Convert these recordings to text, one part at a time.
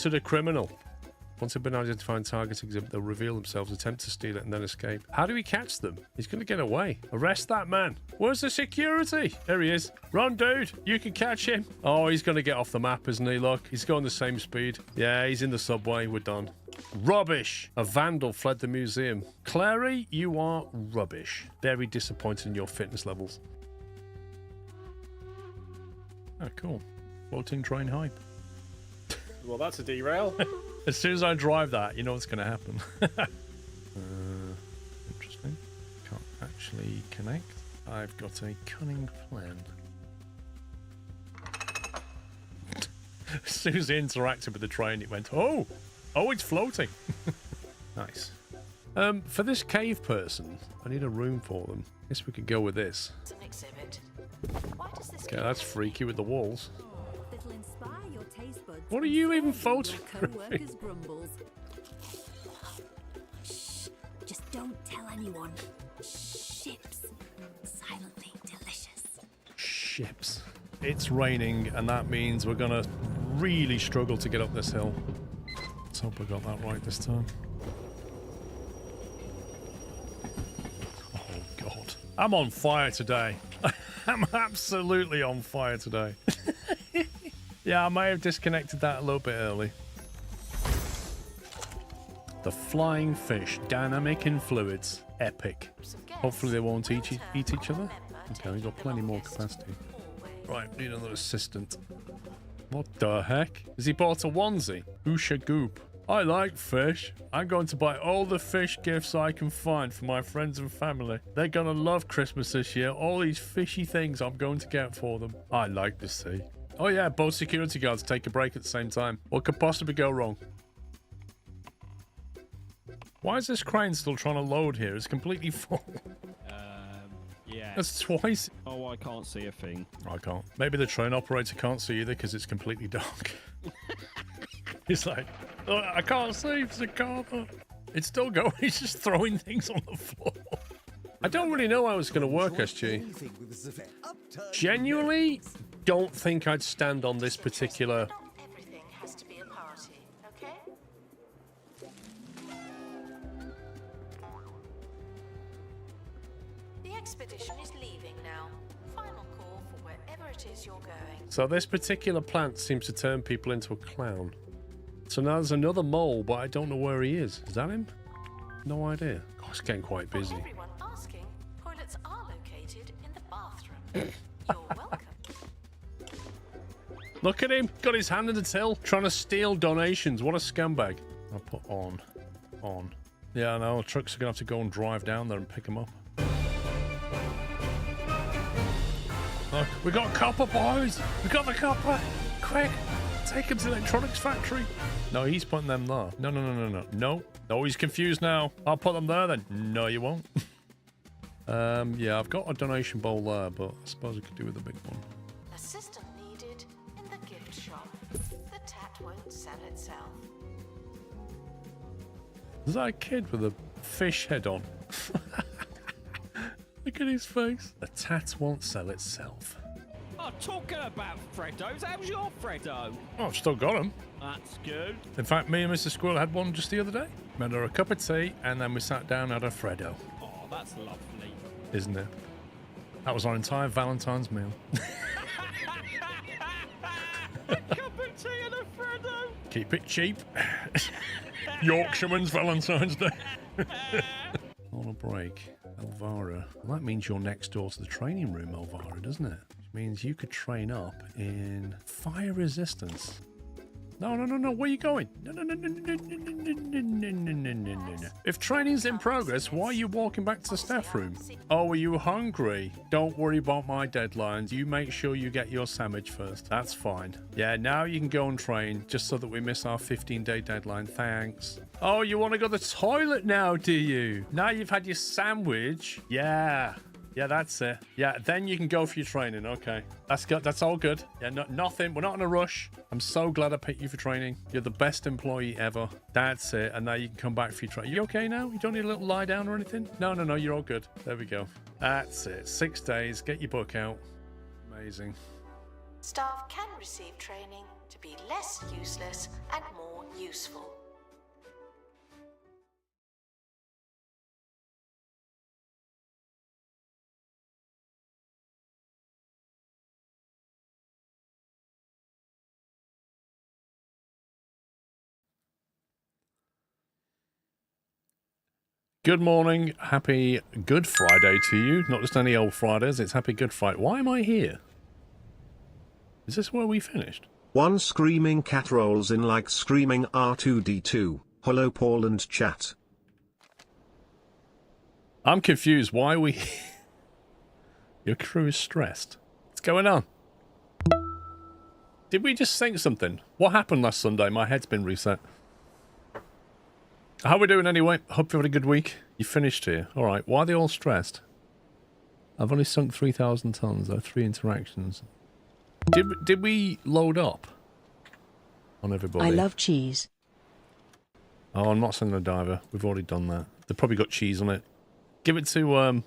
Spotted a criminal. Once they've been identified, targets exhibit, they'll reveal themselves, attempt to steal it, and then escape. How do we catch them? He's going to get away. Arrest that man. Where's the security? There he is. Run, dude. You can catch him. Oh, he's going to get off the map, isn't he? Look, he's going the same speed. Yeah, he's in the subway. We're done. Rubbish. A vandal fled the museum. Clary, you are rubbish. Very disappointed in your fitness levels. Oh, cool. Floating train hype. Well, that's a derail. As soon as I drive that, you know what's going to happen. Interesting. Can't actually connect. I've got a cunning plan. As soon as I interacted with the train, it went, oh, it's floating. Nice. For this cave person, I need a room for them. Guess we could go with this. It's an exhibit. Why does this Okay, that's freaky with the walls. That'll inspire your taste buds. What are you even Your photographing? co-workers' grumbles. Shh. Just don't tell anyone. Ships. Silently delicious. Ships. It's raining, and that means we're gonna really struggle to get up this hill. Let's hope I got that right this time. Oh, God. I'm on fire today. I'm absolutely on fire today. Yeah, I may have disconnected that a little bit early. The flying fish, dynamic in fluids, epic. Hopefully they won't eat each other. Okay, we've got plenty more capacity. Right, need another assistant. What the heck? Has he bought a onesie? Oosha goop. I like fish. I'm going to buy all the fish gifts I can find for my friends and family. They're going to love Christmas this year. All these fishy things I'm going to get for them. I like the sea. Oh yeah, both security guards take a break at the same time. What could possibly go wrong? Why is this crane still trying to load here? It's completely full. Yeah. That's twice. Oh, I can't see a thing. I can't. Maybe the train operator can't see either because it's completely dark. He's like, oh, I can't see. There's a car there. It's still going. He's just throwing things on the floor. I don't really know how it's going to work, SG. Genuinely don't think I'd stand on this particular... Not everything has to be a party, okay? The expedition is leaving now. Final call for wherever it is you're going. So this particular plant seems to turn people into a clown. So now there's another mole, but I don't know where he is. Is that him? No idea. God, it's getting quite busy. For everyone asking, toilets are located in the bathroom. You're welcome. Look at him. Got his hand in the till. Trying to steal donations. What a scumbag. I'll put on. On. Yeah, I know. Trucks are going to have to go and drive down there and pick them up. Look, we got copper, boys. We got the copper. Quick. Take him to the electronics factory. No, he's putting them there. No. No, he's confused now. I'll put them there then. No, you won't. Yeah, I've got a donation bowl there, but I suppose we could do with a big one. Assistant needed in the gift shop. The tat won't sell itself. Is that a kid with a fish head on? Look at his face. The tat won't sell itself. Oh, talking about Freddos, how's your Freddo? Oh, I've still got him. That's good. In fact, me and Mr. Squirrel had one just the other day. Made her a cup of tea, and then we sat down and had a Freddo. Oh, that's lovely. Isn't it? That was our entire Valentine's meal. A cup of tea and a Freddo. Keep it cheap. Yorkshireman's Valentine's Day. On a break. Elvira. Well, that means you're next door to the training room, Elvira, doesn't it? Which means you could train up in fire resistance. No. Where are you going? No. If training's in progress, why are you walking back to the staff room? Oh, are you hungry? Don't worry about my deadlines. You make sure you get your sandwich first. That's fine. Yeah, now you can go and train, just so that we miss our 15-day deadline. Thanks. Oh, you want to go to the toilet now, do you? Now you've had your sandwich? Yeah. Yeah, that's it. Yeah, then you can go for your training. Okay. That's good. That's all good. Yeah, nothing. We're not in a rush. I'm so glad I picked you for training. You're the best employee ever. That's it. And now you can come back for your training. You okay now? You don't need a little lie down or anything? No. You're all good. There we go. That's it. 6 days. Get your book out. Amazing. Staff can receive training to be less useless and more useful. Good morning. Happy Good Friday to you. Not just any old Fridays, it's Happy Good Friday. Why am I here? Is this where we finished? One screaming cat rolls in like screaming R2-D2. Hello Paul and chat. I'm confused. Why are we here? Your crew is stressed. What's going on? Did we just sink something? What happened last Sunday? My head's been reset. How are we doing anyway? Hope you've had a good week. You finished here. Alright, why are they all stressed? I've only sunk 3,000 tons. There are 3 interactions. Did we load up on everybody? I love cheese. Oh, I'm not sending a diver. We've already done that. They've probably got cheese on it. Give it to,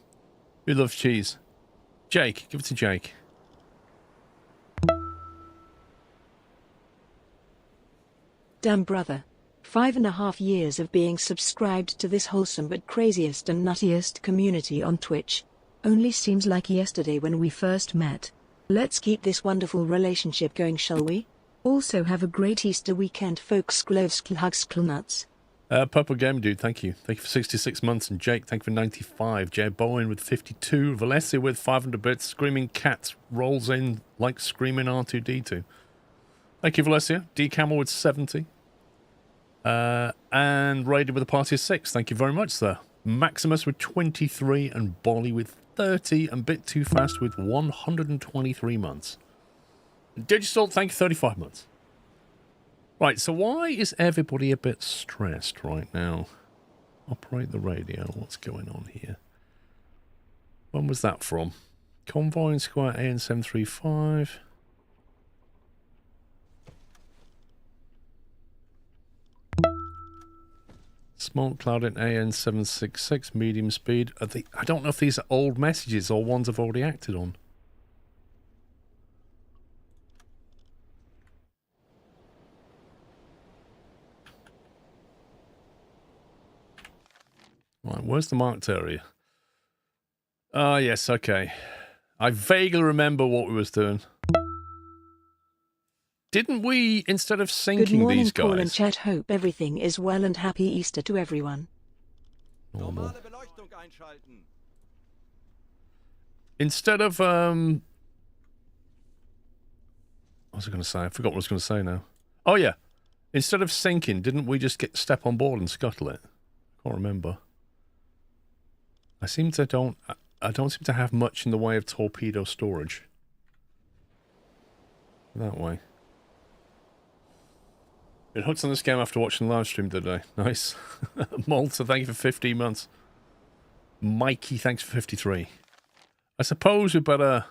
who loves cheese? Jake. Give it to Jake. Damn brother. 5.5 years of being subscribed to this wholesome but craziest and nuttiest community on Twitch. Only seems like yesterday when we first met. Let's keep this wonderful relationship going, shall we? Also have a great Easter weekend, folks. Gloves, hugs, nuts. Purple Game Dude, thank you. Thank you for 66 months. And Jake, thank you for 95. Jay Bowen with 52. Valencia with 500 bits. Screaming Cats rolls in like screaming R2-D2. Thank you, Valencia. D Camel with 70. And Raided with a party of 6. Thank you very much, sir. Maximus with 23 and Bolly with 30 and Bit Too Fast with 123 months. Digital, thank you, 35 months. Right, so why is everybody a bit stressed right now? Operate the radio. What's going on here? When was that from? Convoy in Square AN735. Smoke cloud in AN766, medium speed. I don't know if these are old messages or ones I've already acted on. Right, where's the marked area? Ah, yes, okay. I vaguely remember what we was doing. Didn't we, instead of sinking Good morning, these guys... Paul and chat. Hope everything is well and happy Easter to everyone. Normal. Instead of, what was I going to say? I forgot what I was going to say now. Oh, yeah. Instead of sinking, didn't we just step on board and scuttle it? I can't remember. I don't seem to have much in the way of torpedo storage. That way. Been hooked on this game after watching the live stream today. Nice. Malta, thank you for 15 months. Mikey, thanks for 53. I suppose we better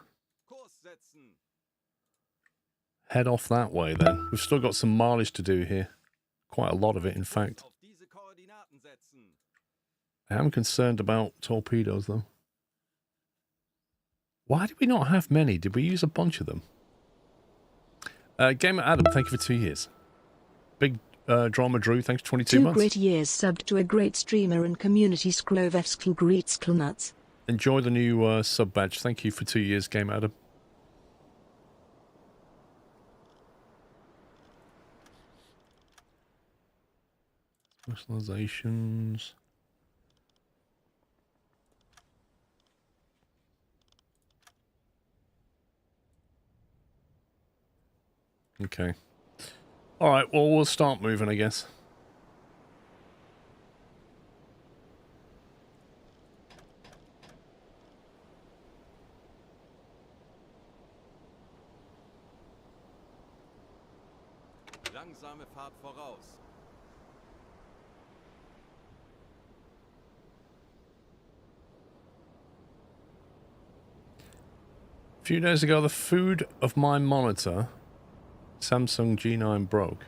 head off that way then. We've still got some mileage to do here. Quite a lot of it, in fact. I am concerned about torpedoes, though. Why did we not have many? Did we use a bunch of them? Gamer Adam, thank you for 2 years. Big Drama Drew, thanks for 22 months. 2 great years subbed to a great streamer and community. Sklovevskl greets nuts. Enjoy the new sub badge. Thank you for 2 years, Game Adam. Specializations. Okay. Alright, well, we'll start moving, I guess. Langsame Fahrt voraus. A few days ago, the food of my monitor, Samsung G9, broke.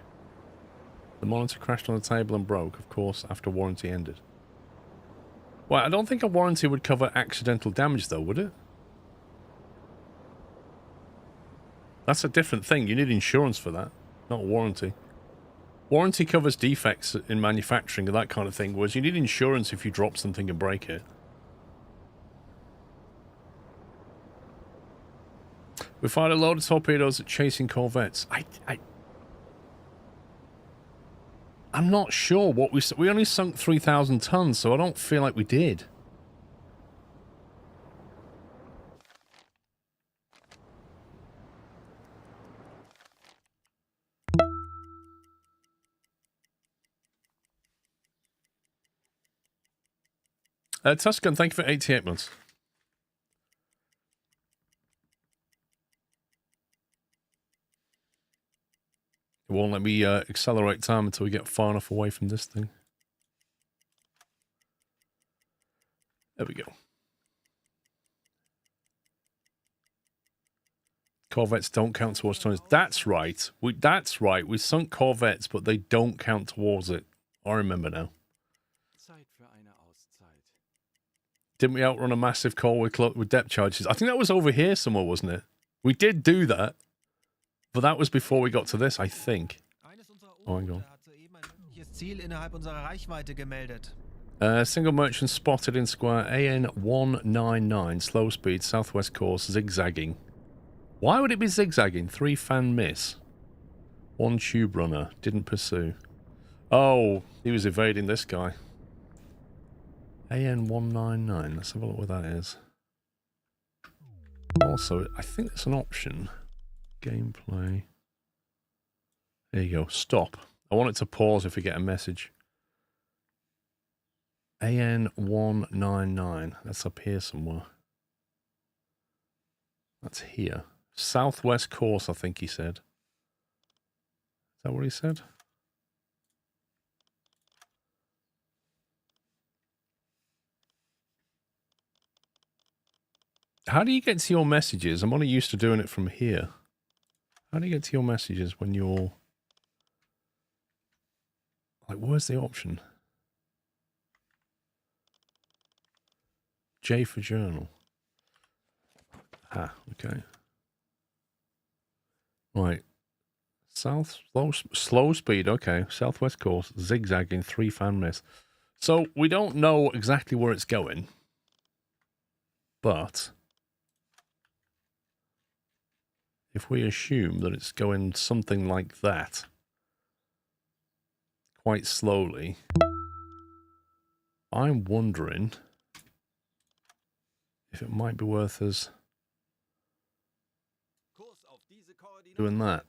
The monitor crashed on the table and broke, of course, after warranty ended. Well, I don't think a warranty would cover accidental damage, though, would it? That's a different thing. You need insurance for that. not a warranty. Warranty covers defects in manufacturing and that kind of thing, whereas you need insurance if you drop something and break it. We fired a load of torpedoes at chasing corvettes. I'm not sure what we only sunk 3,000 tons, so I don't feel like we did. Tuscan, thank you for 88 months. It won't let me accelerate time until we get far enough away from this thing. There we go. Corvettes don't count towards tonnage. That's right. That's right. We sunk corvettes, but they don't count towards it. I remember now. Didn't we outrun a massive call with depth charges? I think that was over here somewhere, wasn't it? We did do that, but that was before we got to this, I think. Oh, hang on. Single merchant spotted in square AN199, slow speed, southwest course, zigzagging. Why would it be zigzagging? 3 fan miss. 1 tube runner, didn't pursue. Oh, he was evading this guy. AN199, let's have a look what that is. Also, I think it's an option. Gameplay. There you go, stop. I want it to pause if we get a message. AN199, that's up here somewhere. That's here. Southwest course, I think he said. Is that what he said? How do you get to your messages? I'm only used to doing it from here. How do you get to your messages when you're... Like, where's the option? J for journal. Ah, okay. Right. Slow speed, okay. Southwest course, zigzagging, 3 fan miss. So, we don't know exactly where it's going. But... if we assume that it's going something like that, quite slowly, I'm wondering if it might be worth us doing that.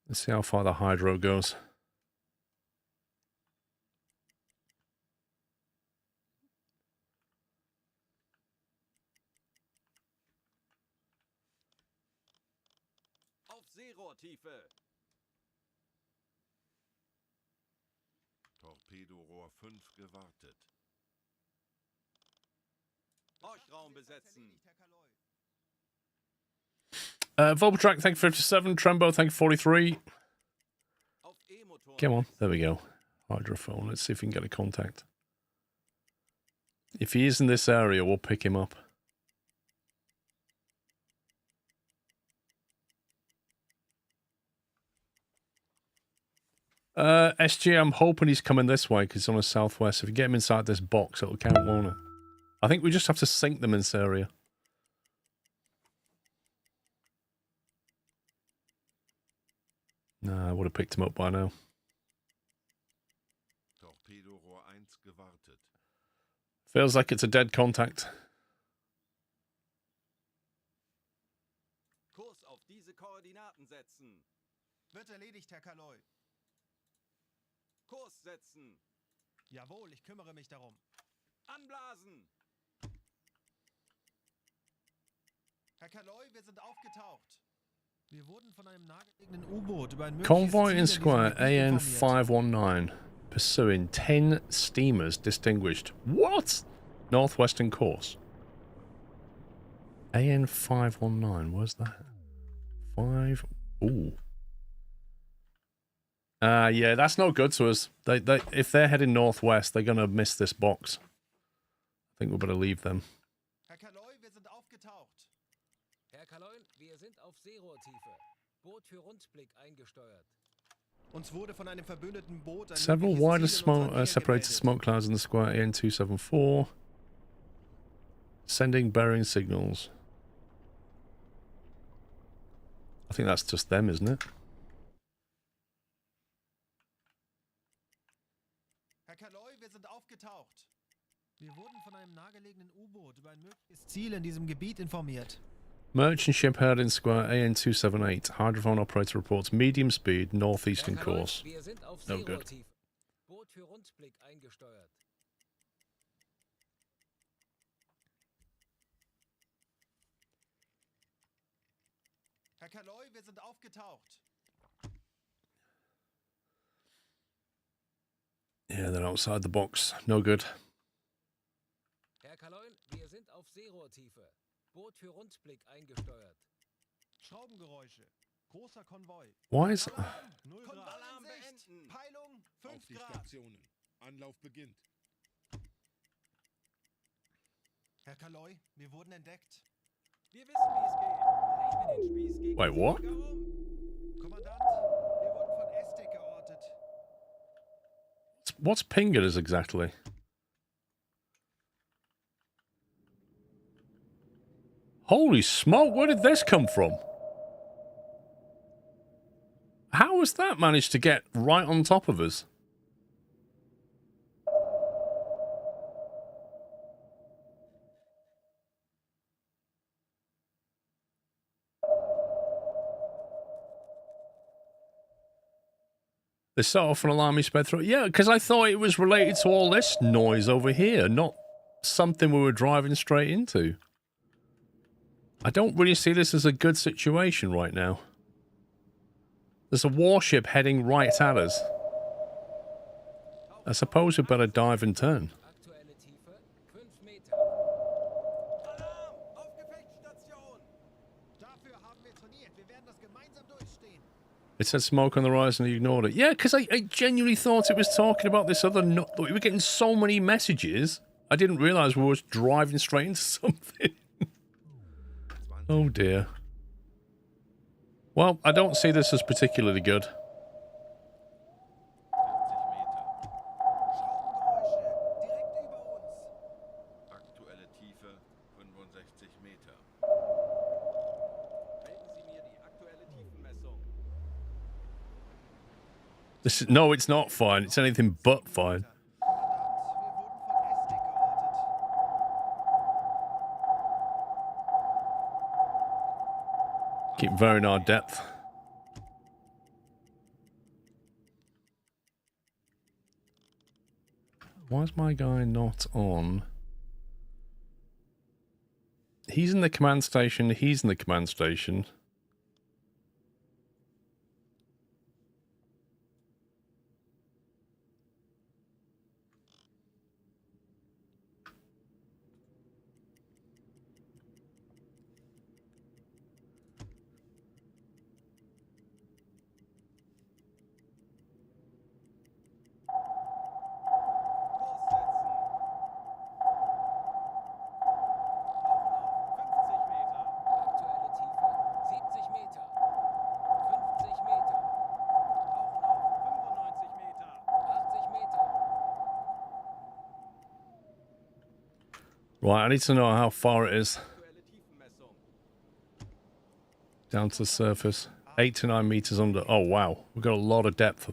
Let's see how far the hydro goes. Auf Seerohrtiefe. Torpedorohr 5 gewartet. Horchraum besetzen. Volpatrack, thank you for 57. Trembo, thank you for 43. Come on, there we go. Hydrophone, let's see if we can get a contact. If he is in this area, we'll pick him up. SG, I'm hoping he's coming this way because he's on the southwest. If you get him inside this box, it'll count, won't it? I think we just have to sink them in this area. Nah, I would have picked him up by now. Feels like it's a dead contact. Kurs auf diese Koordinaten setzen. Wird erledigt, Herr Kaloi. Kurs setzen. Jawohl, ich kümmere mich darum. Anblasen. Herr Kaloi, wir sind aufgetaucht. Wir wurden von einem nahegelegenen U-Boot über ein Convoy in mögliches square Ziel in diesem Gebiet informiert. AN519. Pursuing 10 steamers distinguished. What? Northwestern course. AN519, where's that? 5. Ooh. Yeah, that's no good to us. If they're heading northwest, they're gonna miss this box. I think we better leave them. Herr Kaloi, wir sind aufgetaucht. Herr Kaloi, wir sind auf Seerohrtiefe. Boot für Rundblick eingesteuert. Uns wurde von einem verbündeten Boot ein Several mögliches wider Ziel in unserer Nähe separated gemeldet. smoke clouds in the square AN274. Sending bearing signals. I think that's just them, isn't it? Herr Kaloi, wir sind aufgetaucht. Wir wurden von einem nahegelegenen U-Boot über ein mögliches Ziel in diesem Gebiet informiert. Merchant ship heard in square AN278. Hydrophone operator reports medium speed, northeastern Herr Kaloi, course. wir sind auf No good. Seerohrtiefe. Boot für Rundblick eingesteuert. Herr Kaloi, wir sind aufgetaucht. Yeah, they're outside the box. No good. Herr Kaloi, wir sind auf Seerohrtiefe. Boot für Rundblick eingesteuert. Schraubengeräusche. Großer Konvoi. Why is... 0 Grad. Alarm beenden. Peilung 5 Auf die Grad. Stationen. Anlauf beginnt. Herr Kaloi, wir wurden entdeckt. Wir wissen, wie es geht. Drehen wir den Spieß gegen Wait, die what? Flieger um. Kommandant, wir wurden von Estek geortet. What's pinging us exactly? Holy smoke, where did this come from? How has that managed to get right on top of us? They set off an alarm, he sped through. Yeah, because I thought it was related to all this noise over here, not something we were driving straight into. I don't really see this as a good situation right now. There's a warship heading right at us. I suppose we better dive and turn. Aktuelle Tiefe 5 Meter. Alarm! Auf Gefechtsstation! Dafür haben wir trainiert. Wir werden das gemeinsam durchstehen. It said smoke on the horizon and you ignored it. Yeah, because I genuinely thought it was talking about this other... we were getting so many messages. I didn't realise we were driving straight into something. Oh dear. Well, I don't see this as particularly good. 40 Schraubengeräusche. Direkt über uns. Meter. Aktuelle Tiefe 65 Meter. Melden Sie mir die aktuelle Tiefenmessung. This is, no, it's not fine. It's anything but fine. Kommandant, wir wurden von Estek geortet. Keep varying our depth. Why is my guy not on? He's in the command station. He's in the command station. Kurs setzen. Right, I need to know how far it is Aktuelle Tiefenmessung. down to the surface. 8 to 9 meters under. Oh, wow. We've got a lot of depth.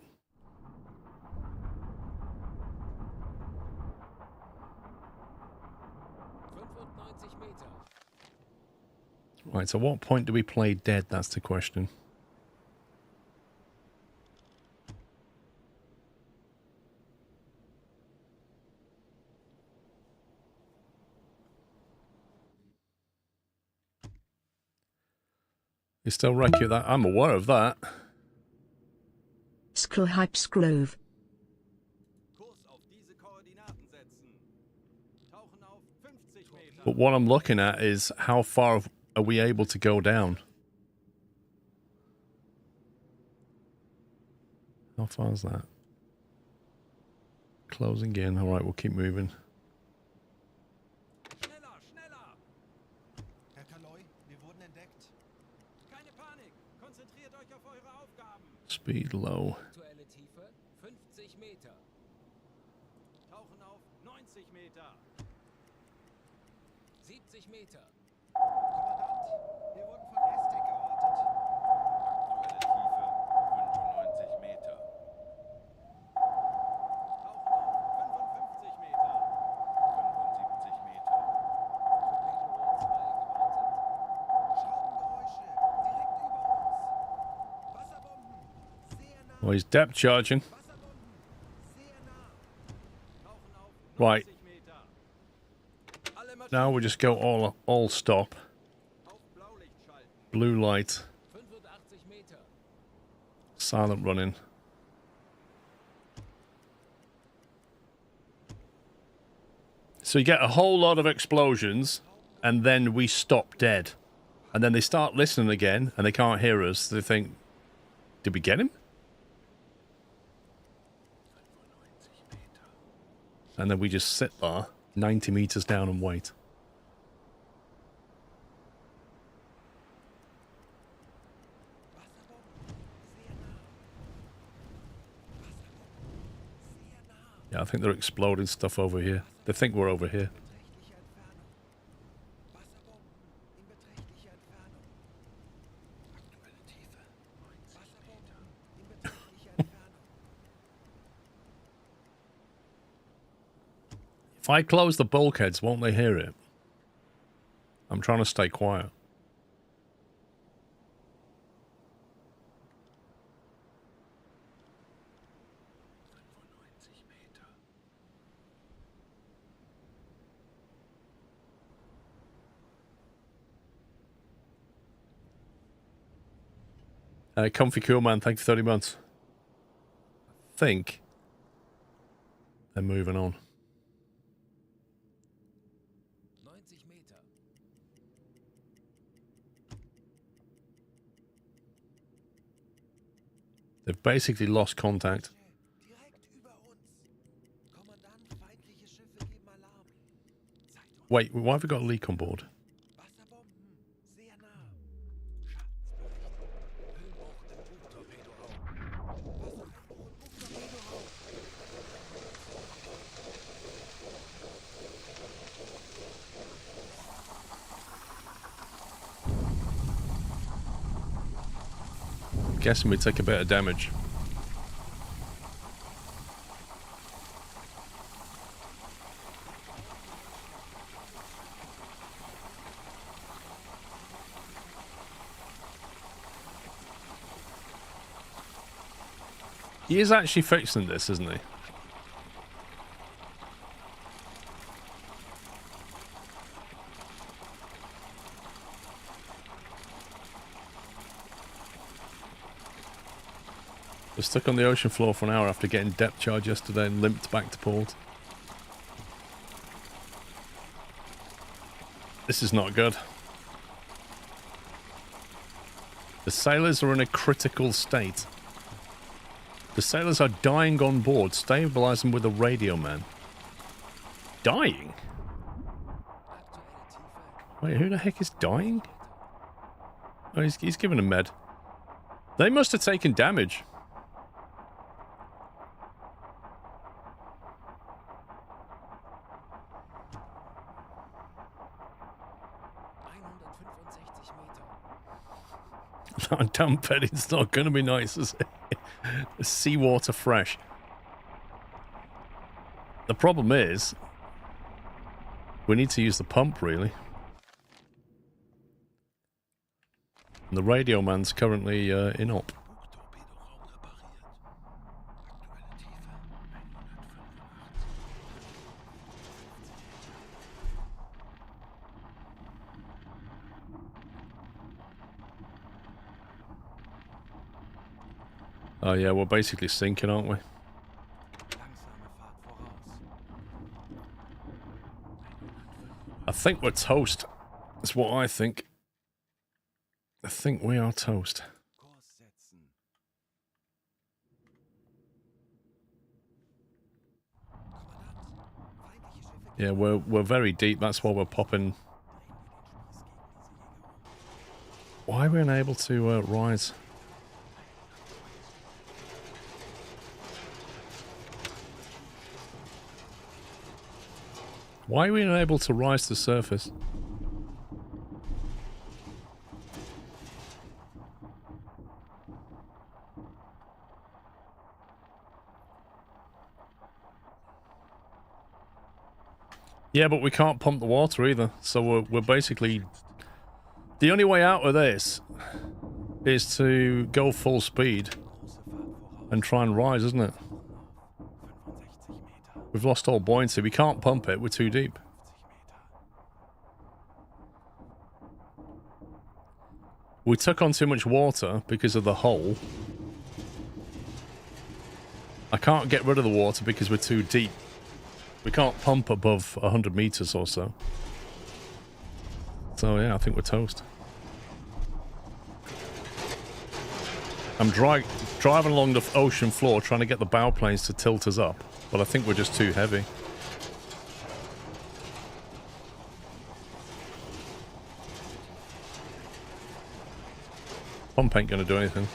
Right, so what point do we play dead? That's the question. You still wreck it that? I'm aware of that. Scrove. Kurs auf diese Koordinaten setzen. Tauchen auf 50 Meter. But what I'm looking at is how far are we able to go down? How far is that? Closing in. All right, we'll keep moving. Schneller, schneller! Herr Kaloi, wir wurden entdeckt. Keine Panik! Konzentriert euch auf eure Aufgaben! Speed low. Aktuelle Tiefe 50 Meter. Tauchen auf 90 Meter! 70 Meter. Kommandant, wir wurden von Estik geortet. Aktuelle Tiefe 95 Meter. Tauchen auf 55 Meter! 75 Meter. Schraubengeräusche, direkt über uns. Wasserbomben, sehr nah. Well, he's depth charging. Wasserbomben, sehr nah. Tauchen auf Right. 90 Meter! Alle Now Maschinen we'll just go all stop. auf Blaulicht schalten! Blue light. 85 Meter. Silent running. So you get a whole lot of explosions, and then we stop dead. And then they start listening again, and they can't hear us. They think, did we get him? And then we just sit there, 90 meters down, and wait. Yeah, I think they're exploding stuff over here. They think we're over here. Beträchtliche Entfernung. Wasserbomben in beträchtlicher Entfernung. Aktuelle Tiefe 90 Wasserbomben in beträchtlicher Entfernung. If I close the bulkheads, won't they hear it? I'm trying to stay quiet. Comfy Cool Man, thank you for 30 months. I think they're moving on. 90 Meter. They've basically lost contact. Direkt über uns. Kommandant, feindliche Schiffe geben Alarm. Zeit uns. Wait, why have we got a leak on board? Wasserbomben, sehr nah. I'm guessing we take a bit of damage. He is actually fixing this, isn't he? Was stuck on the ocean floor for an hour after getting depth charge yesterday and limped back to port. This is not good. The sailors are in a critical state. The sailors are dying on board. Stabilize them with a radio man. Dying? Wait, who the heck is dying? Oh, he's giving a med. They must have taken damage. Damn pet, it's not going to be nice, is it? Seawater fresh. The problem is, we need to use the pump, really. And the radio man's currently in op. Oh yeah, we're basically sinking, aren't we? I think we're toast. That's what I think. I think we are toast. Yeah, we're very deep. That's why we're popping. Why are we unable to rise? Why are we unable to rise to the surface? Yeah, but we can't pump the water either, so we're basically... The only way out of this is to go full speed and try and rise, isn't it? We've lost all buoyancy. We can't pump it. We're too deep. We took on too much water because of the hole. I can't get rid of the water because we're too deep. We can't pump above 100 meters or so. So yeah, I think we're toast. I'm driving along the ocean floor trying to get the bow planes to tilt us up, but I think we're just too heavy. Pump ain't gonna do anything.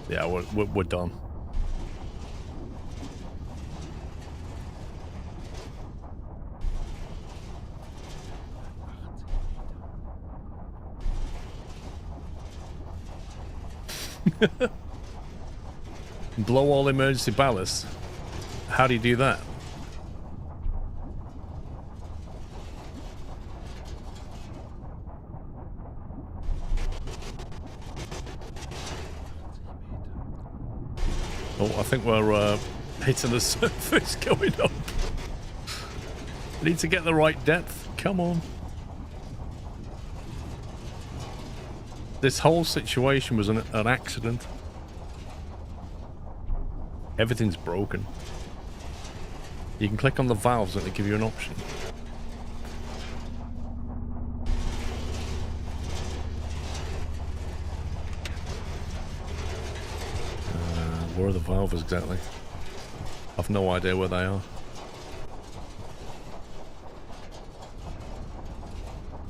Yeah, we're done. Blow all emergency ballast. How do you do that? Oh, I think we're hitting the surface going up. I need to get the right depth. Come on. This whole situation was an accident. Everything's broken. You can click on the valves and they give you an option. Where are the valves exactly? I've no idea where they are.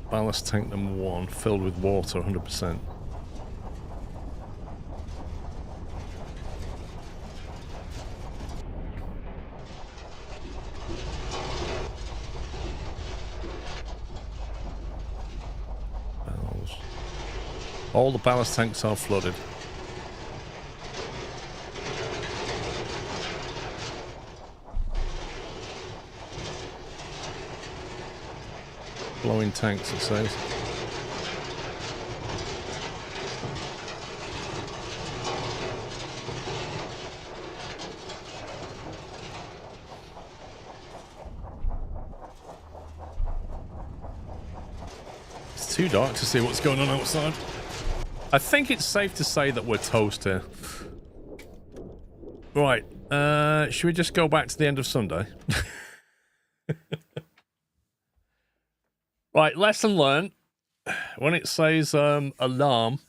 Ballast tank number 1 filled with water 100%. Valves. All the ballast tanks are flooded. Blowing tanks, it says. It's too dark to see what's going on outside. I think it's safe to say that we're toast here. Right, should we just go back to the end of Sunday? Right, lesson learned. When it says alarm,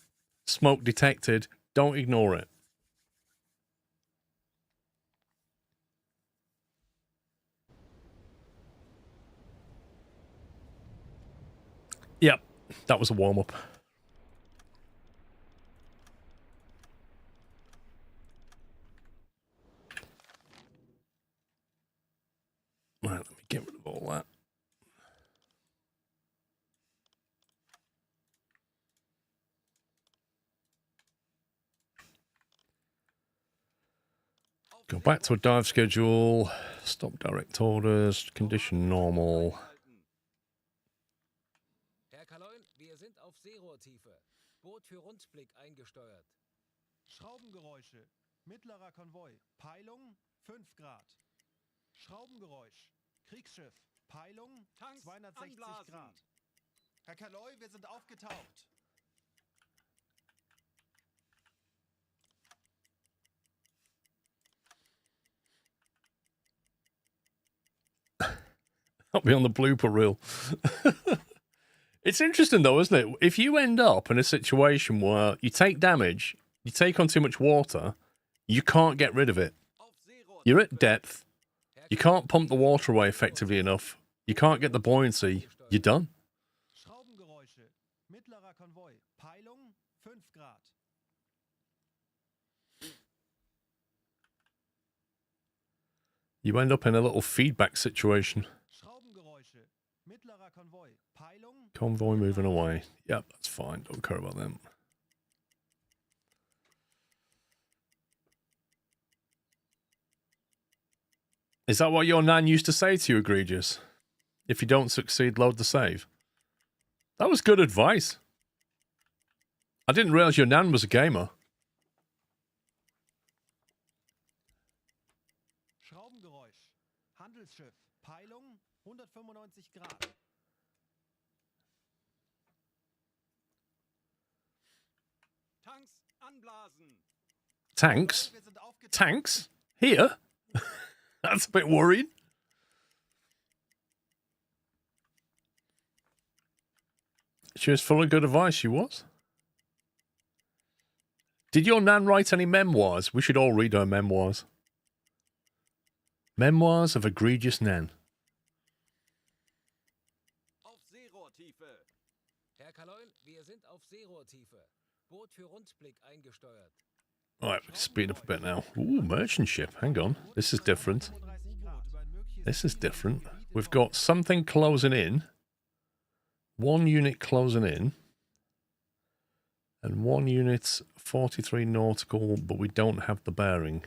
smoke detected, don't ignore it. Yep, that was a warm-up. Right, let me get rid of all that. Go back to a dive schedule, stop direct orders, condition normal. Herr Kaloin, wir sind auf Seerohrtiefe. Boot für Rundblick eingesteuert. Schraubengeräusche. Mittlerer Konvoi. Peilung 5 Grad. Schraubengeräusch. Kriegsschiff. Peilung Tanks 260 anblasen. Grad. Herr Kaloi, wir sind aufgetaucht. I'll be on the blooper reel. It's interesting though, isn't it? If you end up in a situation where you take damage You take on too much water, you can't get rid of it. You're at depth. You can't pump the water away effectively enough. You can't get the buoyancy. You're done. Schraubengeräusche. Mittlerer Konvoi. Peilung 5 Grad. You end up in a little feedback situation. Schraubengeräusche. Mittlerer Konvoi. Peilung. Convoy moving away. Yep, that's fine. Don't care about them. Is that what your nan used to say to you, Egregious? If you don't succeed, load the save. That was good advice. I didn't realize your nan was a gamer. Schraubengeräusch. Handelsschiff. Peilung 195 Grad. Tanks anblasen. Tanks? Wir sind aufgetaucht. Tanks? Here? That's a bit worrying. She was full of good advice, she was. Did your nan write any memoirs? We should all read her memoirs. Memoirs of Egregious Nan. Auf Seerohrtiefe. Herr Kaloin, wir sind auf Seerohrtiefe. Boot für Rundblick eingesteuert. Alright, speed up a bit now. Ooh, merchant ship. Hang on. This is different. This is different. We've got something closing in. One unit closing in. And one unit 43 nautical, but we don't have the bearing.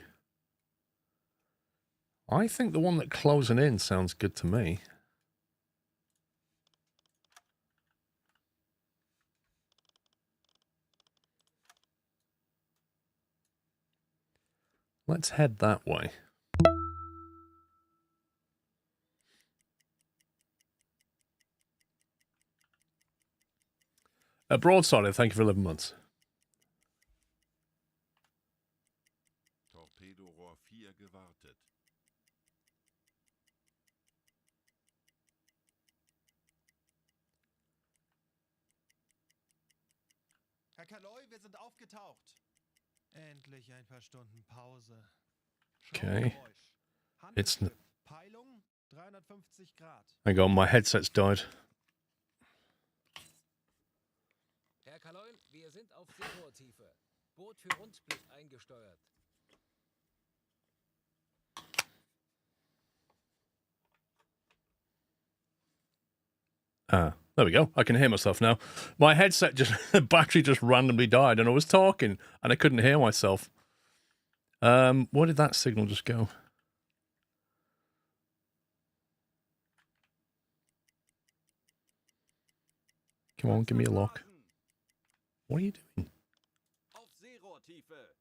I think the one that closing in sounds good to me. Let's head that way. Broadside, thank you for 11 months. Torpedorohr 4 gewartet. Herr Kaloi, wir sind aufgetaucht. Endlich ein paar Stunden Pause. Okay. It's Handelsschiff. Peilung 350 Grad. hang on, my headset's died. Herr Kaloin, wir sind auf Seerohrtiefe. Boot für Rundblick eingesteuert. Ah, there we go. I can hear myself now. My headset just, the battery just randomly died and I was talking and I couldn't hear myself. Where did that signal just go? Come on, give me a lock. What are you doing? Auf Seerohrtiefe.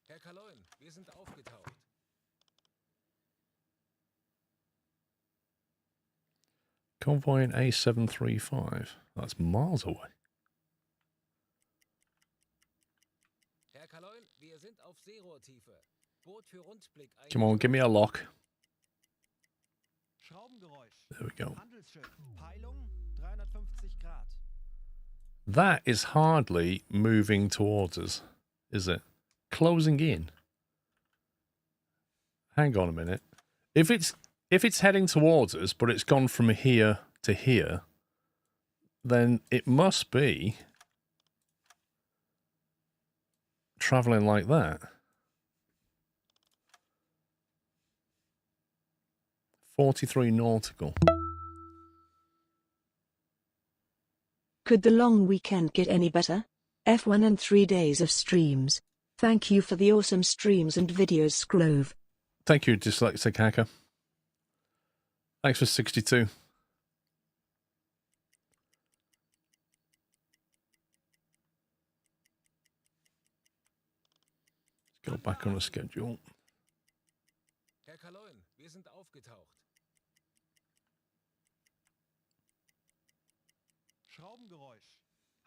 Herr Kaloin, wir sind aufgetaucht. Convoy in A735. That's miles away. Herr Kaloin, wir sind auf Seerohrtiefe. Boot für Rundblick Come on, give me a lock. Schraubengeräusch. There we go. Handelsschiff. Peilung 350 Grad. That is hardly moving towards us, is it? Closing in. Hang on a minute. If it's heading towards us, but it's gone from here to here, then it must be traveling like that. 43 nautical. Could the long weekend get any better? F1 and 3 days of streams. Thank you for the awesome streams and videos, Scrove. Thank you, Dyslexic Hacker. Thanks for 62. Let's go back on the schedule. Herr Kaloin, wir sind aufgetaucht. Schraubengeräusch.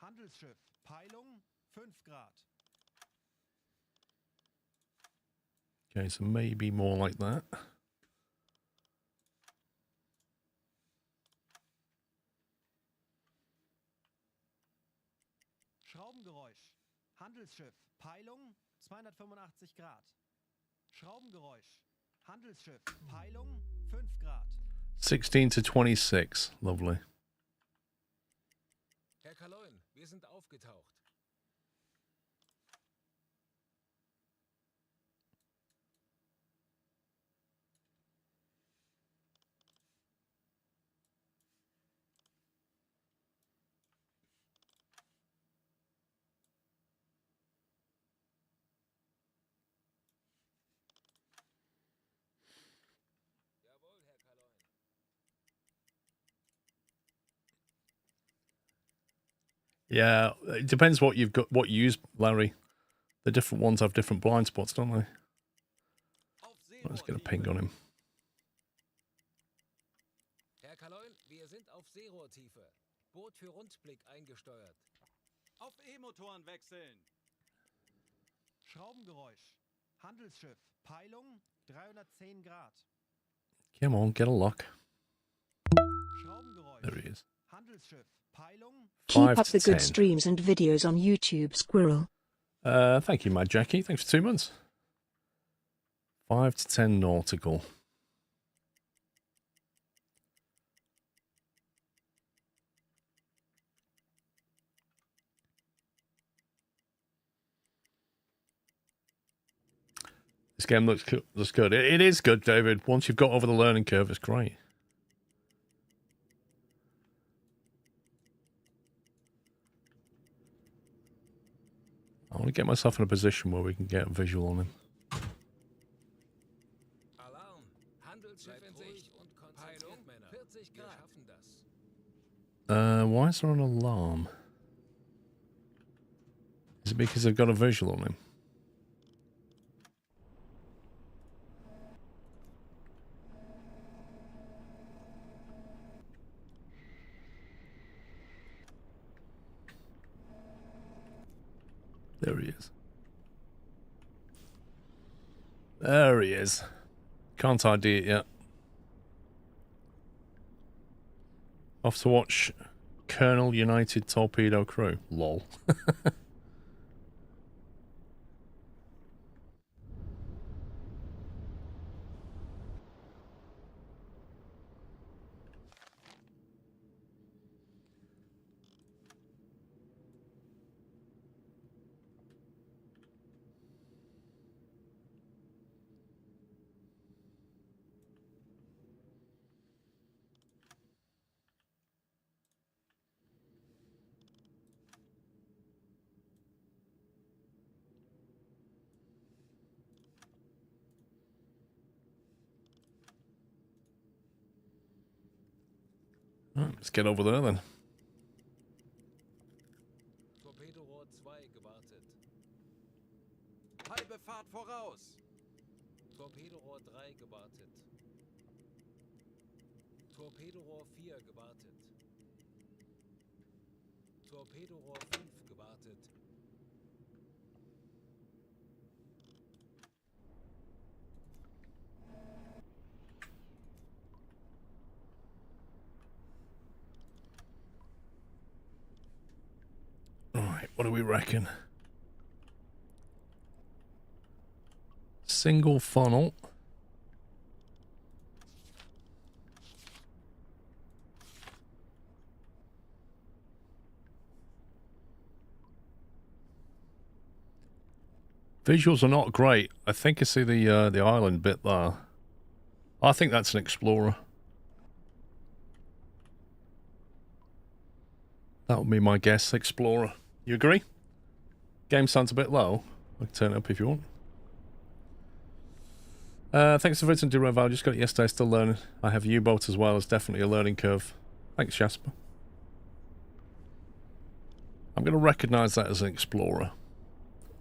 Handelsschiff. Peilung 5 Grad. Okay, so maybe more like that. Schraubengeräusch. Handelsschiff. Peilung 285 Grad. Schraubengeräusch. Handelsschiff. Peilung 5 Grad. 16 to 26. Lovely. Herr Kaloin, wir sind aufgetaucht. Jawohl, Herr Kaloin. Yeah, it depends what you've got, what you use, Larry. The different ones have different blind spots, don't they? Auf Let's get a Seerohrtiefe. ping on him. Herr Kaloin, wir sind auf Seerohrtiefe. Boot für Rundblick eingesteuert. Auf E-Motoren wechseln. Schraubengeräusch. Handelsschiff. Peilung 310 Grad. Come on, get a lock. Schraubengeräusch. There he is. Handelsschiff. Peilung. Keep 5 up to the good 10. streams and videos on YouTube, Squirrel. Thank you, Mad Jackie. Thanks for 2 months. 5 to 10 nautical. This game looks good. It is good, David. Once you've got over the learning curve, it's great. I want to get myself in a position where we can get a visual on him. Alarm. Handelsschiff in Sicht und konzentriert, Männer. 40 Grad. Wir schaffen das. Why is there an alarm? Is it because I've got a visual on him? There he is. There he is. Can't ID it yet. Off to watch Colonel United Torpedo Crew. Lol. Right, let's get over there then. Torpedorohr 2 gewartet. Halbe Fahrt voraus. Torpedorohr 3 gewartet. Torpedorohr 4 gewartet. Torpedorohr 5 gewartet. Alright, what do we reckon? Single funnel. Visuals are not great. I think I see the island bit there. I think that's an explorer. That would be my guess, explorer. You agree? Game sounds a bit low. I can turn it up if you want. Thanks for visiting, Naval. Just got it yesterday, still learning. I have U-boat as well. It's definitely a learning curve. Thanks, Jasper. I'm going to recognise that as an explorer.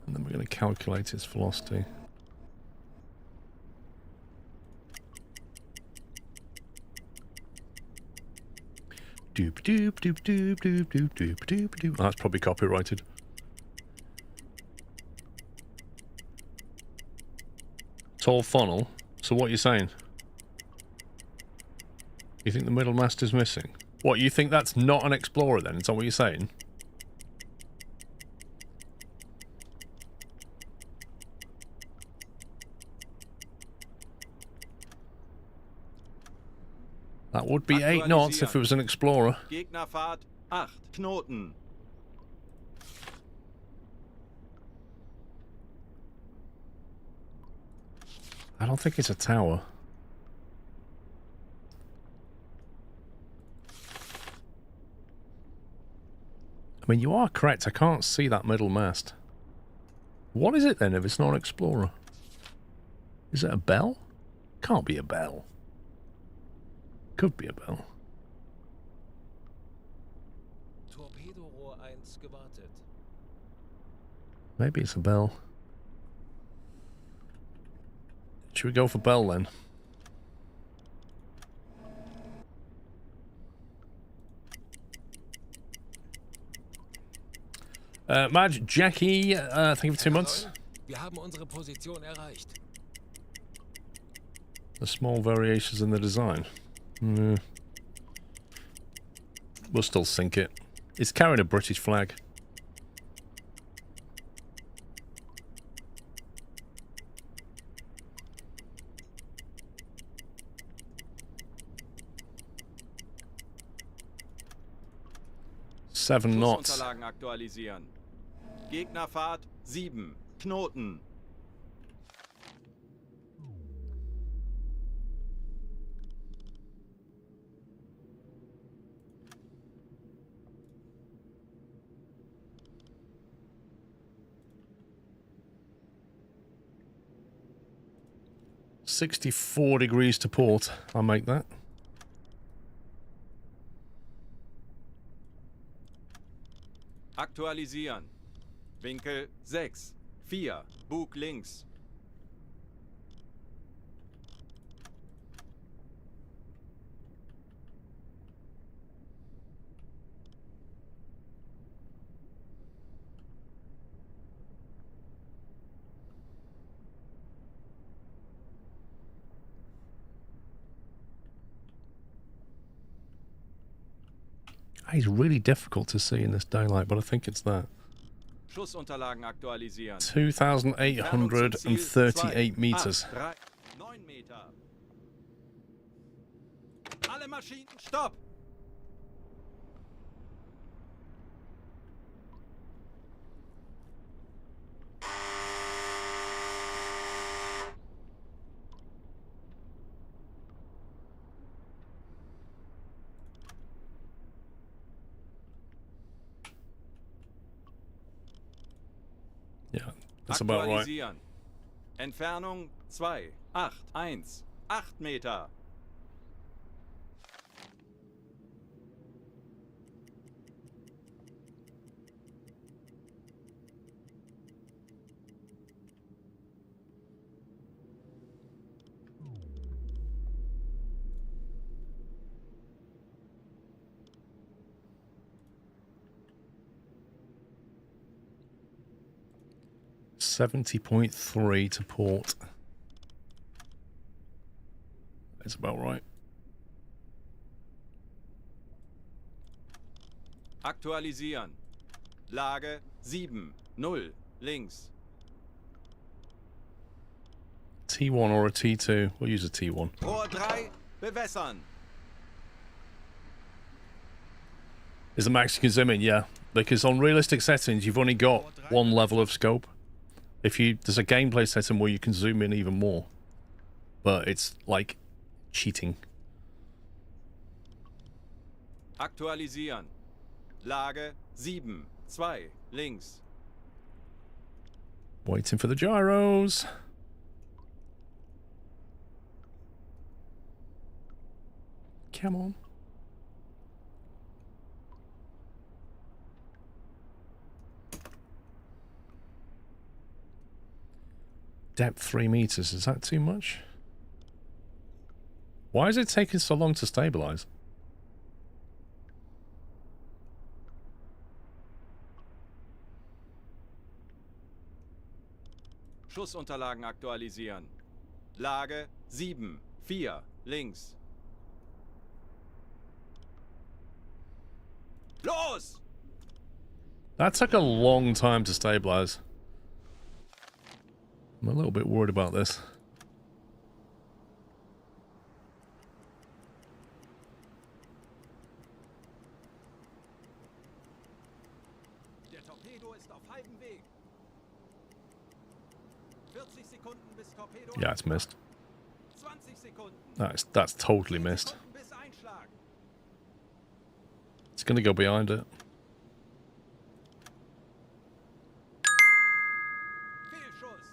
And then we're going to calculate its velocity. Doop doop doop doop doop doop doop doop doop. Oh, that's probably copyrighted. Tall funnel. So what are you saying? You think the middle mast is missing? What, you think that's not an explorer then? Is that what you're saying? That would be 8 knots if it was an Explorer. Gegnerfahrt 8 Knoten. I don't think it's a tower. I mean, you are correct. I can't see that middle mast. What is it then if it's not an Explorer? Is it a bell? Can't be a bell. Could be a bell. Torpedorohr 1 gewartet. Maybe it's a bell. Should we go for bell then? Madge, Jackie, thank you for 2 months. Wir haben unsere Position erreicht. The small variations in the design. We'll still sink it. It's carrying a British flag. Seven knots. Unterlagen aktualisieren. Gegnerfahrt 7 Knoten. $64 degrees to port. I'll make that. Aktualisieren. Winkel 6 4 Bug links. It's really difficult to see in this daylight, but I think it's that. Schussunterlagen aktualisieren. 2,838 meters. 9 Meter. Alle Maschinen, stopp! Yeah, that's about right. Aktualisieren. Entfernung 2 8 1 8 Meter. $70.3 to port. That's about right. Aktualisieren. Lage 7 0 links. T1 or a T2. We'll use a T1. Rohr 3 bewässern. Is the max you can zoom in? Yeah. Because on realistic settings, you've only got one level of scope. There's a gameplay setting where you can zoom in even more. But it's like cheating. Aktualisieren. Lage 7 2 links. Waiting for the gyros. Come on. Depth 3 meters. Is that too much? Why is it taking so long to stabilize? Schussunterlagen aktualisieren. Lage 7 4 links. Los! That took a long time to stabilize. I'm a little bit worried about this. 2 Knoten. Aktualisieren. Lage 7 4 links. Los! That took a long time to stabilize. I'm a little bit worried about this. 2 Knoten. Aktualisieren. Lage 7 4 links. Sekunden bis Torpedo. Yeah, it's missed. 20 Sekunden. That's totally 10 missed. Sekunden bis Einschlag. It's gonna go behind it. Fehlschuss.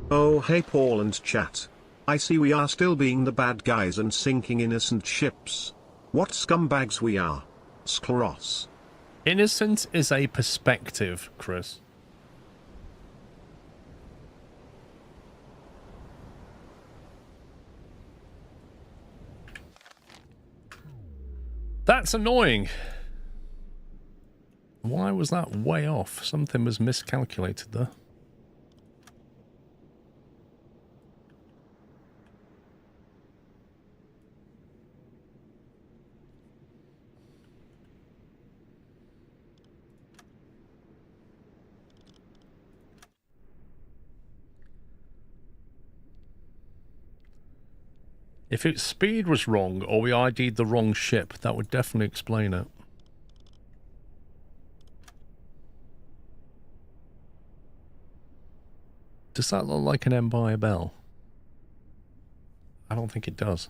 Oh hey Paul and chat. I see we are still being the bad guys and sinking innocent ships. What scumbags we are. Skleros. Innocent is a perspective, Chris. That's annoying. Why was that way off? Something was miscalculated there. If its speed was wrong or we ID'd the wrong ship, that would definitely explain it. Does that look like an Empire Bell? I don't think it does.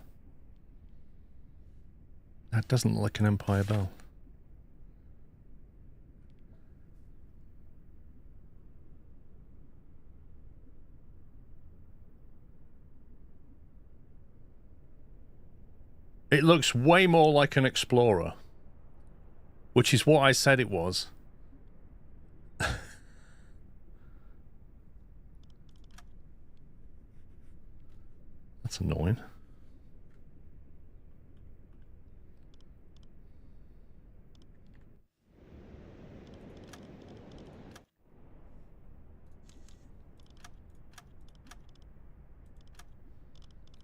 That doesn't look like an Empire Bell. It looks way more like an Explorer, which is what I said it was. That's annoying.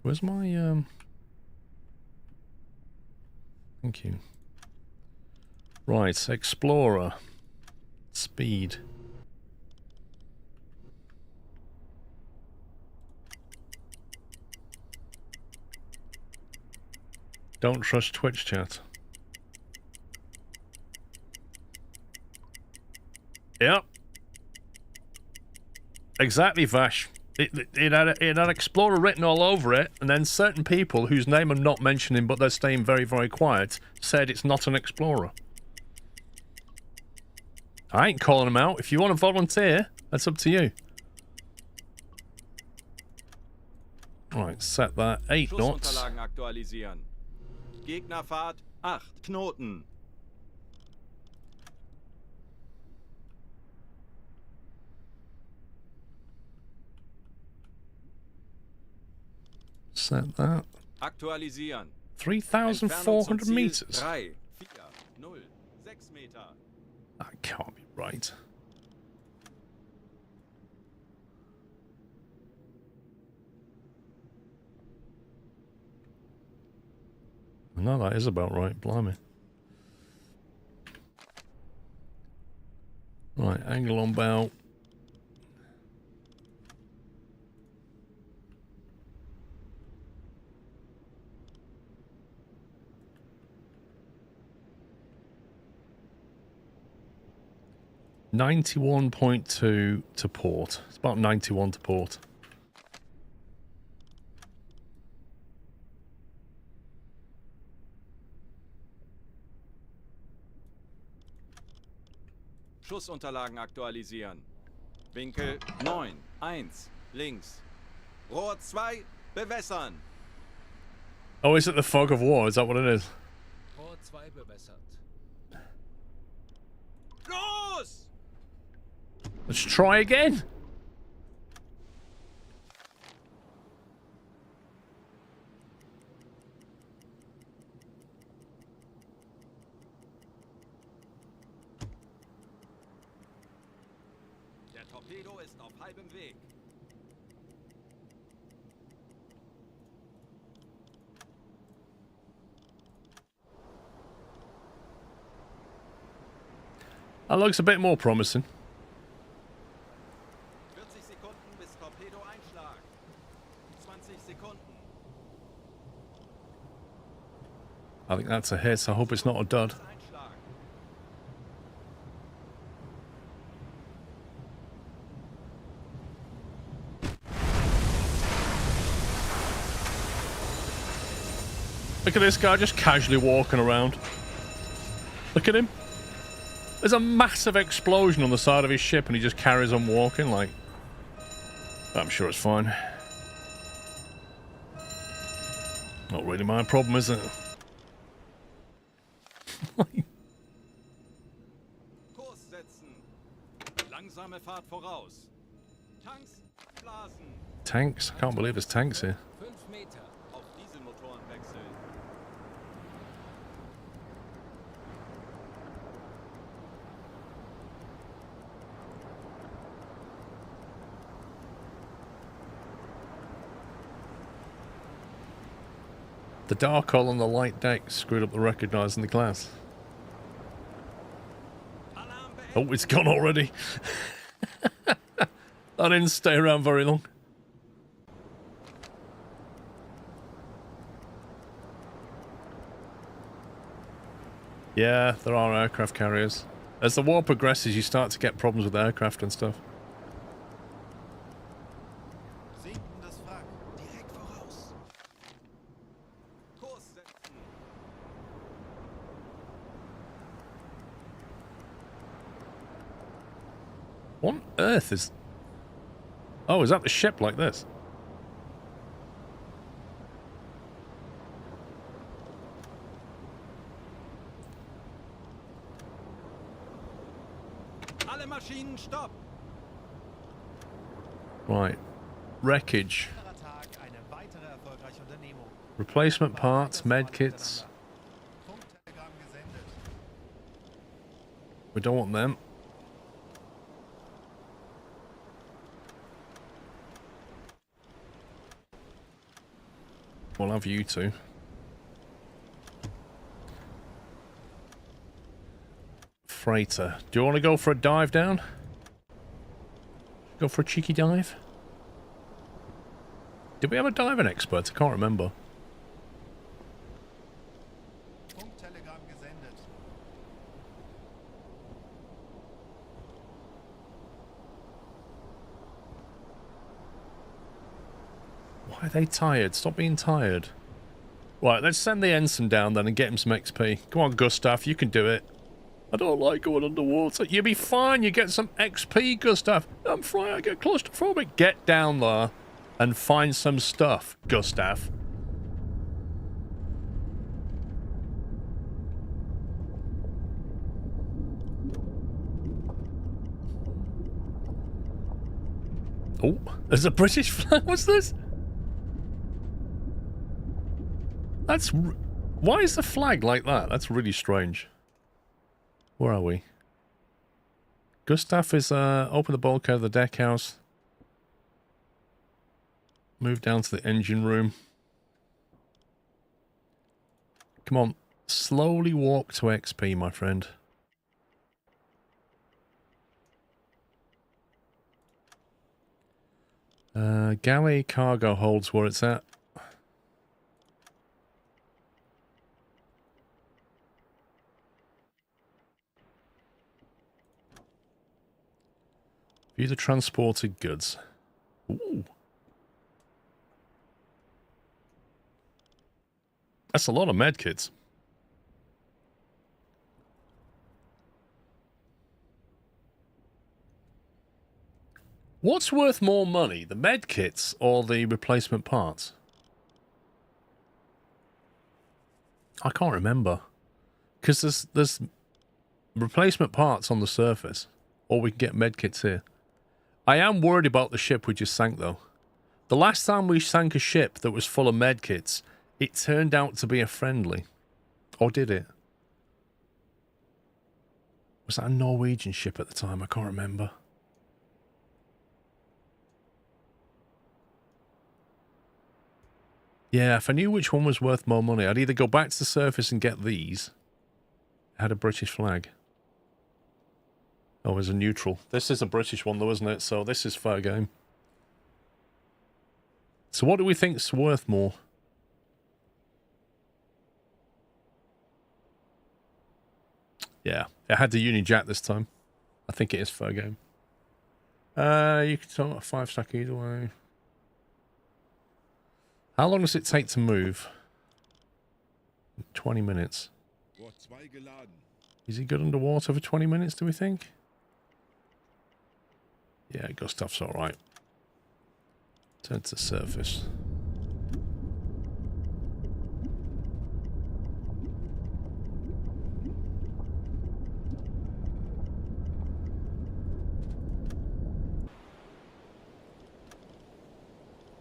Where's my Thank you. Right, Explorer. Speed. Don't trust Twitch chat. Yep. Exactly, Vash. It had Explorer written all over it, and then certain people whose name I'm not mentioning but they're staying very, very quiet said it's not an Explorer. I ain't calling them out. If you want to volunteer, that's up to you. Right, set that 8 knots. Schussunterlagen aktualisieren. Gegnerfahrt 8 Knoten. Set that. Aktualisieren. 3,400 meters. 3, 4, 0, 6 Meter. That can't be right. No, that is about right. Blimey. Right, angle on bow. $91.2 to port. It's about 91 to port. Schussunterlagen aktualisieren. Winkel 9, 1, links. Rohr 2, bewässern. Oh, is it the fog of war? Is that what it is? Rohr 2 bewässert. Los! Let's try again. Der Torpedo ist auf halbem Weg. That looks a bit more promising. 40 Sekunden bis Torpedo Einschlag. 20 Sekunden. I think that's a hit. I hope it's not a dud. Einschlag. Look at this guy just casually walking around. Look at him. There's a massive explosion on the side of his ship and he just carries on walking like... I'm sure it's fine. Not really my problem, is it? Kurs setzen. Langsame Fahrt voraus. Tanks blasen. Tanks? I can't believe there's tanks here. 5 Meter. Auf Dieselmotoren wechseln. The dark hull on the light deck screwed up the recognising the class. Oh, it's gone already. I didn't stay around very long. Yeah, there are aircraft carriers. As the war progresses, you start to get problems with aircraft and stuff. Sinkendes Wrack. Direkt voraus. Kurs setzen. What on earth is... Oh, is that the ship like this? Alle Maschinen stopp. Right. Wreckage. Anderer Tag, eine weitere erfolgreiche Unternehmung. Replacement parts, medkits. Funktelegramm gesendet. We don't want them. We'll have you two. Freighter. Do you want to go for a dive down? Go for a cheeky dive? Did we have a diving expert? I can't remember. Funktelegramm gesendet. Why are they tired? Stop being tired. Right, let's send the ensign down then and get him some XP. Come on, Gustav, you can do it. I don't like going underwater. You'll be fine. You get some XP, Gustav. I'm fine. I get claustrophobic. Get down there and find some stuff, Gustav. Oh, there's a British flag. What's this? That's... Why is the flag like that? That's really strange. Where are we? Gustav is, open the bulkhead of the deck house. Move down to the engine room. Come on. Slowly walk to XP, my friend. Galley cargo holds where it's at. View the transported goods. Ooh. That's a lot of medkits. What's worth more money, the medkits or the replacement parts? I can't remember. Because there's replacement parts on the surface. Or we can get medkits here. I am worried about the ship we just sank, though. The last time we sank a ship that was full of medkits, it turned out to be a friendly. Or did it? Was that a Norwegian ship at the time? I can't remember. Yeah, if I knew which one was worth more money, I'd either go back to the surface and get these. It had a British flag. Oh, it was a neutral. This is a British one though, isn't it? So this is fair game. So what do we think's worth more? Yeah, it had the Uni Jack this time. I think it is fair game. You can tell a 5-stack either way. How long does it take to move? 20 minutes. Rohr 2 geladen. Is he good underwater for 20 minutes, do we think? Yeah, Gustav's alright. Turn to the surface.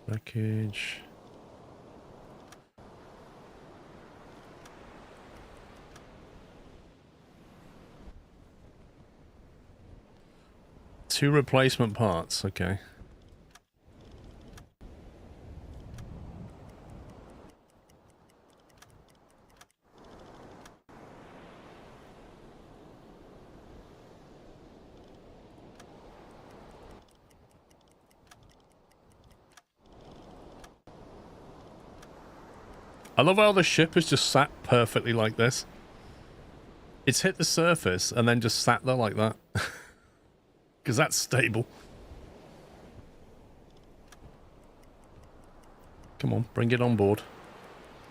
Wreckage. Two replacement parts, okay. I love how the ship is just sat perfectly like this. It's hit the surface and then just sat there like that. Because that's stable. Come on, bring it on board.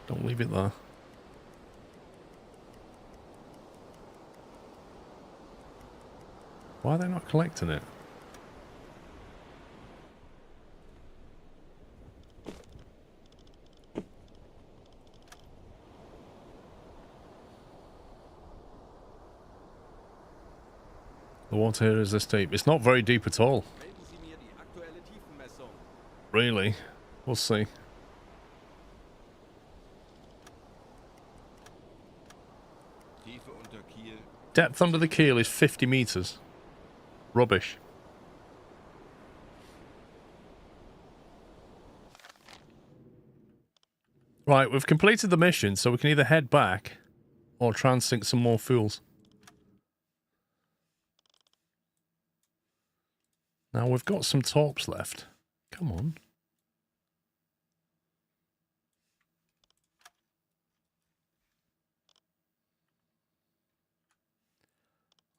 Don't leave it there. Why are they not collecting it? The water here is this deep. It's not very deep at all. Melden Sie mir die aktuelle Tiefenmessung. Really? We'll see. Tiefe unter Kiel. Depth under the keel is 50 meters. Rubbish. Right, we've completed the mission, so we can either head back or transync some more fuels. Now we've got some torps left. Come on.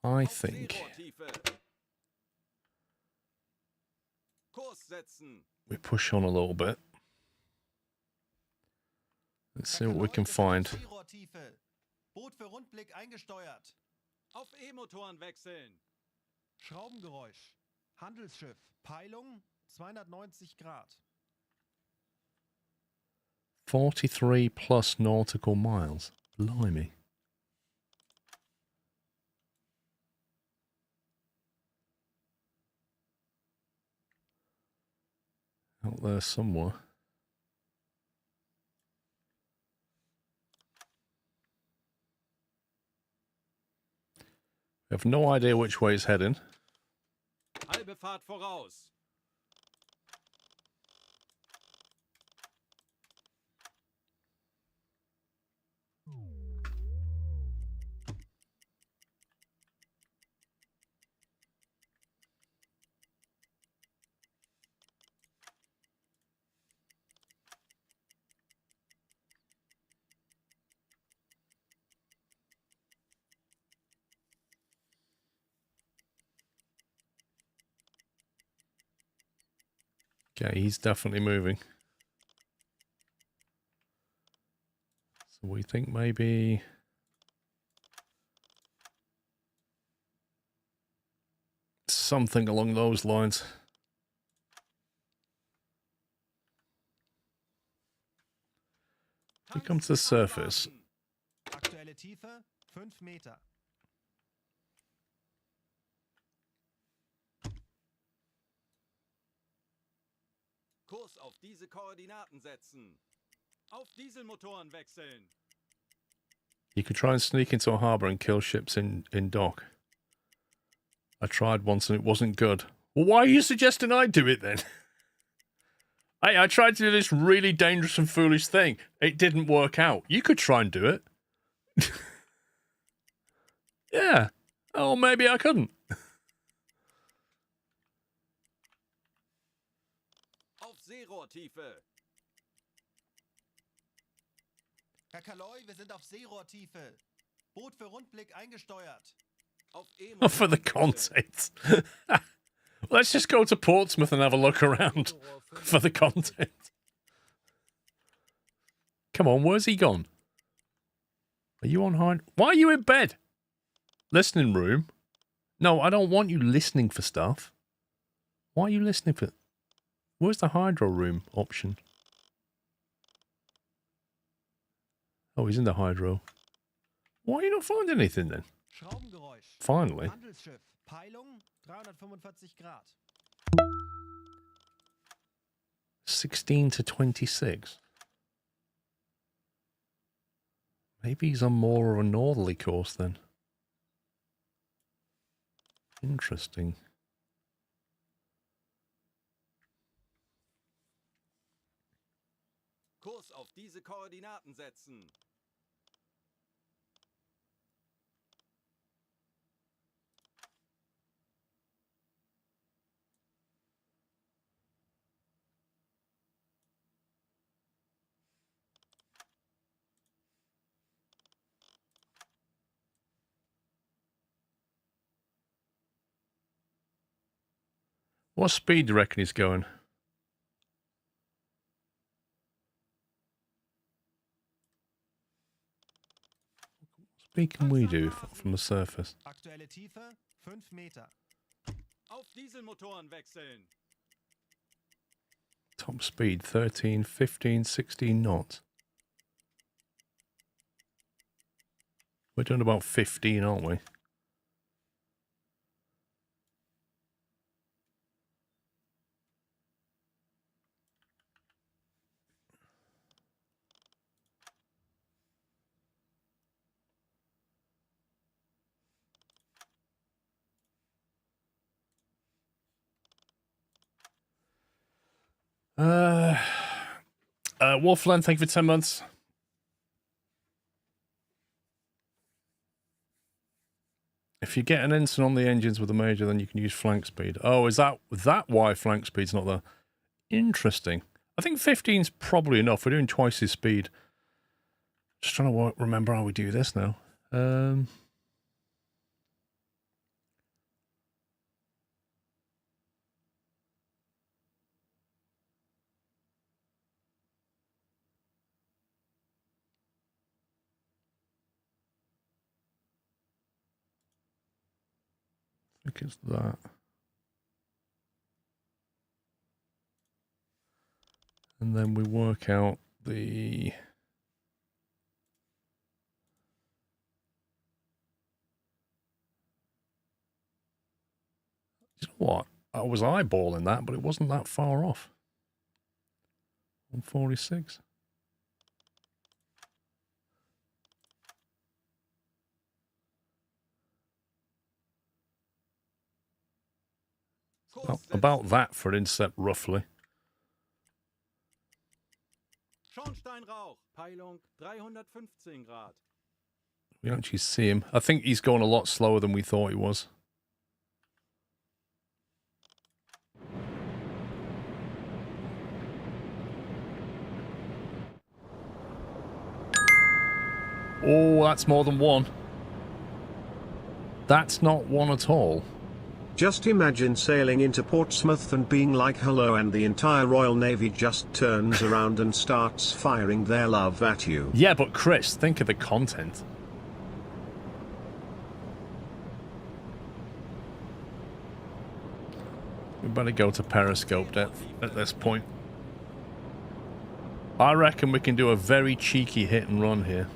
I think Seerohrtiefe. Kurs setzen. we push on a little bit. Let's see what we can find. Seerohrtiefe. Boot für Rundblick eingesteuert. Auf E-Motoren wechseln. Schraubengeräusch. Handelsschiff. Peilung 290 Grad. 43 plus nautical miles. Blimey. Out there somewhere. We have no idea which way it's heading. Halbe Fahrt voraus. Okay, he's definitely moving. So we think maybe... something along those lines. We come to the surface. Aktuelle Tiefe 5 Meter. Kurs auf diese Koordinaten setzen. Auf Dieselmotoren wechseln. You can try and sneak into a harbour and kill ships in dock. I tried once and it wasn't good. Well, why are you suggesting I do it then? I tried to do this really dangerous and foolish thing. It didn't work out. You could try and do it. Yeah. Oh, maybe I couldn't. Auf Seerohrtiefe. Herr Kaloi, wir sind auf Seerohrtiefe. Boot für Rundblick eingesteuert. Auf Oh, for the content. Let's just go to Portsmouth and have a look around for the content. Come on, where's he gone? Are you on high? Why are you in bed? Listening room? No, I don't want you listening for stuff. Why are you listening for... Where's the hydro room option? Oh, he's in the hydro. Why are you not finding anything then? Schraubengeräusch. Finally. Handelsschiff. Peilung 345 Grad. 16 to 26. Maybe he's on more of a northerly course then. Interesting. Kurs auf diese Koordinaten setzen. What speed do you reckon he's going? What speed can we do from the surface? Aktuelle Tiefe 5 Meter. Auf Dieselmotoren wechseln. Top speed 13, 15, 16 knots. We're doing about 15, aren't we? Wolfland, thank you for 10 months. If you get an ensign on the engines with a major, then you can use flank speed. Oh, is that why flank speed's not there? Interesting. I think 15's probably enough. We're doing twice his speed. Just trying to remember how we do this now. I think it's that. And then we work out the... You know what? I was eyeballing that, but it wasn't that far off. 146. About that for an intercept, roughly. Schornsteinrauch. Peilung 315 Grad. We actually see him. I think he's going a lot slower than we thought he was. Oh, that's more than one. That's not one at all. Just imagine sailing into Portsmouth and being like hello, and the entire Royal Navy just turns around and starts firing their love at you. Yeah, but Chris, think of the content. We better go to periscope depth at this point. I reckon we can do a very cheeky hit and run here.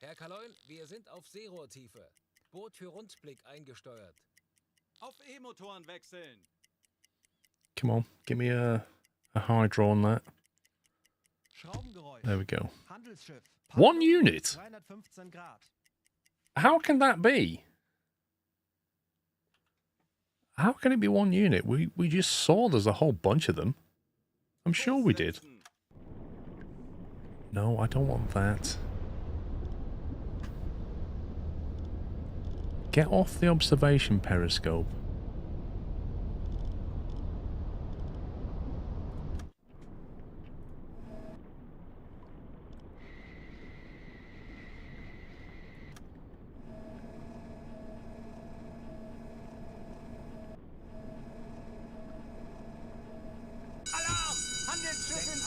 Herr Kaloin, wir sind auf Seerohrtiefe. Boot für Rundblick eingesteuert. Auf E-Motoren wechseln. Come on, give me a hydro on that. Schraubengeräusch. There we go. Handelsschiff. One unit? 315 Grad. How can that be? How can it be one unit? We just saw there's a whole bunch of them. I'm sure we did. No, I don't want that. Get off the observation periscope.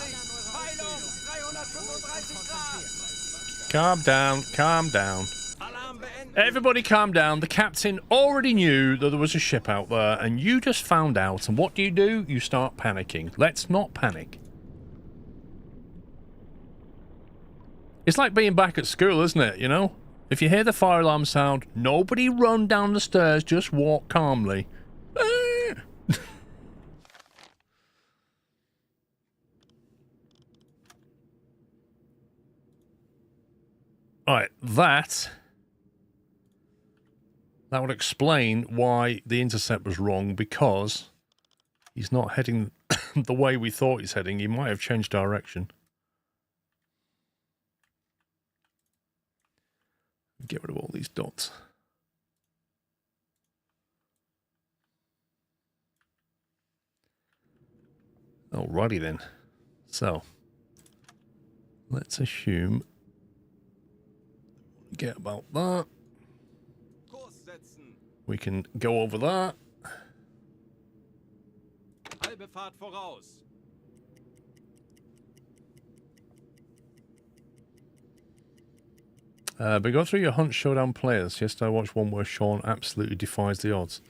Peilung 335 Grad. Calm down, calm down. Alarm beenden. Everybody calm down. The captain already knew that there was a ship out there, and you just found out. And what do? You start panicking. Let's not panic. It's like being back at school, isn't it? You know? If you hear the fire alarm sound, nobody run down the stairs, just walk calmly. Alright, that would explain why the intercept was wrong, because he's not heading the way we thought he's heading. He might have changed direction. Get rid of all these dots. Alrighty then. So, let's assume get about that. Kurs setzen. We can go over that. Halbe Fahrt voraus. But go through your Hunt Showdown players. Yesterday I watched one where Sean absolutely defies the odds.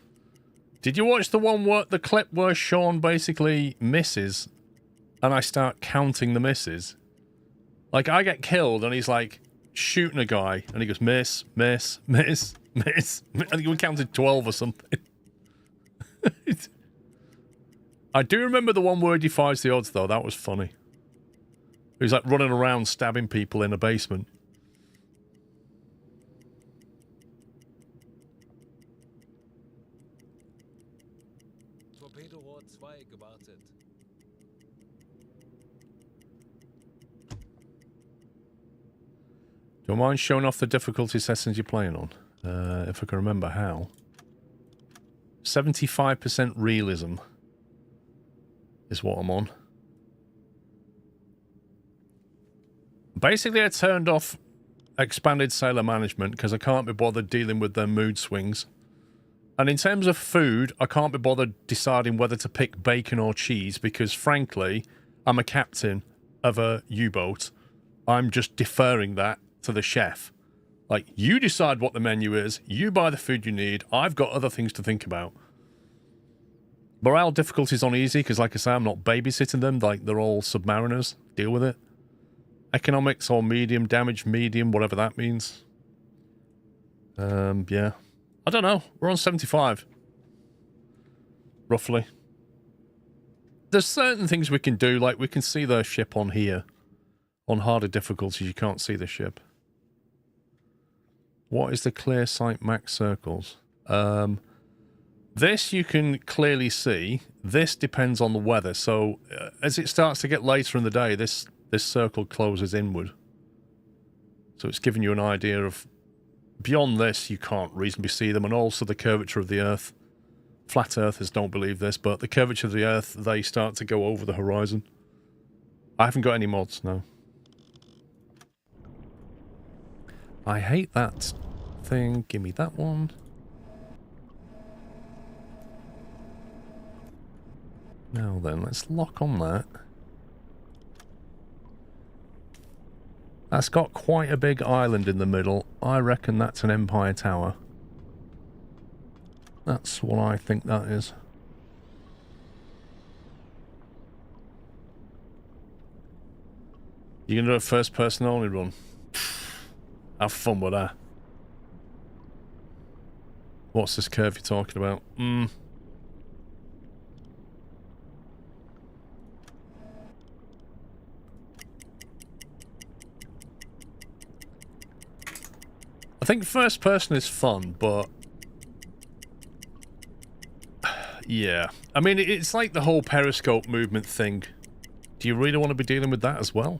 Did you watch the one where the clip where Sean basically misses and I start counting the misses? Like, I get killed and he's like shooting a guy and he goes miss, miss, miss, miss. I think we counted 12 or something. I do remember the one where he defies the odds though. That was funny. He was like running around stabbing people in a basement. Torpedorohr 2 gewartet. Do you mind showing off the difficulty settings you're playing on? If I can remember how. 75% realism is what I'm on. Basically, I turned off expanded sailor management because I can't be bothered dealing with their mood swings. And in terms of food, I can't be bothered deciding whether to pick bacon or cheese because, frankly, I'm a captain of a U-boat. I'm just deferring that to the chef. Like, you decide what the menu is, you buy the food you need, I've got other things to think about. Morale difficulty's on easy because, like I say, I'm not babysitting them, like they're all submariners. Deal with it. Economics or medium, damage medium, whatever that means. Yeah. I don't know. We're on 75. Roughly. There's certain things we can do, like we can see the ship on here. On harder difficulties, you can't see the ship. What is the clear sight max circles? This you can clearly see. This depends on the weather. So as it starts to get later in the day, this circle closes inward. So it's giving you an idea of... Beyond this, you can't reasonably see them. And also the curvature of the Earth. Flat Earthers don't believe this, but the curvature of the Earth, they start to go over the horizon. I haven't got any mods, no. I hate that thing. Give me that one. Now then, let's lock on that. That's got quite a big island in the middle. I reckon that's an Empire Tower. That's what I think that is. You're going to do a first person only run? Have fun with that. What's this curve you're talking about? I think first person is fun, but... yeah. I mean, it's like the whole periscope movement thing. Do you really want to be dealing with that as well?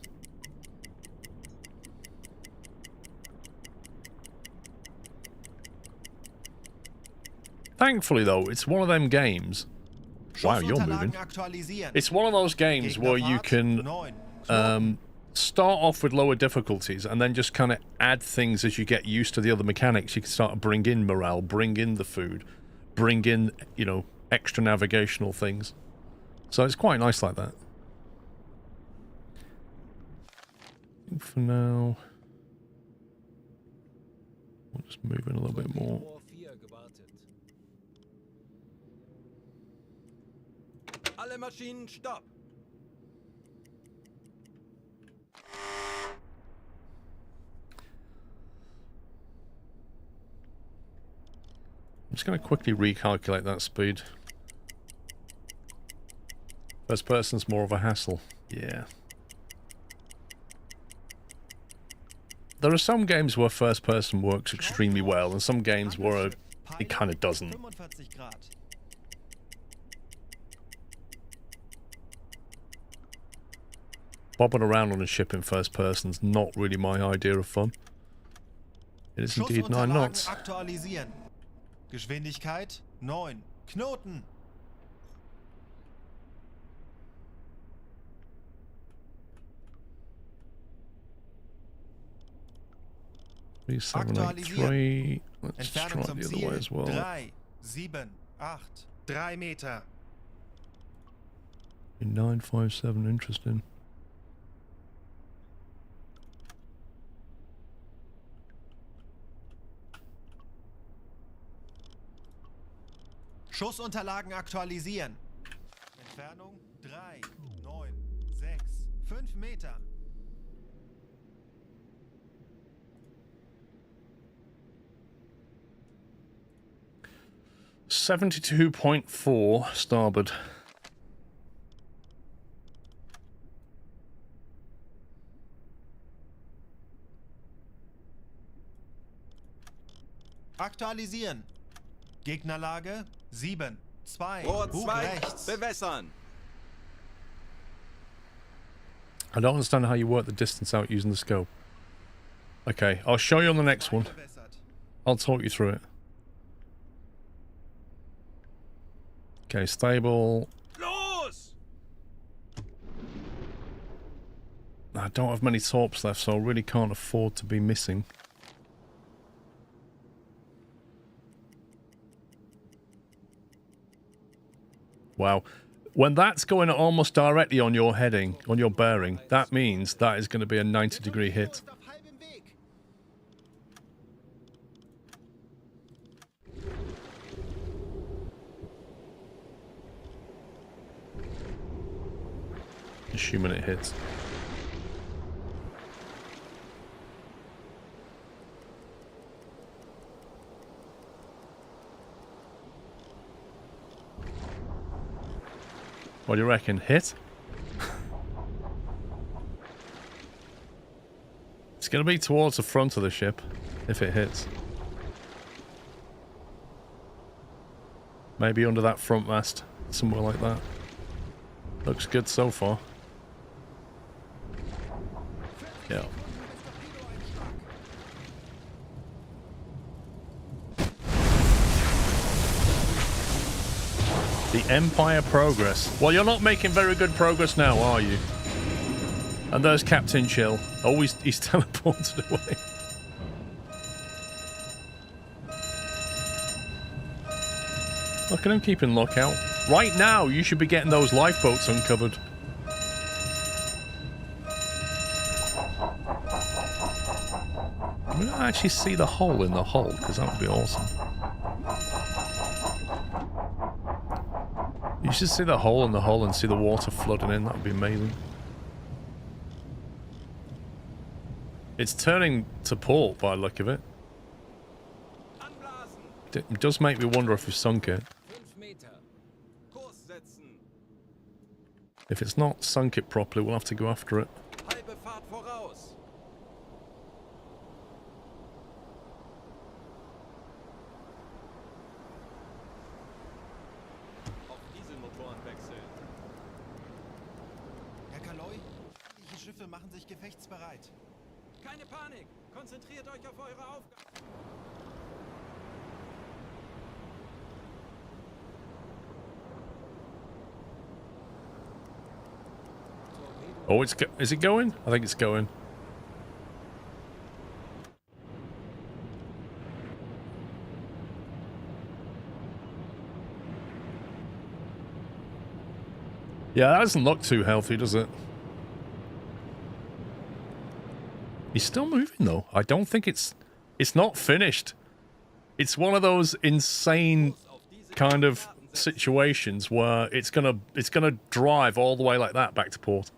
Thankfully, though, it's one of them games... Wow, you're moving. It's one of those games where you can start off with lower difficulties and then just kind of add things as you get used to the other mechanics. You can start to bring in morale, bring in the food, bring in, you know, extra navigational things. So it's quite nice like that. think for now, we'll just move in a little bit more. Rohr 4 gewartet. Alle Maschinen, stopp! I'm just going to quickly recalculate that speed. First person's more of a hassle. Yeah. There are some games where first person works extremely well, and some games where it kind of doesn't. 45 Grad. Bobbing around on a ship in first person's not really my idea of fun. It is indeed 9 Schussunterlagen knots. aktualisieren. Geschwindigkeit 9. Knoten. Three. Let's try Entfernung zum the other Ziel way as well. 3, 7, 8. 3 Meter. 957, interesting. Schussunterlagen aktualisieren. Entfernung 3, 9, 6, 5 Meter. .4 starboard. Aktualisieren. Gegnerlage 7, 2. Rohr Bug 2, rechts. bewässern! I don't understand how you work the distance out using the scope. Okay, I'll show you on the next one. Bewässert. I'll talk you through it. Okay, stable. Los! I don't have many torps left, so I really can't afford to be missing. Wow. When that's going almost directly on your heading, on your bearing, that means that is going to be a 90-degree hit. Ist auf halbem Weg. Assuming it hits. What do you reckon? Hit? It's going to be towards the front of the ship, if it hits. Maybe under that front mast, somewhere like that. Looks good so far. Yeah. The Empire progress. Well, you're not making very good progress now, are you? And there's Captain Chill. Oh, he's teleported away. Look at him keeping lookout. Right now, you should be getting those lifeboats uncovered. I'm going to actually see the hole in the hull, because that would be awesome. You should see the hole in the hull and see the water flooding in. That would be amazing. It's turning to port by the look of it. It does make me wonder if we've sunk it. 5 Meter. Kurs setzen! If it's not sunk it properly, we'll have to go after it. Halbe Fahrt voraus! Auf Dieselmotoren wechseln. Herr Kaloi, die Schiffe machen sich gefechtsbereit. Keine Panik! Konzentriert euch auf eure Aufgabe! Oh, is it going? I think it's going. Yeah, that doesn't look too healthy, does it? He's still moving though. I don't think it's not finished. It's one of those insane kind of situations where it's gonna drive all the way like that back to port.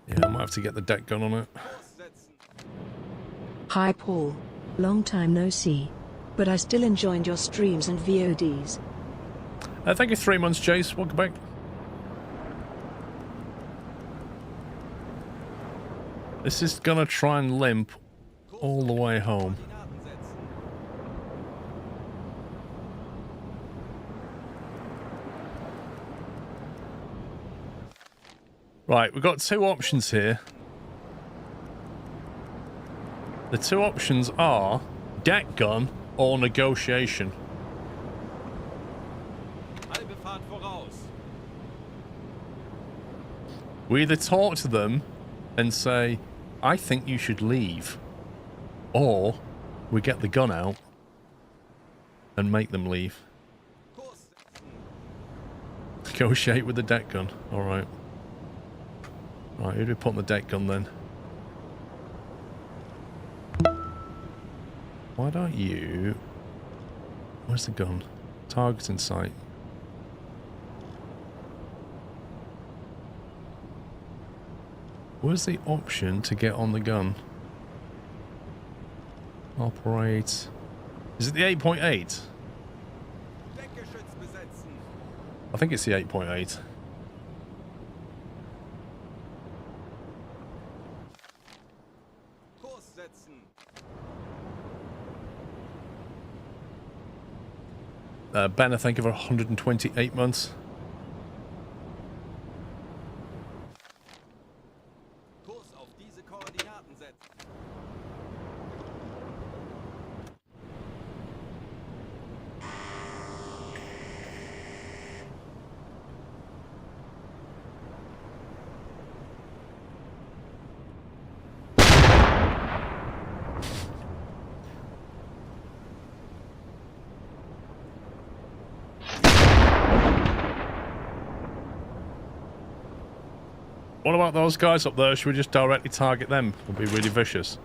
Yeah, I might have to get the deck gun on it. Hi Paul. Long time no see. But I still enjoyed your streams and VODs. Thank you 3 months, Jace. Welcome back. This is gonna try and limp all the way home. Right, we've got two options here. The two options are deck gun or negotiation. We either talk to them and say, I think you should leave, or we get the gun out and make them leave. Negotiate with the deck gun. Alright. Right, who do we put on the deck gun then? Why don't you... Where's the gun? Target in sight. Where's the option to get on the gun? Operate... Is it the 8.8? I think it's the 8.8. Ben, I think of 128 months. What about those guys up there? Should we just directly target them? It'll be really vicious.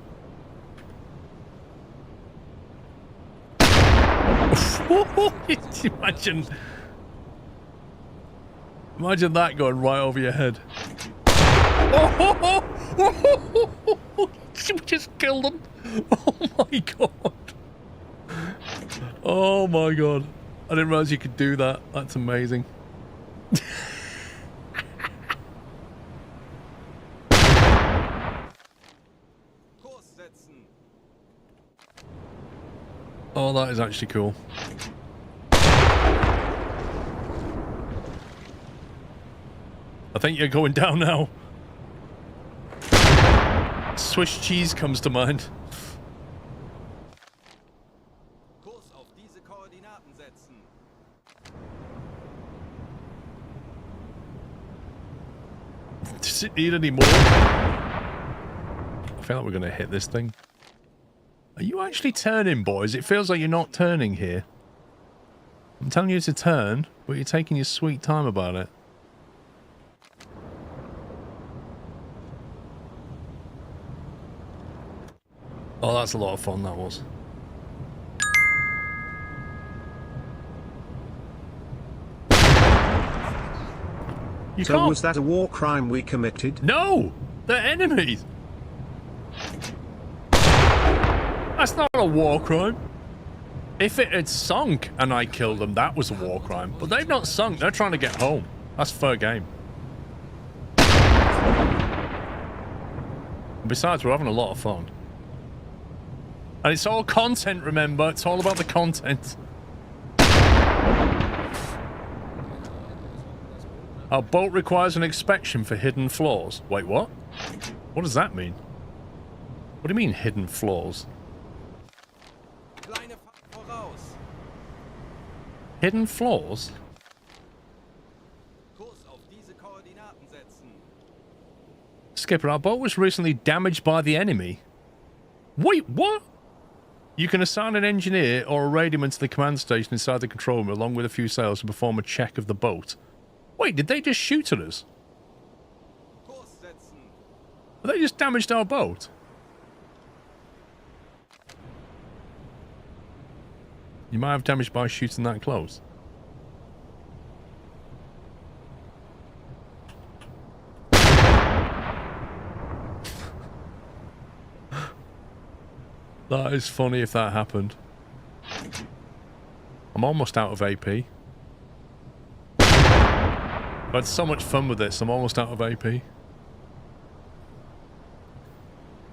Imagine that going right over your head. You just killed him. Oh my god. Oh my god. I didn't realize you could do that. That's amazing. Oh, that is actually cool. I think you're going down now. Swiss cheese comes to mind. Does it need any more? I feel like we're going to hit this thing. Are you actually turning, boys? It feels like you're not turning here. I'm telling you to turn, but you're taking your sweet time about it. Oh, that's a lot of fun, that was. So was that a war crime we committed? No! They're enemies! That's not a war crime. If it had sunk and I killed them, that was a war crime. But they've not sunk. They're trying to get home. That's fair game. Besides, we're having a lot of fun. And it's all content, remember? It's all about the content. Our boat requires an inspection for hidden flaws. Wait, what? What does that mean? What do you mean, hidden flaws? Hidden flaws? Skipper, our boat was recently damaged by the enemy. Wait, what? You can assign an engineer or a radioman to the command station inside the control room along with a few sailors to perform a check of the boat. Wait, did they just shoot at us? Have they just damaged our boat? You might have damaged by shooting that close. That is funny if that happened. I'm almost out of AP. I've had so much fun with this, I'm almost out of AP.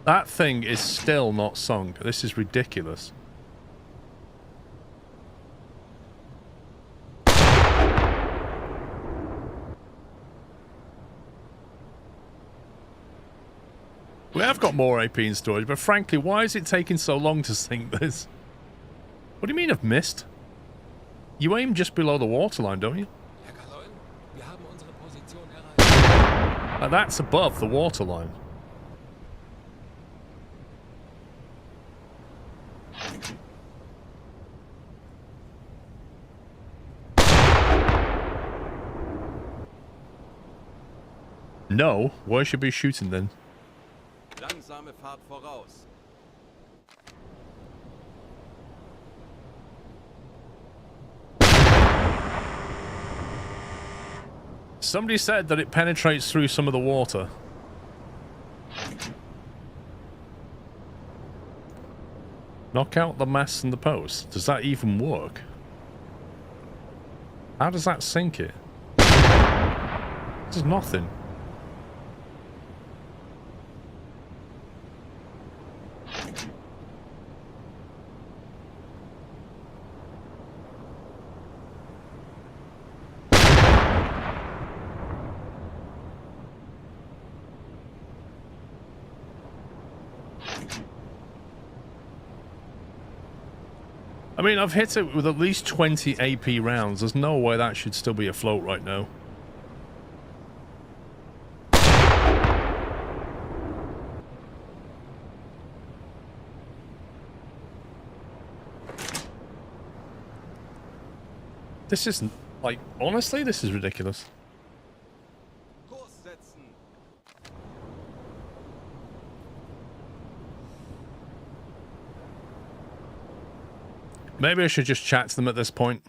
That thing is still not sunk. This is ridiculous. We have got more AP in storage, but frankly, why is it taking so long to sink this? What do you mean I've missed? You aim just below the waterline, don't you? That's above the waterline. No, where should we be shooting then? Langsame Fahrt voraus. Somebody said that it penetrates through some of the water. Knock out the masts and the posts. Does that even work? How does that sink it? There's nothing. I mean, I've hit it with at least 20 AP rounds. There's no way that should still be afloat right now. This isn't, like, honestly, this is ridiculous. Maybe I should just chat to them at this point.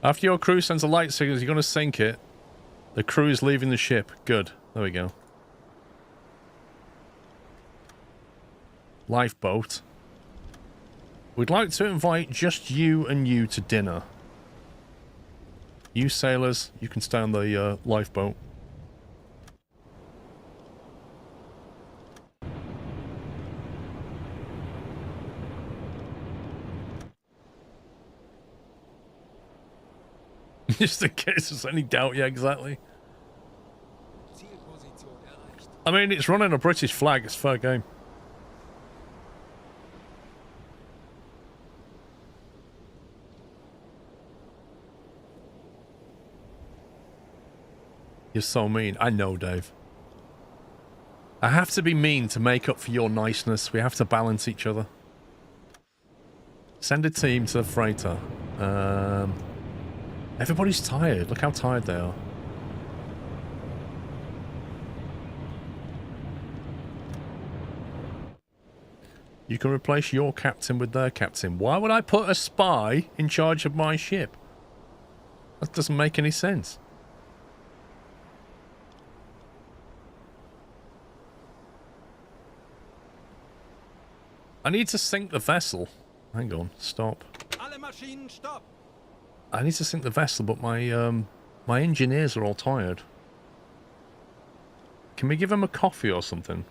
After your crew sends a light signal, you're going to sink it. The crew is leaving the ship. Good. There we go. Lifeboat. We'd like to invite just you and you to dinner. You sailors, you can stay on the lifeboat. Just in case there's any doubt, yeah, exactly. I mean, it's running a British flag, it's fair game. You're so mean. I know, Dave. I have to be mean to make up for your niceness. We have to balance each other. Send a team to the freighter. Everybody's tired. Look how tired they are. You can replace your captain with their captain. Why would I put a spy in charge of my ship? That doesn't make any sense. I need to sink the vessel. Hang on, stop. Alle Maschinen, stopp! I need to sink the vessel, but my my engineers are all tired. Can we give him a coffee or something?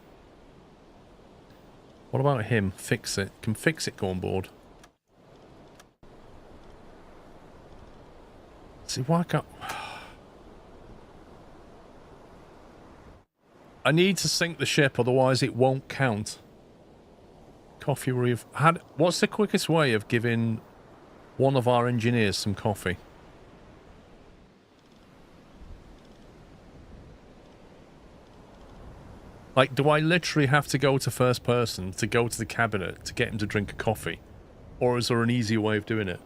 What about him? Fix it. Can Fix It go on board? See, why can't... I need to sink the ship, otherwise it won't count. Coffee we've had. What's the quickest way of giving one of our engineers some coffee? Like, do I literally have to go to first person to go to the cabinet to get him to drink a coffee? Or is there an easier way of doing it?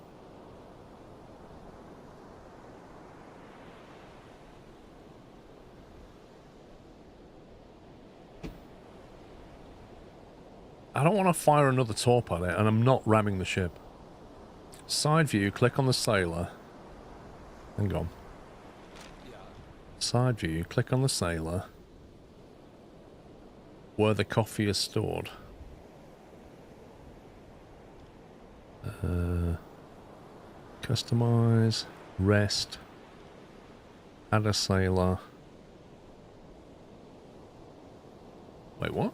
I don't want to fire another torp at it, and I'm not ramming the ship. Side view, click on the sailor. Hang on. Side view, click on the sailor. Where the coffee is stored. Customize, rest, add a sailor. Wait, what?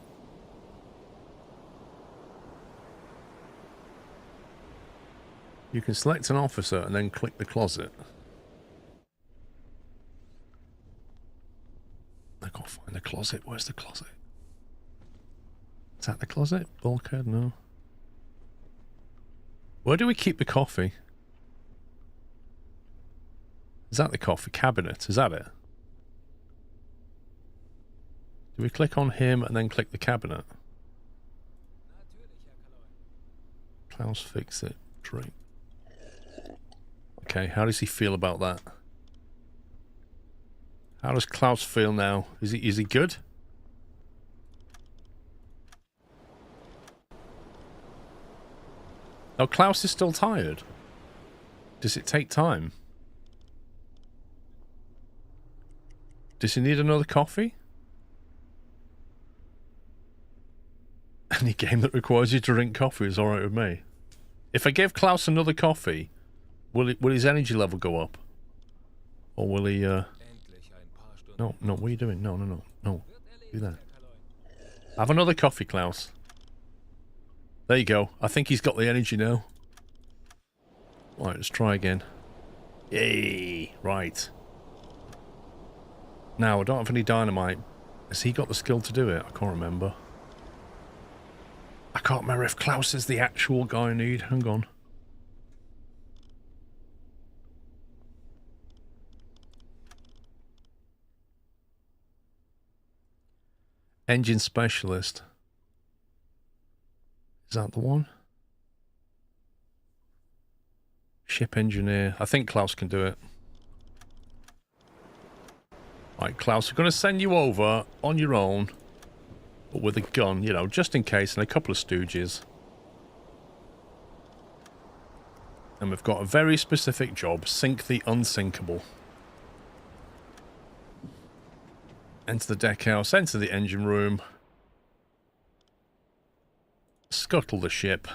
You can select an officer and then click the closet. I can't find the closet. Where's the closet? Is that the closet? Bulkhead? No. Where do we keep the coffee? Is that the coffee cabinet? Is that it? Do we click on him and then click the cabinet? Klaus, fix it. Drink. Okay, how does he feel about that? How does Klaus feel now? Is he good? Oh, Klaus is still tired. Does it take time? Does he need another coffee? Any game that requires you to drink coffee is alright with me. If I give Klaus another coffee, will his energy level go up? Or will he, No, what are you doing? No. Do that. Have another coffee, Klaus. There you go. I think he's got the energy now. Right, let's try again. Yay! Right. Now, I don't have any dynamite. Has he got the skill to do it? I can't remember. I can't remember if Klaus is the actual guy I need. Hang on. Engine specialist. Is that the one? Ship engineer. I think Klaus can do it. Right, Klaus, we're going to send you over on your own, but with a gun, you know, just in case, and a couple of stooges. And we've got a very specific job. Sink the unsinkable. Enter the deck house, enter the engine room. Scuttle the ship.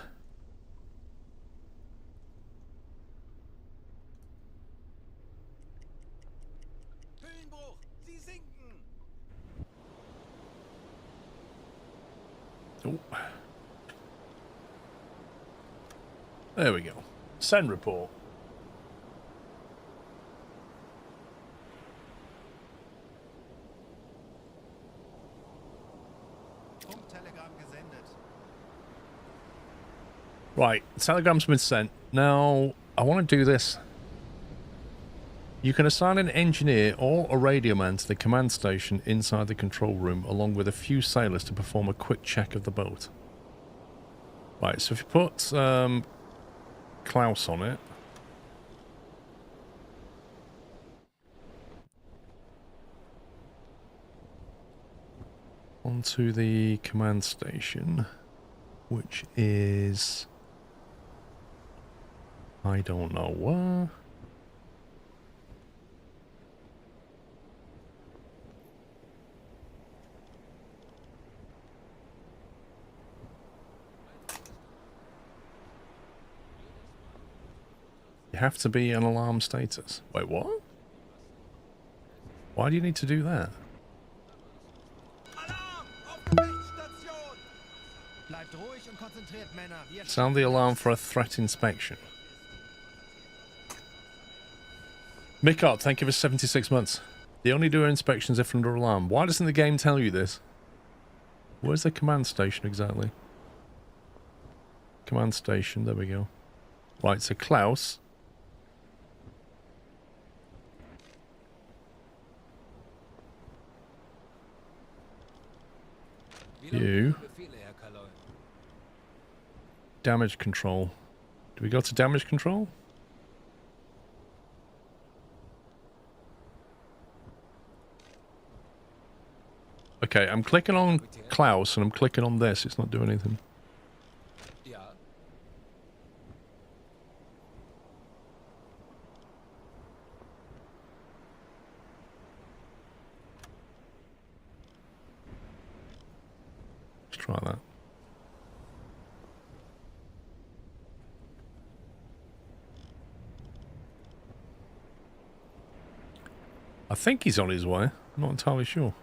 Oh. There we go. Send report. Right, telegram's been sent. Now, I want to do this. You can assign an engineer or a radio man to the command station inside the control room, along with a few sailors to perform a quick check of the boat. Right, so if you put Klaus on it. Onto the command station, which is... I don't know where. You have to be an alarm status. Wait, what? Why do you need to do that? Sound the alarm for a threat inspection. Mickart, thank you for 76 months. They only do inspections if under alarm. Why doesn't the game tell you this? Where's the command station exactly? Command station, there we go. Right, so Klaus. You. Damage control. Do we go to damage control? Okay, I'm clicking on Klaus and I'm clicking on this. It's not doing anything. Let's try that. I think he's on his way. I'm not entirely sure.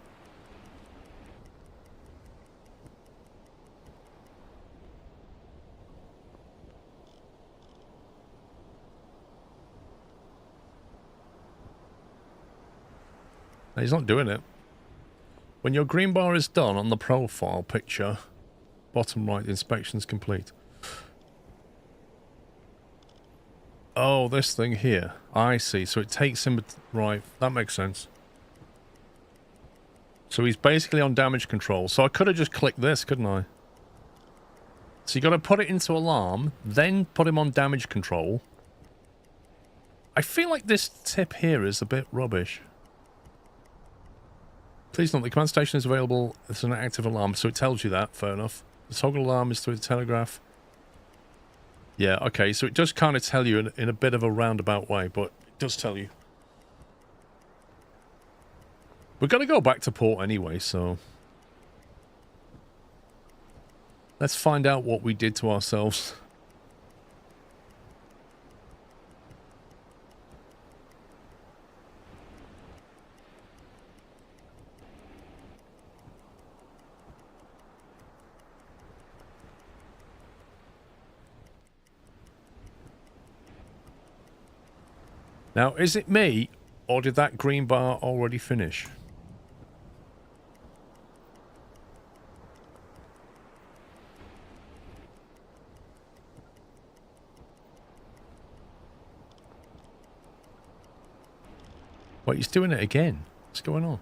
No, he's not doing it. When your green bar is done on the profile picture, bottom right, the inspection's complete. Oh, this thing here. I see. So it takes him... Right, that makes sense. So he's basically on damage control. So I could have just clicked this, couldn't I? So you got to put it into alarm, then put him on damage control. I feel like this tip here is a bit rubbish. Please note, the command station is available as an active alarm, so it tells you that. Fair enough. The toggle alarm is through the telegraph. Yeah, okay, so it does kind of tell you in a bit of a roundabout way, but it does tell you. We're going to go back to port anyway, so... Let's find out what we did to ourselves. Now, is it me, or did that green bar already finish? Wait, he's doing it again. What's going on?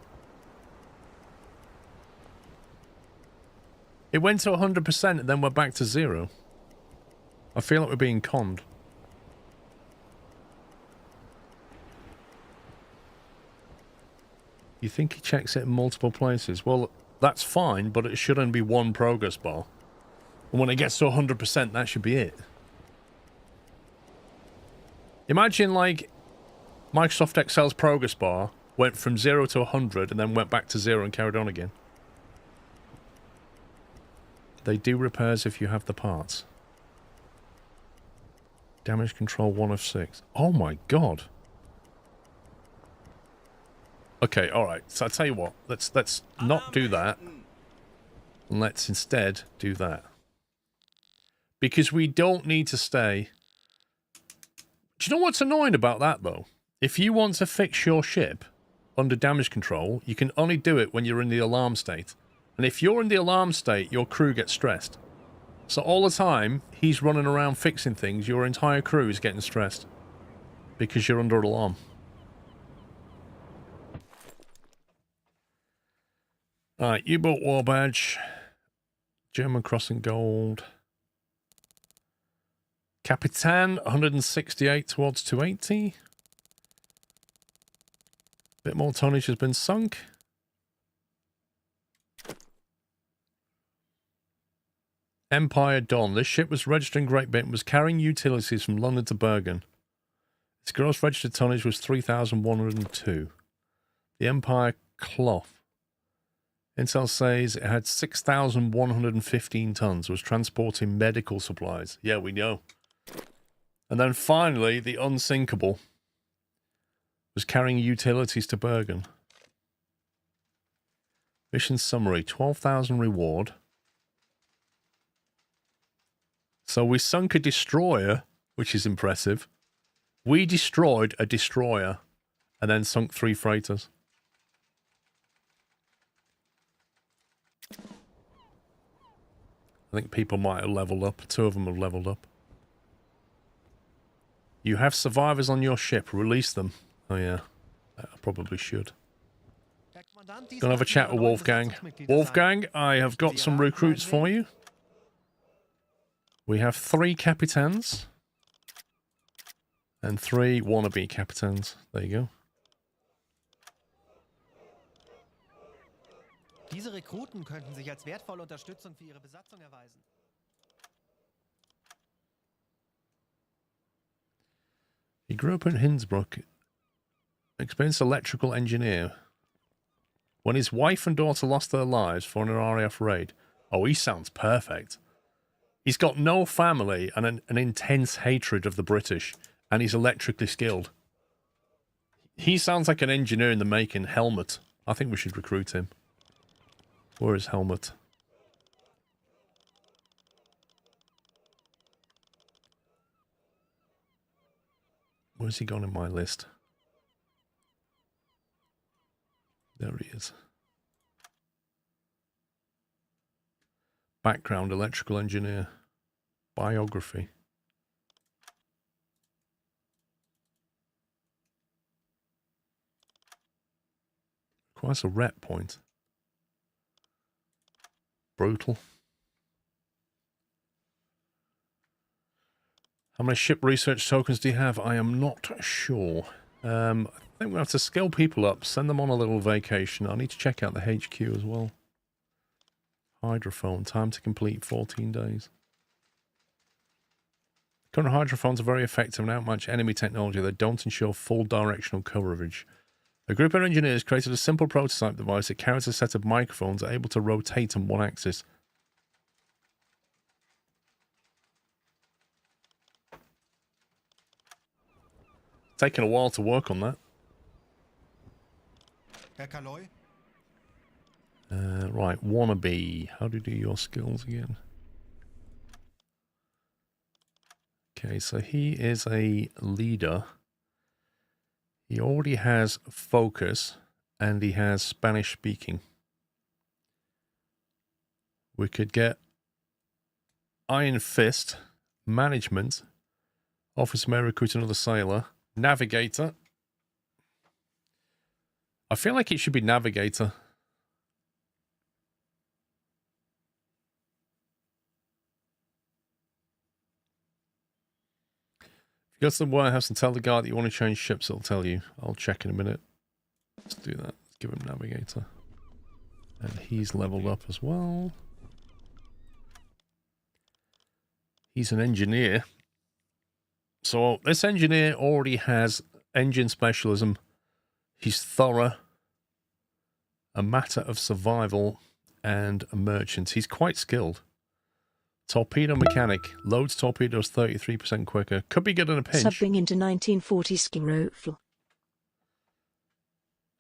It went to 100% and then we're back to 0. I feel like we're being conned. You think he checks it in multiple places? Well, that's fine, but it should only be one progress bar. And when it gets to 100%, that should be it. Imagine, like, Microsoft Excel's progress bar went from 0 to 100 and then went back to 0 and carried on again. They do repairs if you have the parts. Damage control 1 of 6. Oh my god. Okay, alright. So I'll tell you what. Let's not do that. Let's instead do that. Because we don't need to stay... Do you know what's annoying about that, though? If you want to fix your ship under damage control, you can only do it when you're in the alarm state. And if you're in the alarm state, your crew gets stressed. So all the time, he's running around fixing things, your entire crew is getting stressed. Because you're under alarm. Alright, U-boat war badge. German crossing gold. Capitan, 168 towards 280. Bit more tonnage has been sunk. Empire Dawn. This ship was registered in Great Britain and was carrying utilities from London to Bergen. Its gross registered tonnage was 3,102. The Empire Cloth. Intel says it had 6,115 tons, was transporting medical supplies. Yeah, we know. And then finally, the Unsinkable was carrying utilities to Bergen. Mission summary, 12,000 reward. So we sunk a destroyer, which is impressive. We destroyed a destroyer and then sunk 3 freighters. I think people might have leveled up. 2 of them have leveled up. You have survivors on your ship. Release them. Oh, yeah. I probably should. Gonna have a chat with Wolfgang. Wolfgang, I have got some recruits for you. We have 3 captains. And 3 wannabe captains. There you go. Diese Rekruten könnten sich als wertvolle Unterstützung für ihre Besatzung erweisen. He grew up in Innsbruck. Experienced electrical engineer. When his wife and daughter lost their lives for an RAF raid. Oh, he sounds perfect. He's got no family and an intense hatred of the British. And he's electrically skilled. He sounds like an engineer in the making. Helmet. I think we should recruit him. Where is Helmet? Where's he gone in my list? There he is. Background, electrical engineer. Biography. Quite a rep point. Brutal. How many ship research tokens do you have? I am not sure. I think we have to skill people up, send them on a little vacation. I need to check out the HQ as well. Hydrophone, time to complete 14 days. Current hydrophones are very effective and outmatch enemy technology. They don't ensure full directional coverage. A group of engineers created a simple prototype device that carries a set of microphones able to rotate on one axis. Taking a while to work on that. Herr Kaloy? Right, wannabe. How do you do your skills again? Okay, so he is a leader. He already has focus and he has Spanish speaking. We could get Iron Fist, management, officer may recruit another sailor, navigator. I feel like it should be navigator. Go to the warehouse and tell the guy that you want to change ships, it'll tell you. I'll check in a minute. Let's do that. Let's give him navigator. And he's leveled up as well. He's an engineer. So this engineer already has engine specialism. He's thorough. A matter of survival and a merchant. He's quite skilled. Torpedo mechanic. Loads torpedoes 33% quicker. Could be good in a pinch. Subbing into 1940 Skirofl.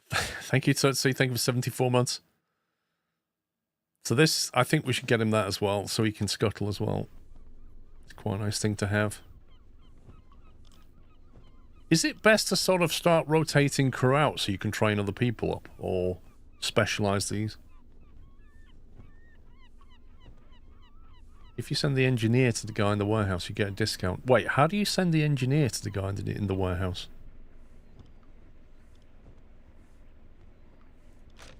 Thank you, Tootsie. Thank you for 74 months. So this, I think we should get him that as well, so he can scuttle as well. It's quite a nice thing to have. Is it best to sort of start rotating crew out so you can train other people up? Or specialise these? If you send the engineer to the guy in the warehouse, you get a discount. Wait, how do you send the engineer to the guy in the warehouse?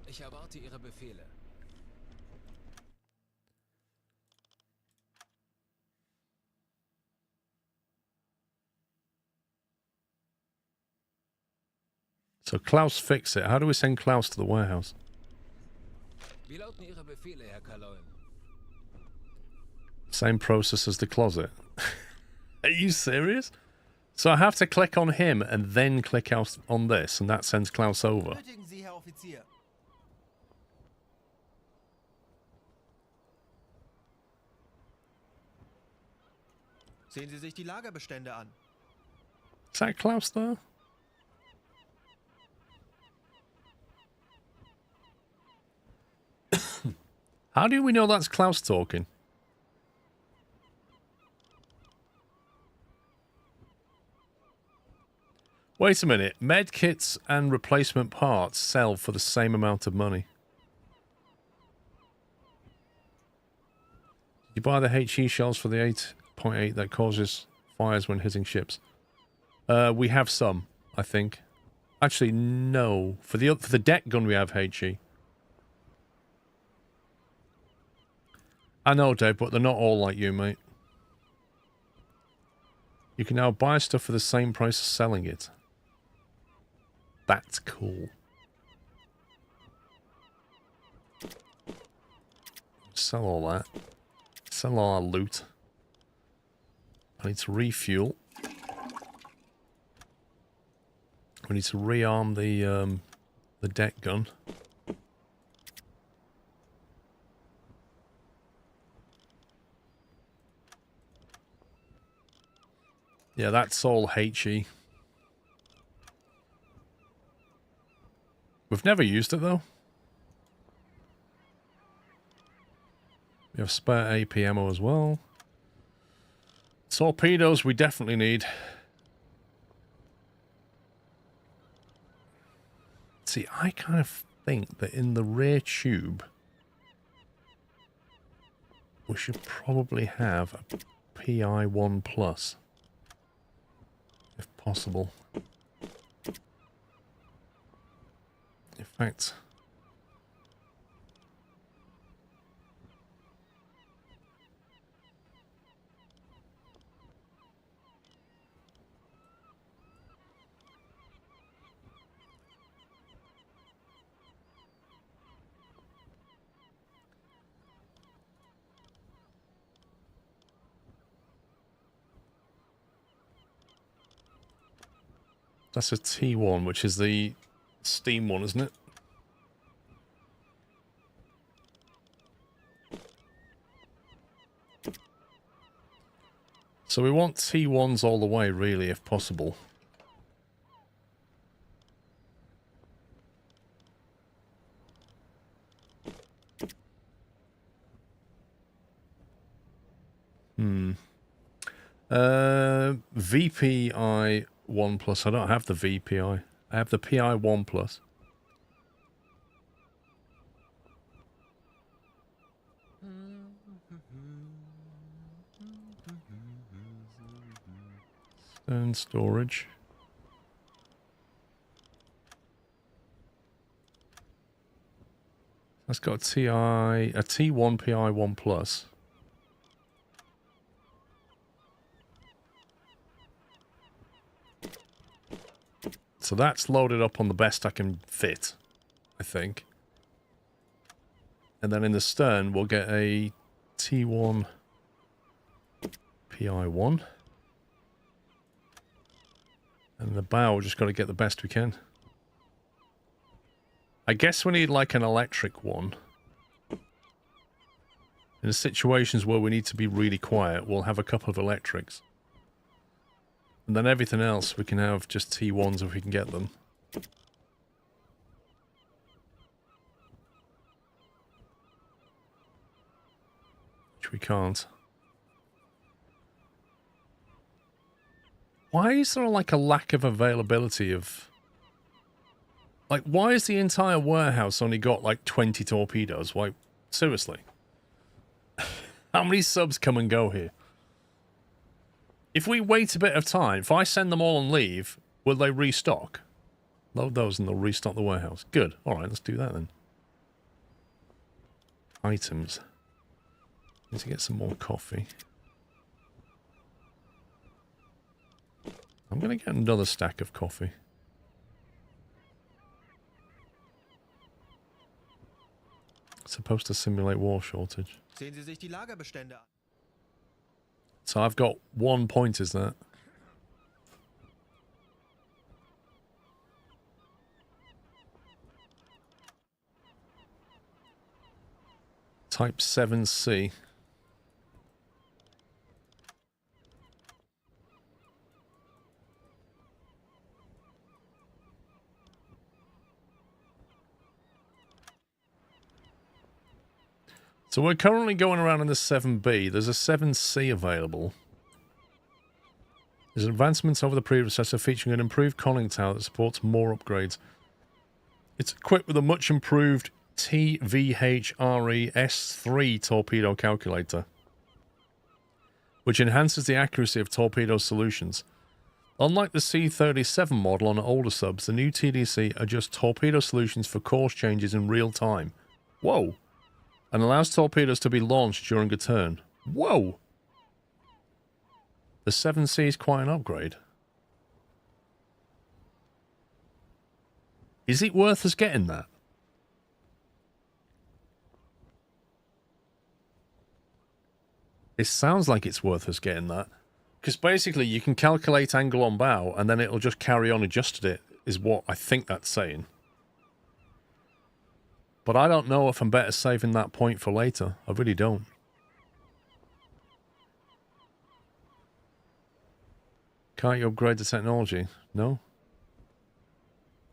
Ich erwarte Ihre Befehle. So Klaus fix it. How do we send Klaus to the warehouse? Wie lauten Ihre Befehle, Herr Kaloy? Same process as the closet. Are you serious? So I have to click on him and then click out on this, and that sends Klaus over. Benötigen Sie, Herr Offizier. Sehen Sie sich die Lagerbestände an. Is that Klaus there? How do we know that's Klaus talking? Wait a minute. Medkits and replacement parts sell for the same amount of money. Did you buy the HE shells for the 8.8 that causes fires when hitting ships? We have some, I think. Actually, no. For the deck gun, we have HE. I know, Dave, but they're not all like you, mate. You can now buy stuff for the same price as selling it. That's cool. Sell all that. Sell all our loot. I need to refuel. We need to rearm the deck gun. Yeah, that's all HE. We've never used it though. We have spare AP ammo as well. Torpedoes we definitely need. See, I kind of think that in the rear tube, we should probably have a PI-1 plus, if possible. In fact, that's a T1, which is the steam one, isn't it? So we want T1s all the way, really, if possible. VPI 1 plus. I don't have the VPI. I have the PI 1 plus. And storage. That's got a T1 PI 1 plus. So that's loaded up on the best I can fit, I think. And then in the stern, we'll get a T1 PI1. And in the bow, we've just got to get the best we can. I guess we need like an electric one. In the situations where we need to be really quiet, we'll have a couple of electrics. And then everything else, we can have just T1s if we can get them. Which we can't. Why is there like a lack of availability of... Like, why is the entire warehouse only got like 20 torpedoes? Like, seriously. How many subs come and go here? If we wait a bit of time, if I send them all and leave, will they restock? Load those and they'll restock the warehouse. Good. Alright, let's do that then. Items. Need to get some more coffee. I'm going to get another stack of coffee. It's supposed to simulate war shortage. Sehen Sie sich die Lagerbestände an. So I've got 1 point, is that? Type 7C. So we're currently going around in the 7B. There's a 7C available. There's advancements over the predecessor featuring an improved conning tower that supports more upgrades. It's equipped with a much improved TVHRE S3 torpedo calculator, which enhances the accuracy of torpedo solutions. Unlike the C-37 model on older subs, the new TDC adjusts torpedo solutions for course changes in real time. Whoa! And allows torpedoes to be launched during a turn. Whoa! The 7C is quite an upgrade. Is it worth us getting that? It sounds like it's worth us getting that. Because basically you can calculate angle on bow and then it'll just carry on adjusted it, is what I think that's saying. But I don't know if I'm better saving that point for later. I really don't. Can't you upgrade the technology? No?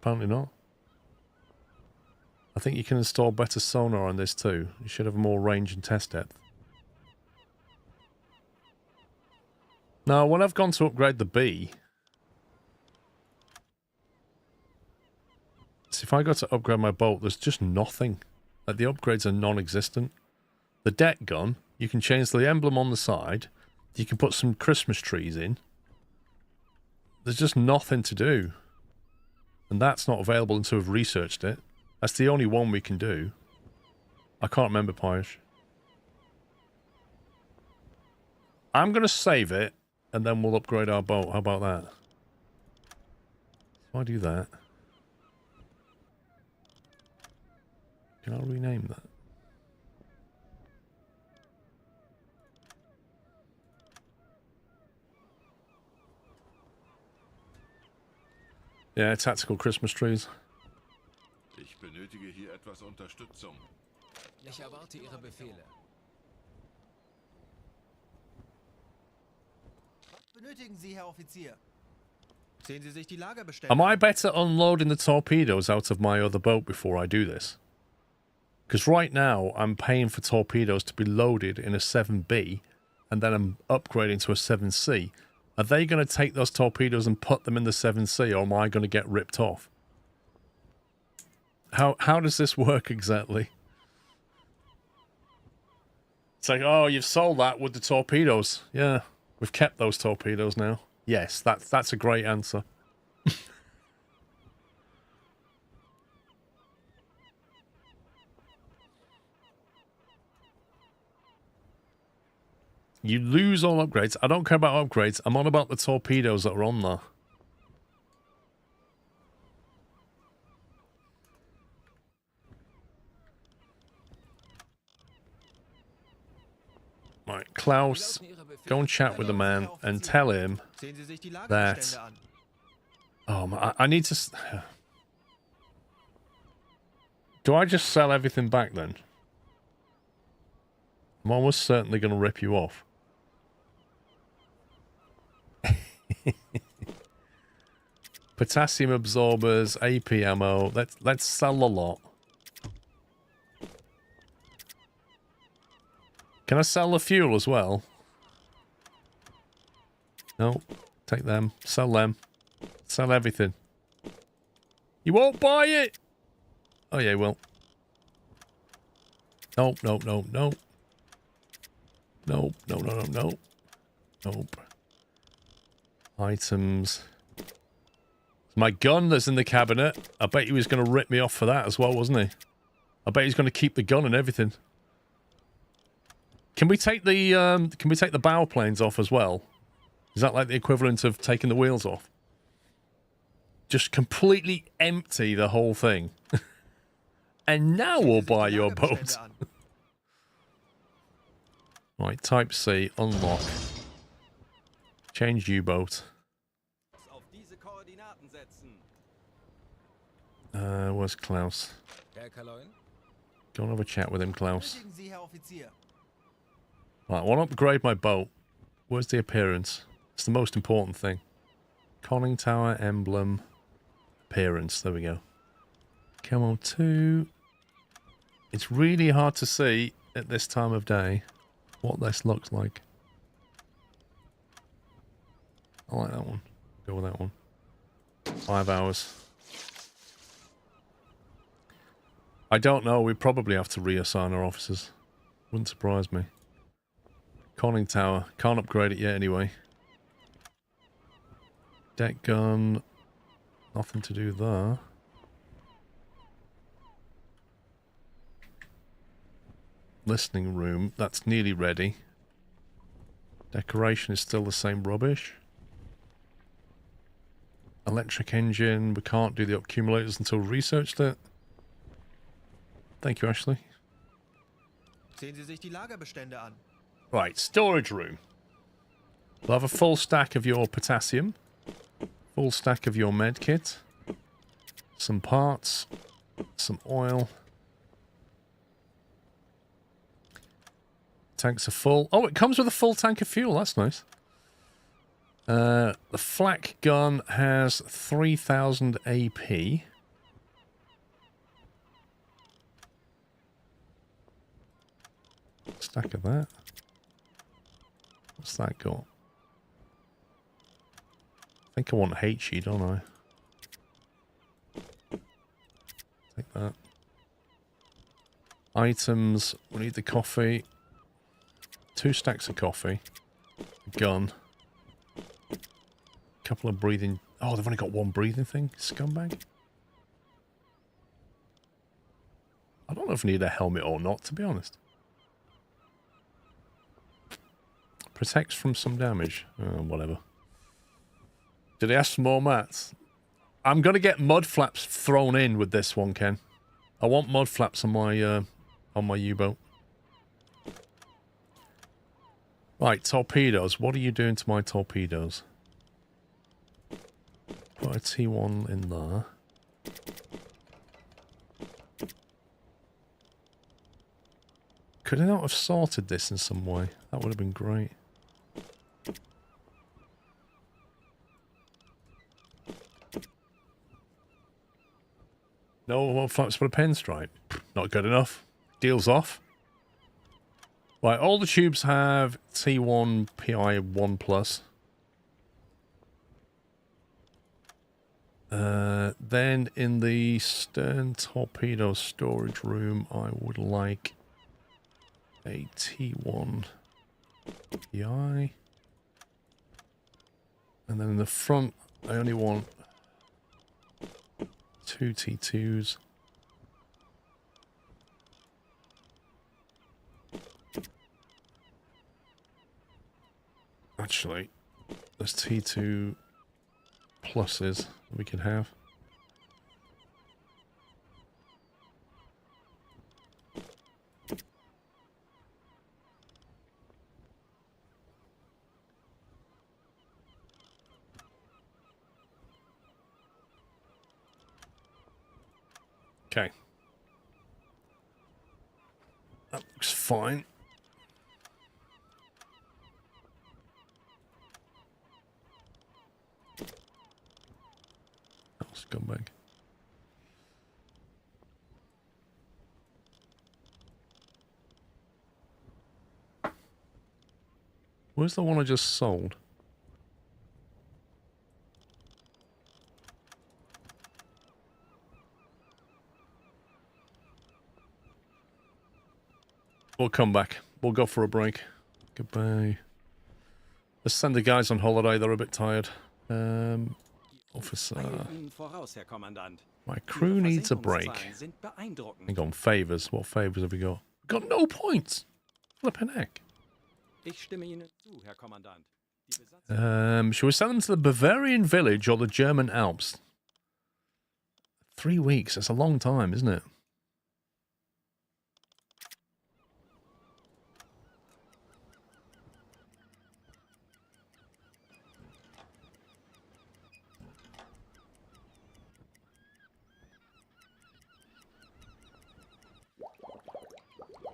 Apparently not. I think you can install better sonar on this too. You should have more range and test depth. Now, when I've gone to upgrade the B... So if I go to upgrade my boat, there's just nothing. Like, the upgrades are non-existent. The deck gun, you can change the emblem on the side. You can put some Christmas trees in. There's just nothing to do. And that's not available until we've researched it. That's the only one we can do. I can't remember, Piosh. I'm going to save it, and then we'll upgrade our boat. How about that? If I do that... Can I rename that? Yeah, tactical Christmas trees. Ich benötige hier etwas Unterstützung. Ich erwarte Ihre Befehle. Was benötigen Sie, Herr Offizier? Sehen Sie sich die Lagerbestände Am I better unloading the torpedoes out of my other boat before I do this? Because right now, I'm paying for torpedoes to be loaded in a 7B, and then I'm upgrading to a 7C. Are they going to take those torpedoes and put them in the 7C, or am I going to get ripped off? How does this work exactly? It's like, oh, you've sold that with the torpedoes. Yeah, we've kept those torpedoes now. Yes, that's a great answer. You lose all upgrades. I don't care about upgrades. I'm on about the torpedoes that are on there. Right, Klaus, go and chat with the man and tell him that... Oh, I need to... Do I just sell everything back then? I'm almost certainly going to rip you off. Potassium absorbers, AP ammo. Let's sell a lot. Can I sell the fuel as well? No. Take them. Sell them. Sell everything. You won't buy it! Oh yeah, you will. Nope, nope, nope, nope. Nope, no, no, no, no. Nope. Items. My gun that's in the cabinet. I bet he was going to rip me off for that as well, wasn't he? I bet he's going to keep the gun and everything. Can we take the bow planes off as well? Is that like the equivalent of taking the wheels off? Just completely empty the whole thing. And now we'll buy your boat. Right, Type C, unlock. Change U-boat. Where's Klaus? Go and have a chat with him, Klaus. Right, I want to upgrade my boat. Where's the appearance? It's the most important thing. Conning tower, emblem, appearance. There we go. Camo 2. It's really hard to see at this time of day what this looks like. I like that one. Go with that one. 5 hours. I don't know. We probably have to reassign our officers. Wouldn't surprise me. Conning tower. Can't upgrade it yet anyway. Deck gun. Nothing to do there. Listening room. That's nearly ready. Decoration is still the same rubbish. Electric engine. We can't do the accumulators until we researched it. Thank you, Ashley. Sehen Sie sich die Lagerbestände an. Right, storage room. We'll have a full stack of your potassium. Full stack of your med kit. Some parts. Some oil. Tanks are full. Oh, it comes with a full tank of fuel. That's nice. The flak gun has 3,000 AP. Stack of that. What's that got? I think I want HE, don't I? Take that. Items. We need the coffee. 2 stacks of coffee. A gun. A couple of breathing... Oh, they've only got 1 breathing thing? Scumbag? I don't know if I need a helmet or not, to be honest. Protects from some damage. Oh, whatever. Did he ask for more mats? I'm going to get mud flaps thrown in with this one, Ken. I want mud flaps on my U-boat. Right, torpedoes. What are you doing to my torpedoes? Put a T1 in there. Could I not have sorted this in some way? That would have been great. No more flaps for a pinstripe. Not good enough. Deal's off. Right, all the tubes have T1 PI 1+. Then in the stern torpedo storage room, I would like a T1 PI. And then in the front, I only want 2 T2s. Actually, there's T2 pluses we can have. Okay. That looks fine. Oh, scumbag. Where's the one I just sold? We'll come back. We'll go for a break. Goodbye. Let's send the guys on holiday. They're a bit tired. Officer. My crew needs a break. Hang on, favours. What favours have we got? We've got no points. Flippin' heck. Shall we send them to the Bavarian village or the German Alps? 3 weeks. That's a long time, isn't it?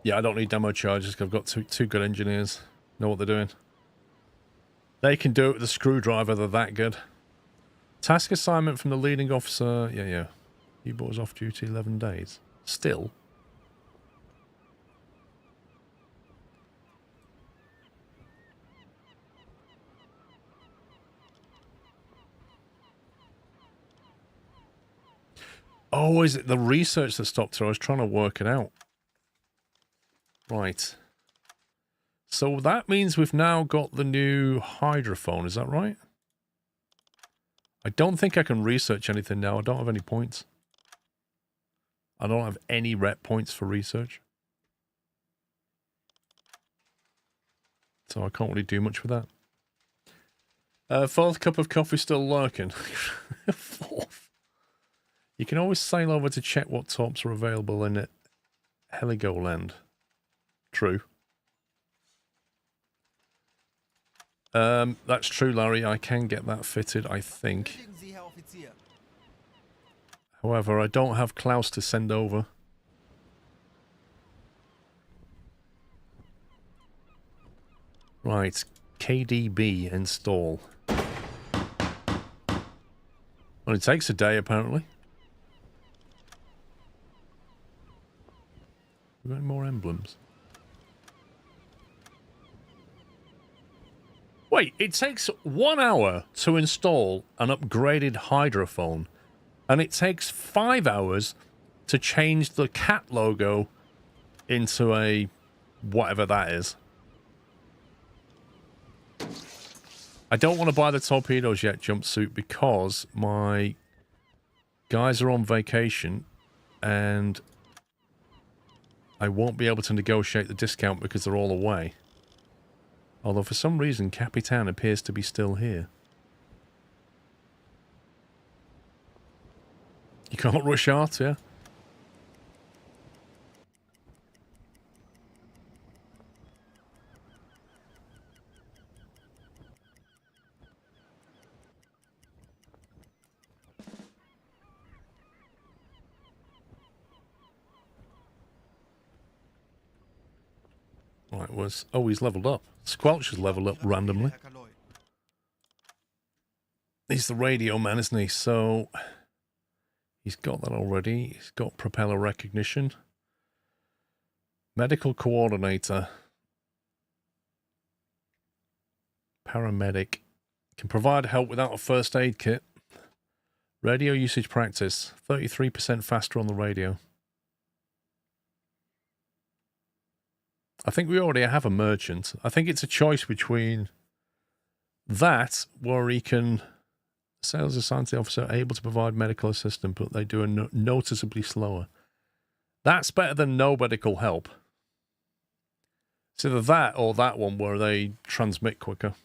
Yeah, I don't need demo charges because I've got two good engineers. Know what they're doing. They can do it with a screwdriver. They're that good. Task assignment from the leading officer. Yeah. He was off duty 11 days. Still. Oh, is it the research that stopped her? I was trying to work it out. Right. So that means we've now got the new hydrophone, is that right? I don't think I can research anything now. I don't have any points. I don't have any rep points for research. So I can't really do much with that. Fourth cup of coffee still lurking. Fourth. You can always sail over to check what torps are available in Heligoland. True. That's true, Larry. I can get that fitted, I think. However, I don't have Klaus to send over. Right. KDB install. Well, it takes a day, apparently. We've got any more emblems? Wait, it takes 1 hour to install an upgraded hydrophone, and it takes 5 hours to change the cat logo into a whatever that is. I don't want to buy the torpedoes yet, jumpsuit, because my guys are on vacation and I won't be able to negotiate the discount because they're all away. Although for some reason Capitan appears to be still here. You can't rush out, yeah? Right, oh, he's leveled up. Squelch has leveled up randomly. He's the radio man, isn't he? So he's got that already. He's got propeller recognition. Medical coordinator. Paramedic. Can provide help without a first aid kit. Radio usage practice. 33% faster on the radio. I think we already have a merchant. I think it's a choice between that, where he can... Sales assigned to the officer able to provide medical assistance, but they do it noticeably slower. That's better than no medical help. It's either that or that one where they transmit quicker.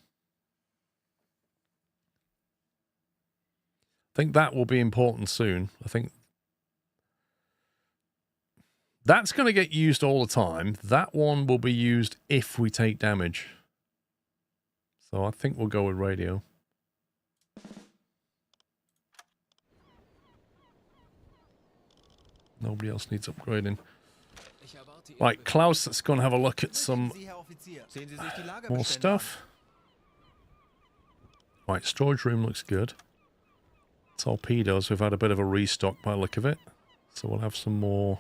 I think that will be important soon. I think that's going to get used all the time. That one will be used if we take damage. So I think we'll go with radio. Nobody else needs upgrading. Right, Klaus, let's go and have a look at some more stuff. Right, storage room looks good. Torpedoes, we've had a bit of a restock by the look of it. So we'll have some more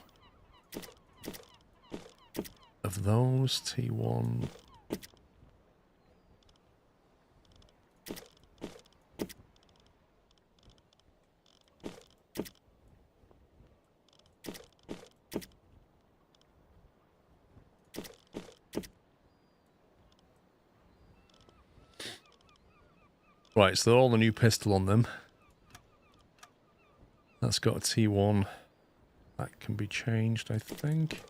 of those. T1. Right, so they're all the new pistol on them. That's got a T1. That can be changed, I think.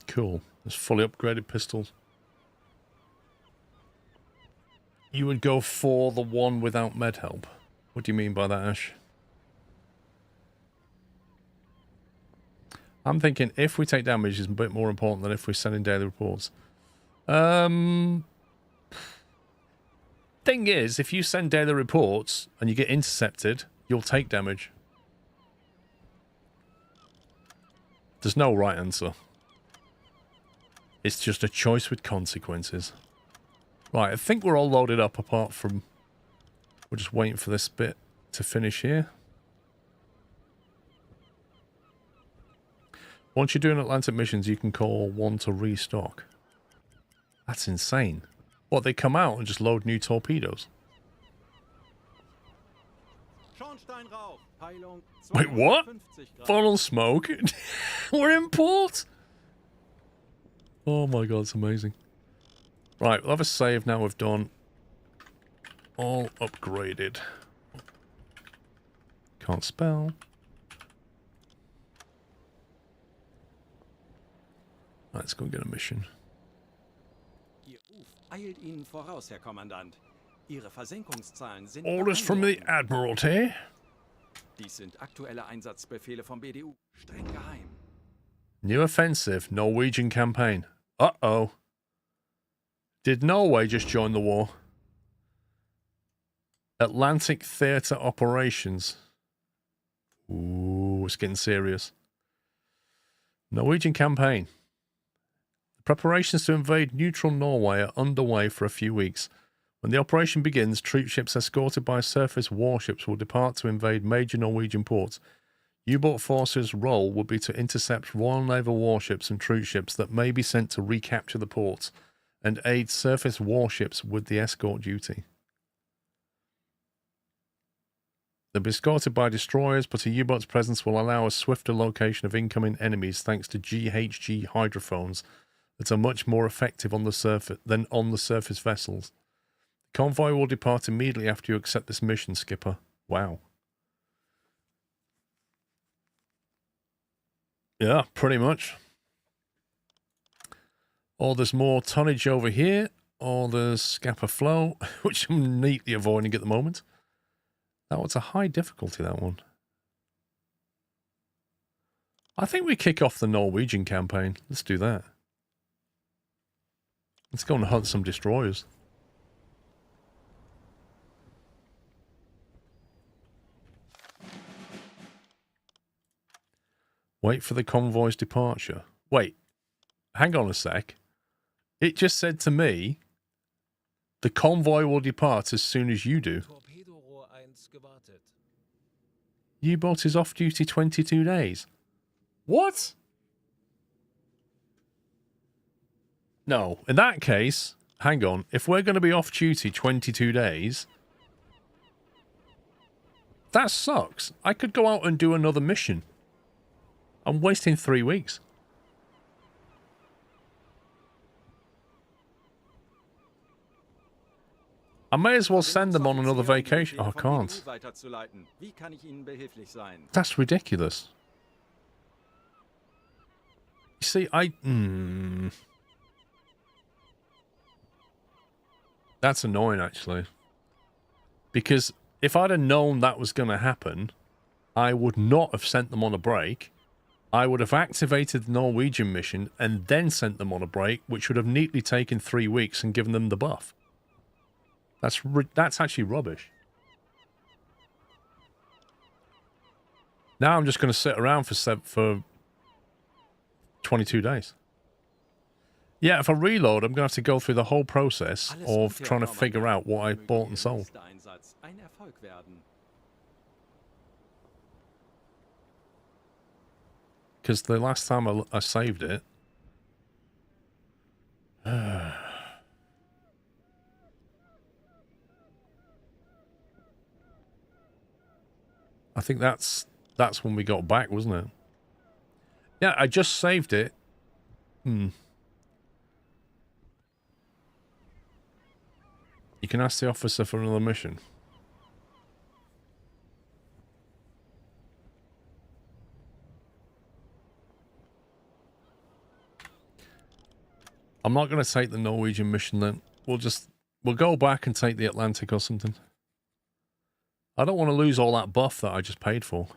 Cool. There's fully upgraded pistols. You would go for the one without med help. What do you mean by that, Ash? I'm thinking if we take damage is a bit more important than if we're sending daily reports. Thing is, if you send daily reports and you get intercepted, you'll take damage. There's no right answer. It's just a choice with consequences. Right, I think we're all loaded up apart from... We're just waiting for this bit to finish here. Once you're doing Atlantic missions, you can call one to restock. That's insane. What, they come out and just load new torpedoes? Schornsteinrauch. Peilung Wait, what? 250 Grad. Funnel smoke? We're in port? Oh my god, it's amazing. Right, we'll have a save now we've done. All upgraded. Can't spell. Let's go get a mission. Ihr Ruf eilt Ihnen voraus, Herr Kommandant. Ihre Versenkungszahlen sind Orders from the beeindruckend. Admiralty. Dies sind aktuelle Einsatzbefehle vom BDU. Streng geheim. New offensive, Norwegian campaign. Uh-oh. Did Norway just join the war? Atlantic Theatre Operations. Ooh, it's getting serious. Norwegian campaign. The preparations to invade neutral Norway are underway for a few weeks. When the operation begins, troop ships escorted by surface warships will depart to invade major Norwegian ports. U-boat forces' role will be to intercept Royal Naval warships and troop ships that may be sent to recapture the ports and aid surface warships with the escort duty. They'll be escorted by destroyers, but a U-boat's presence will allow a swifter location of incoming enemies thanks to GHG hydrophones that are much more effective on the surface than on the surface vessels. The convoy will depart immediately after you accept this mission, Skipper. Wow. Yeah, pretty much. Or there's more tonnage over here, or there's Scapa Flow, which I'm neatly avoiding at the moment. That was a high difficulty, that one. I think we kick off the Norwegian campaign. Let's do that. Let's go and hunt some destroyers. Wait for the convoy's departure. Wait, hang on a sec. It just said to me, the convoy will depart as soon as you do. Torpedorohr 1 gewartet. U-boat is off duty 22 days. What? No, in that case, hang on. If we're going to be off duty 22 days, that sucks. I could go out and do another mission. I'm wasting 3 weeks. I may as well send them on another vacation. Oh, I can't. Wie kann ich Ihnen behilflich sein? That's ridiculous. You see, That's annoying, actually. Because if I'd have known that was going to happen, I would not have sent them on a break. I would have activated the Norwegian mission and then sent them on a break, which would have neatly taken 3 weeks and given them the buff. That's actually rubbish. Now I'm just going to sit around for 22 days. Yeah, if I reload, I'm going to have to go through the whole process of trying to figure out what I bought and sold. Ein Erfolg werden. Because the last time I saved it... I think that's when we got back, wasn't it? Yeah, I just saved it. You can ask the officer for another mission. I'm not going to take the Norwegian mission then. We'll go back and take the Atlantic or something. I don't want to lose all that buff that I just paid for.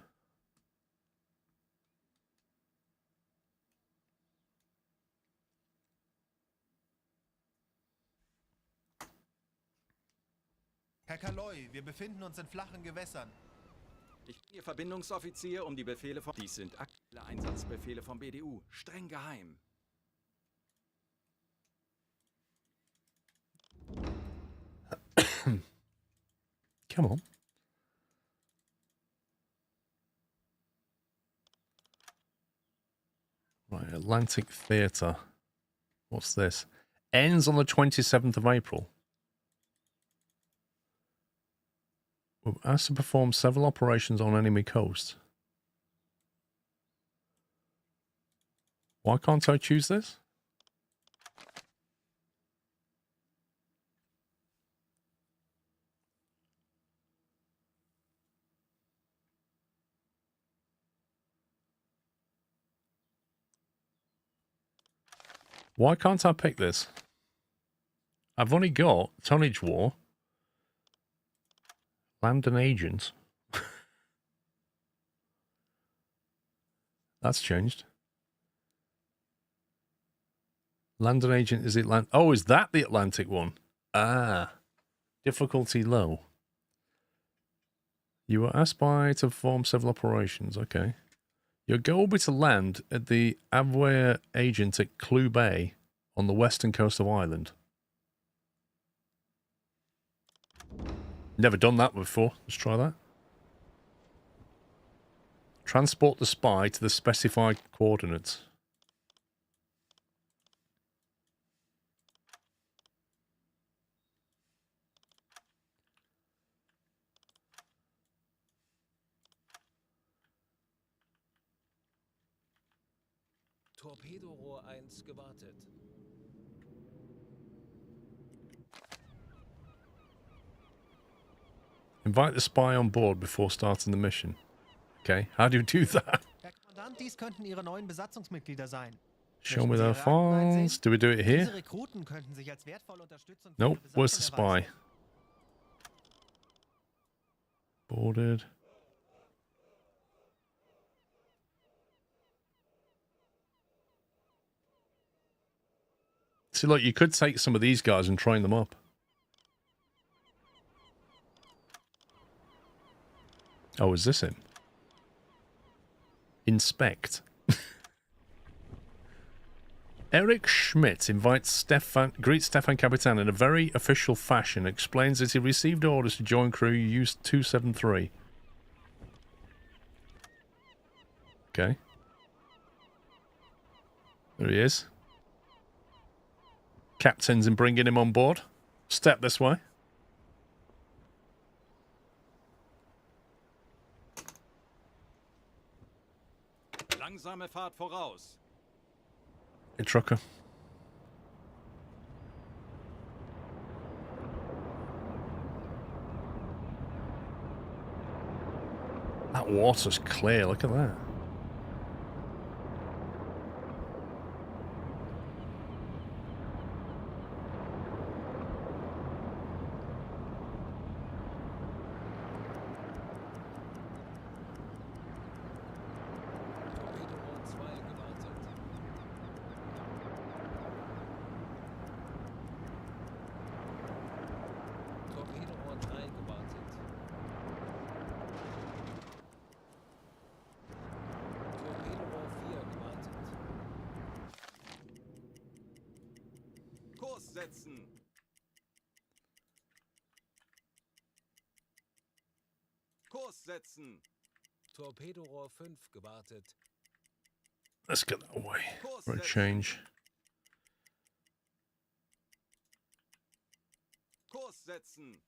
Herr Kaloi, wir befinden uns in flachen Gewässern. Ich bin Ihr Verbindungsoffizier die Befehle von... Dies sind aktuelle Einsatzbefehle vom BDU. Streng geheim. Come on. Right, Atlantic Theatre. What's this? Ends on the 27th of April. We're asked to perform several operations on enemy coasts. Why can't I choose this? Why can't I pick this? I've only got Tonnage War, Land and Agents. That's changed. Land and Agent is Atlantic. Oh, is that the Atlantic one? Ah. Difficulty low. You were asked by to perform several operations. Okay. Your goal will be to land at the Avwehr Agent at Clue Bay on the western coast of Ireland. Never done that before. Let's try that. Transport the spy to the specified coordinates. Torpedorohr 1 gewartet. Invite the spy on board before starting the mission. Okay, how do you do that? Herr Kommandant, dies könnten Ihre neuen Besatzungsmitglieder sein. Show me their files. Do we do it here? Diese Rekruten könnten sich als wertvolle Unterstützung für Nope. Ihre Where's the Besatzung spy? erweisen. Boarded. See, look, you could take some of these guys and train them up. Oh, is this him? Inspect. Eric Schmidt invites greets Stefan Capitan in a very official fashion, explains that he received orders to join crew YOTS11. Okay. There he is. Captain's in bringing him on board. Step this way. Langsame Fahrt voraus. Hey, trucker. That water's clear, look at that. Setzen. Kurs setzen. Torpedorohr 5 gewartet. Let's get that away for a change. Kurs setzen.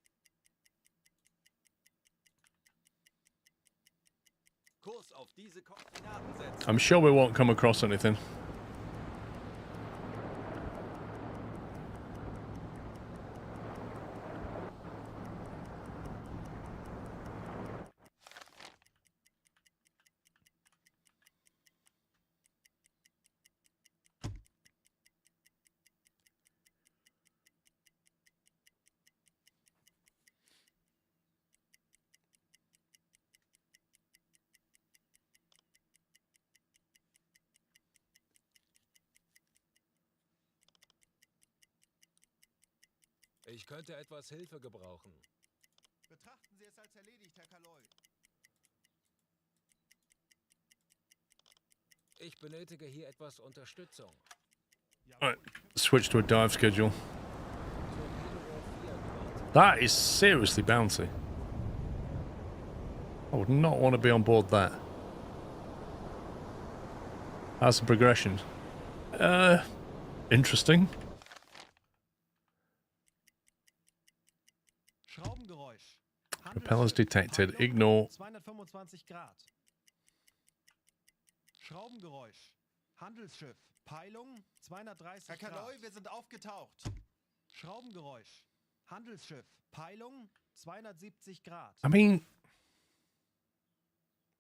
Kurs auf diese Koordinaten setzen. I'm sure we won't come across anything. Ich könnte etwas Hilfe gebrauchen. Betrachten Sie es als erledigt, Herr Kaloy. Ich benötige hier etwas Unterstützung. Alright, switch to a dive schedule. That is seriously bouncy. I would not want to be on board that. How's the progression? Interesting. Schraubengeräusch. Propellers detected. Ignore. 225 Grad. Schraubengeräusch. Handelsschiff. Peilung 230 Herr Kaloi, wir sind aufgetaucht. Schraubengeräusch. Handelsschiff. Peilung 270 Grad. I mean,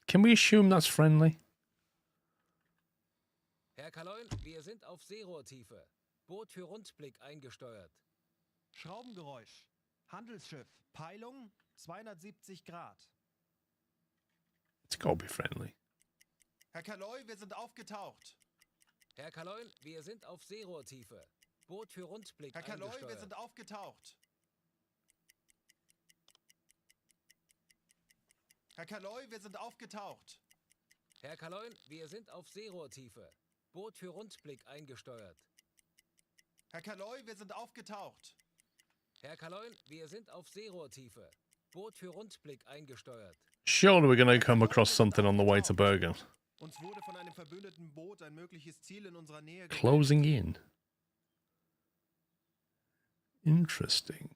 can we assume that's friendly? Herr Kaloin, wir sind auf Seerohrtiefe. Boot für Rundblick eingesteuert. Schraubengeräusch. Handelsschiff. Peilung 270 Grad. It's gotta be friendly. Herr Kaloi, wir sind aufgetaucht. Herr Kaloin, wir sind auf Seerohrtiefe. Boot für Rundblick Herr Kaloi, eingesteuert. wir sind aufgetaucht. Herr Kaloi, wir sind aufgetaucht. Herr Kaloin, wir sind auf Seerohrtiefe. Boot für Rundblick eingesteuert. Herr Kaloi, wir sind aufgetaucht. Herr Kaloin, wir sind auf Seerohrtiefe. Boot für Rundblick eingesteuert. Surely we're gonna come across something on the way to Bergen. Uns wurde von einem verbündeten Boot ein mögliches Ziel in unserer Nähe Closing in. Interesting.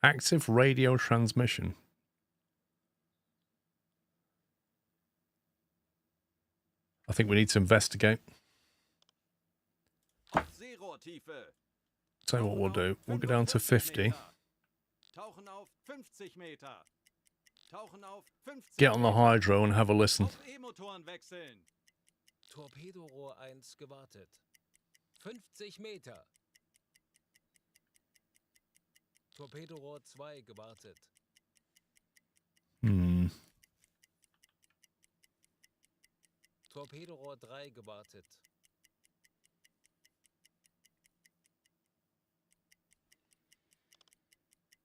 Active radio transmission. I think we need to investigate. Seerohrtiefe. Tell you what we'll do. We'll go down to 50. Tauchen auf 50 Meter. Tauchen auf 50 Get on the hydro and have a listen. Auf E-Motoren wechseln. Torpedorohr 1 gewartet. 50 Meter. Torpedorohr 2 gewartet. Torpedorohr 3 gewartet.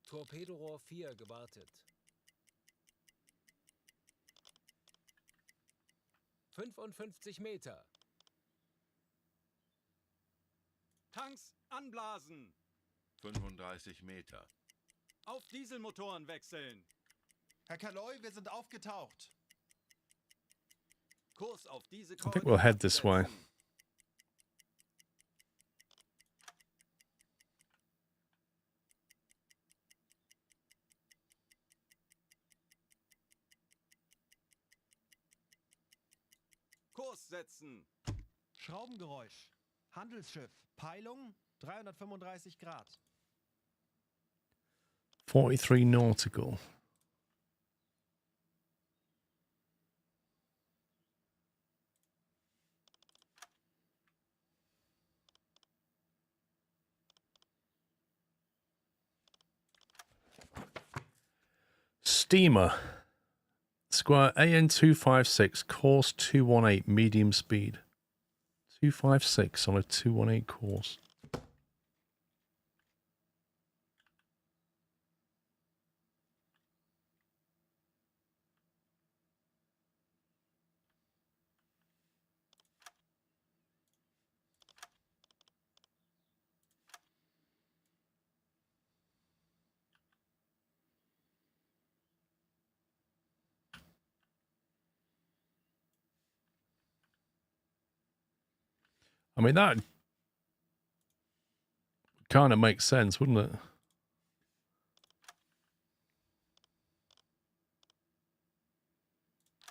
Torpedorohr 4 gewartet. 55 Meter. Tanks anblasen. 35 Meter. Auf Dieselmotoren wechseln. Herr Kaloi, wir sind aufgetaucht. Kurs auf diese I think we'll head this way. setzen. Kurs setzen. Schraubengeräusch. Handelsschiff. Peilung 335 Grad. 43 nautical. Steamer. Square AN256, course 218, medium speed. 256 on a 218 course. I mean, that kind of makes sense, wouldn't it?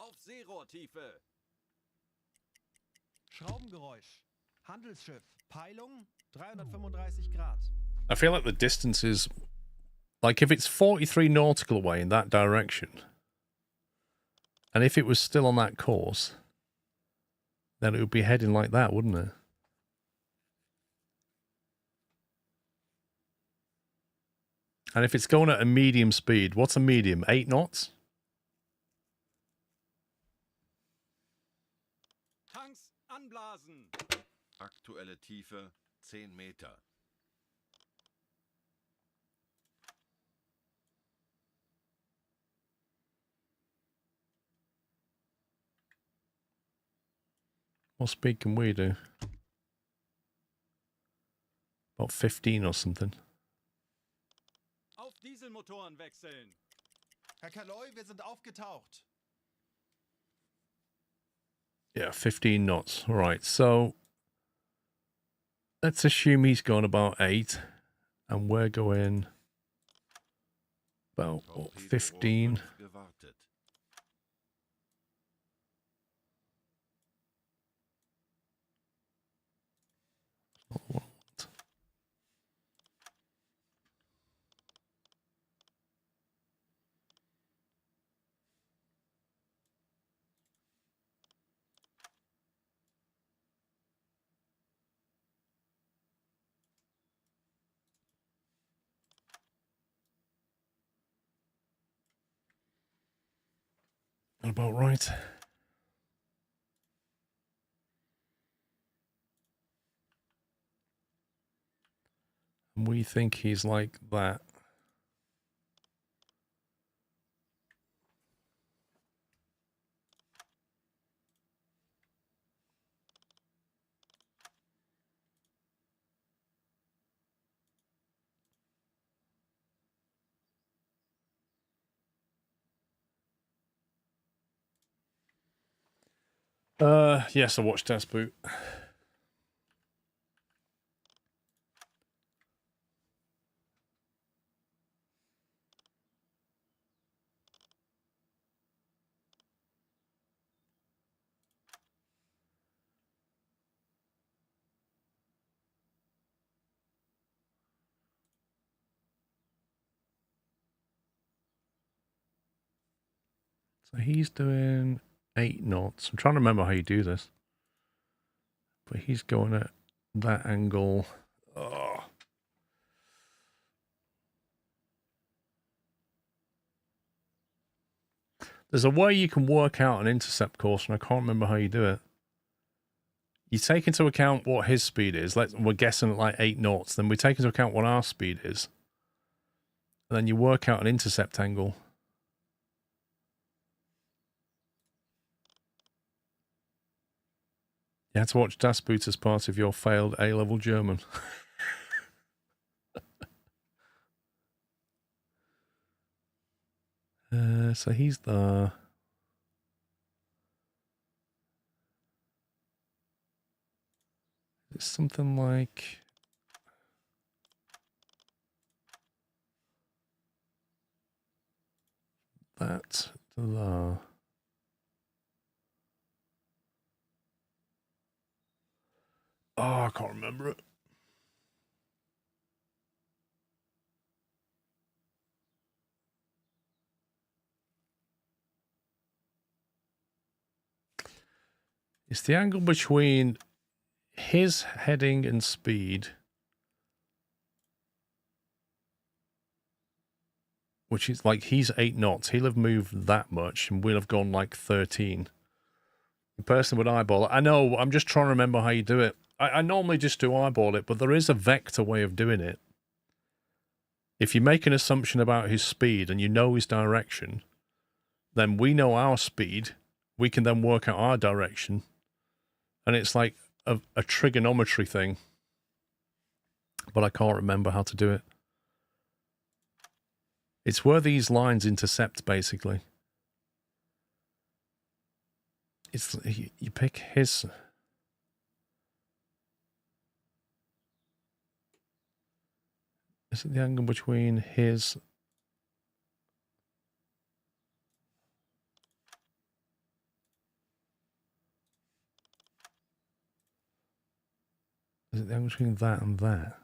Auf Seerohrtiefe. Schraubengeräusch. Handelsschiff. Peilung 335 Grad. I feel like the distance is... Like, if it's 43 nautical away in that direction, and if it was still on that course, then it would be heading like that, wouldn't it? And if it's going at a medium speed, what's a medium? 8 knots? Tanks anblasen. Aktuelle Tiefe 10 Meter. What speed can we do? About 15 or something. Auf Dieselmotoren wechseln. Herr Kaloi, wir sind aufgetaucht. Yeah, 15 knots. All right, so let's assume he's gone about 8, and we're going About what, 15. Gewartet. About right. And we think he's like that. Yes, I watched Test Boot. So he's doing 8 knots. I'm trying to remember how you do this. But he's going at that angle. Oh. There's a way you can work out an intercept course, and I can't remember how you do it. You take into account what his speed is. We're guessing at like 8 knots. Then we take into account what our speed is. And then you work out an intercept angle. You had to watch Das Boot as part of your failed A-level German. So he's there. It's something like that to there. Oh, I can't remember it. It's the angle between his heading and speed, which is like he's 8 knots. He'll have moved that much, and we'll have gone like 13. The person would eyeball it. I know, I'm just trying to remember how you do it. I normally just do eyeball it, but there is a vector way of doing it. If you make an assumption about his speed and you know his direction, then we know our speed. We can then work out our direction. And it's like a trigonometry thing. But I can't remember how to do it. It's where these lines intercept, basically. It's you pick his... Is it the angle between his... Is it the angle between that and that?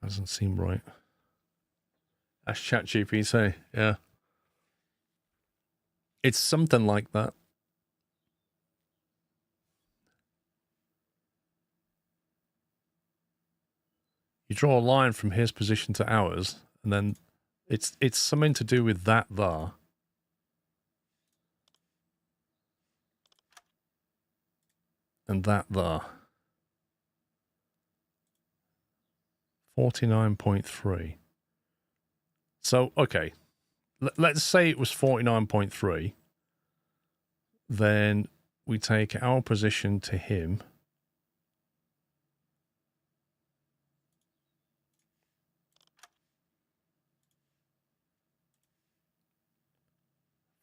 Doesn't seem right. That's ChatGPT, yeah. It's something like that. You draw a line from his position to ours, and then it's something to do with that there. And that there. 49.3. So, okay. Let's say it was 49.3. Then we take our position to him.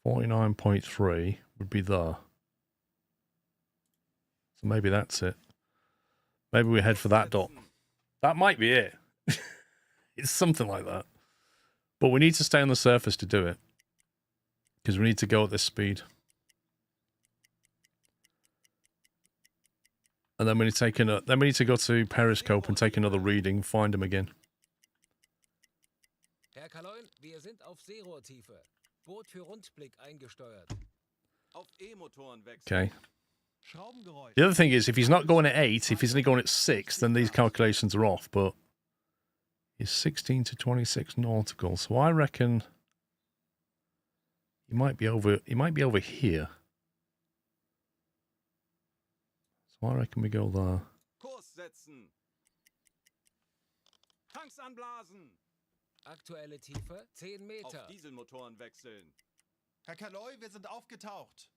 .3 would be there. So maybe that's it. Maybe we head for that dot. That might be it. It's something like that. But we need to stay on the surface to do it. Because we need to go at this speed. And then we need to go to Periscope and take another reading, find him again. Herr Kaloin, wir sind auf Seerohrtiefe. Boot für Rundblick eingesteuert. Auf E-Motoren wechseln. Okay. The other thing is, if he's not going at 8, if he's only going at 6, then these calculations are off, but he's 16 to 26 nautical, so I reckon he might be over here. So I reckon we go there. Kurs setzen. Tanks anblasen. Aktuelle Tiefe 10 Meter. Auf Dieselmotoren wechseln. Herr Kaloi, wir sind aufgetaucht.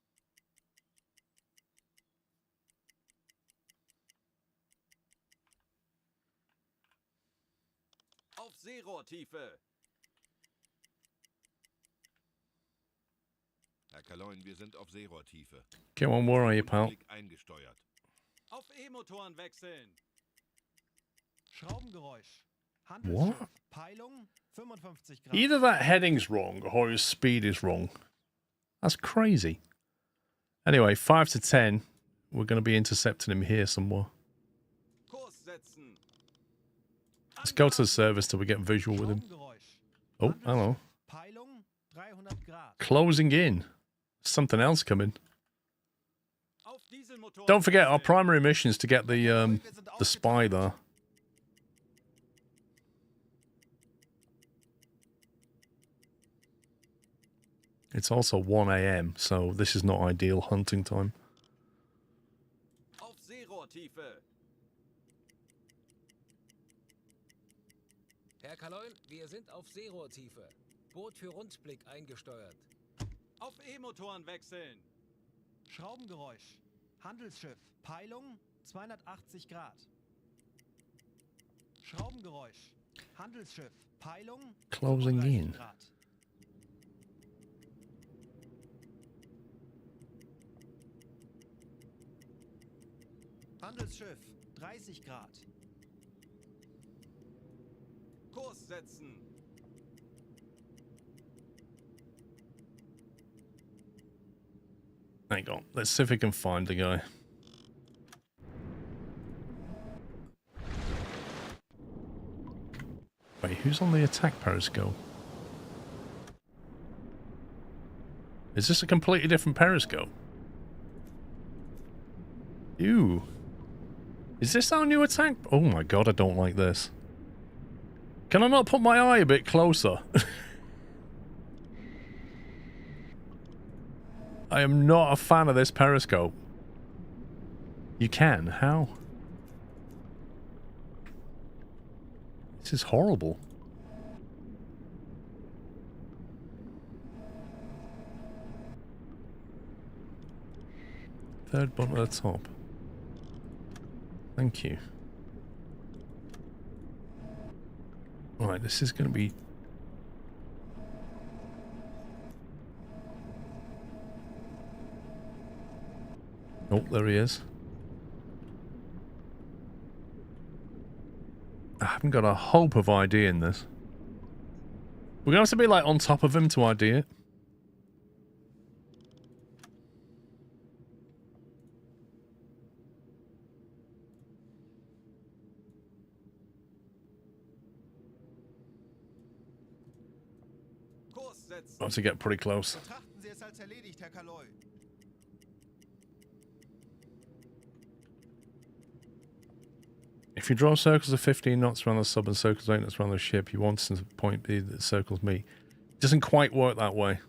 Auf Seerohrtiefe. Herr Kaloin, wir sind auf Seerohrtiefe. Come on, where are you, pal? Eingesteuert. Auf E-Motoren wechseln. Schraubengeräusch. What? Peilung 55 Grad. Either that heading's wrong or his speed is wrong. That's crazy. Anyway, 5 to 10. We're going to be intercepting him here somewhere. Kurs setzen. Let's go to the service till we get visual with him. Oh, hello. Peilung 300 Grad. Closing in. Something else coming. Auf Dieselmotoren Don't forget, our wechseln. primary mission is to get the spy there. It's also 1 AM, so this is not ideal hunting time. Auf Seerohrtiefe. Herr Kaloin, wir sind auf Seerohrtiefe. Boot für Rundblick eingesteuert. Auf E-Motoren wechseln. Schraubengeräusch. Handelsschiff. Peilung 280 Grad. Schraubengeräusch. Handelsschiff. Peilung Closing 35 in. Grad. Handelsschiff 30 Grad. Kurs setzen. Hang on, let's see if we can find the guy. Wait, who's on the attack periscope? Is this a completely different periscope? Ew. Is this our new attack? Oh my god, I don't like this. Can I not put my eye a bit closer? I am not a fan of this periscope. You can? How? This is horrible. Third button at the top. Thank you. Right, this is going to be... Oh, there he is. I haven't got a hope of ID in this. We're going to have to be like on top of him to ID it. Kurs setzen. Got to get pretty close. Betrachten Sie es als erledigt, Herr Kaloi. If you draw circles of 15 knots around the sub and circles of 8 knots around the ship, you want to point B that circles meet. It doesn't quite work that way.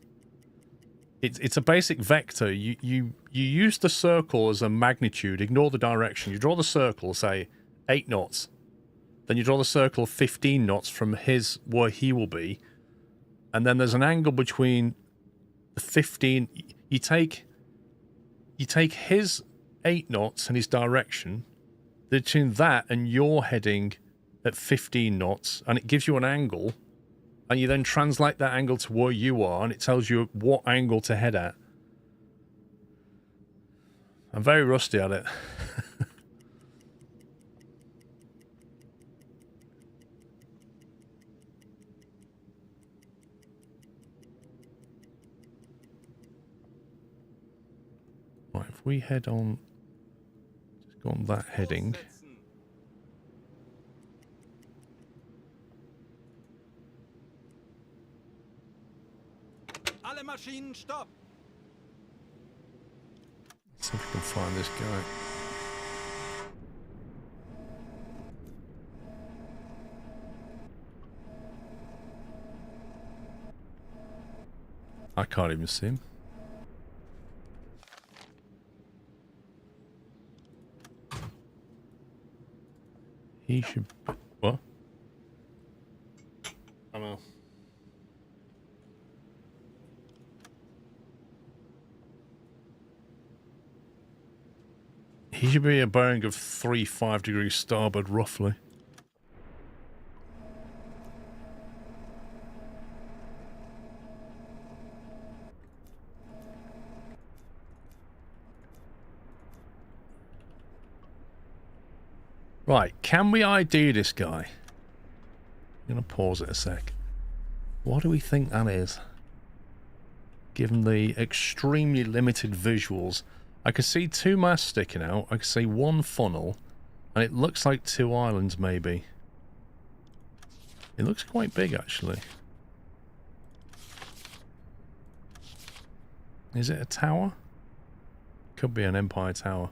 It's a basic vector. You use the circle as a magnitude. Ignore the direction. You draw the circle, say 8 knots. Then you draw the circle of 15 knots from his where he will be, and then there's an angle between the 15. You take his 8 knots and his direction. Between that and your heading at 15 knots, and it gives you an angle, and you then translate that angle to where you are, and it tells you what angle to head at. I'm very rusty at it. we head on, just go on that heading. Alle Maschinen, stopp! Let's see if we can find this guy. I can't even see him. He should... What? I don't know. He should be a bearing of 3-5 degrees starboard, roughly. Right, can we ID this guy? I'm going to pause it a sec. What do we think that is? Given the extremely limited visuals. I can see 2 masts sticking out, I can see 1 funnel, and it looks like 2 islands maybe. It looks quite big actually. Is it a tower? Could be an Empire tower.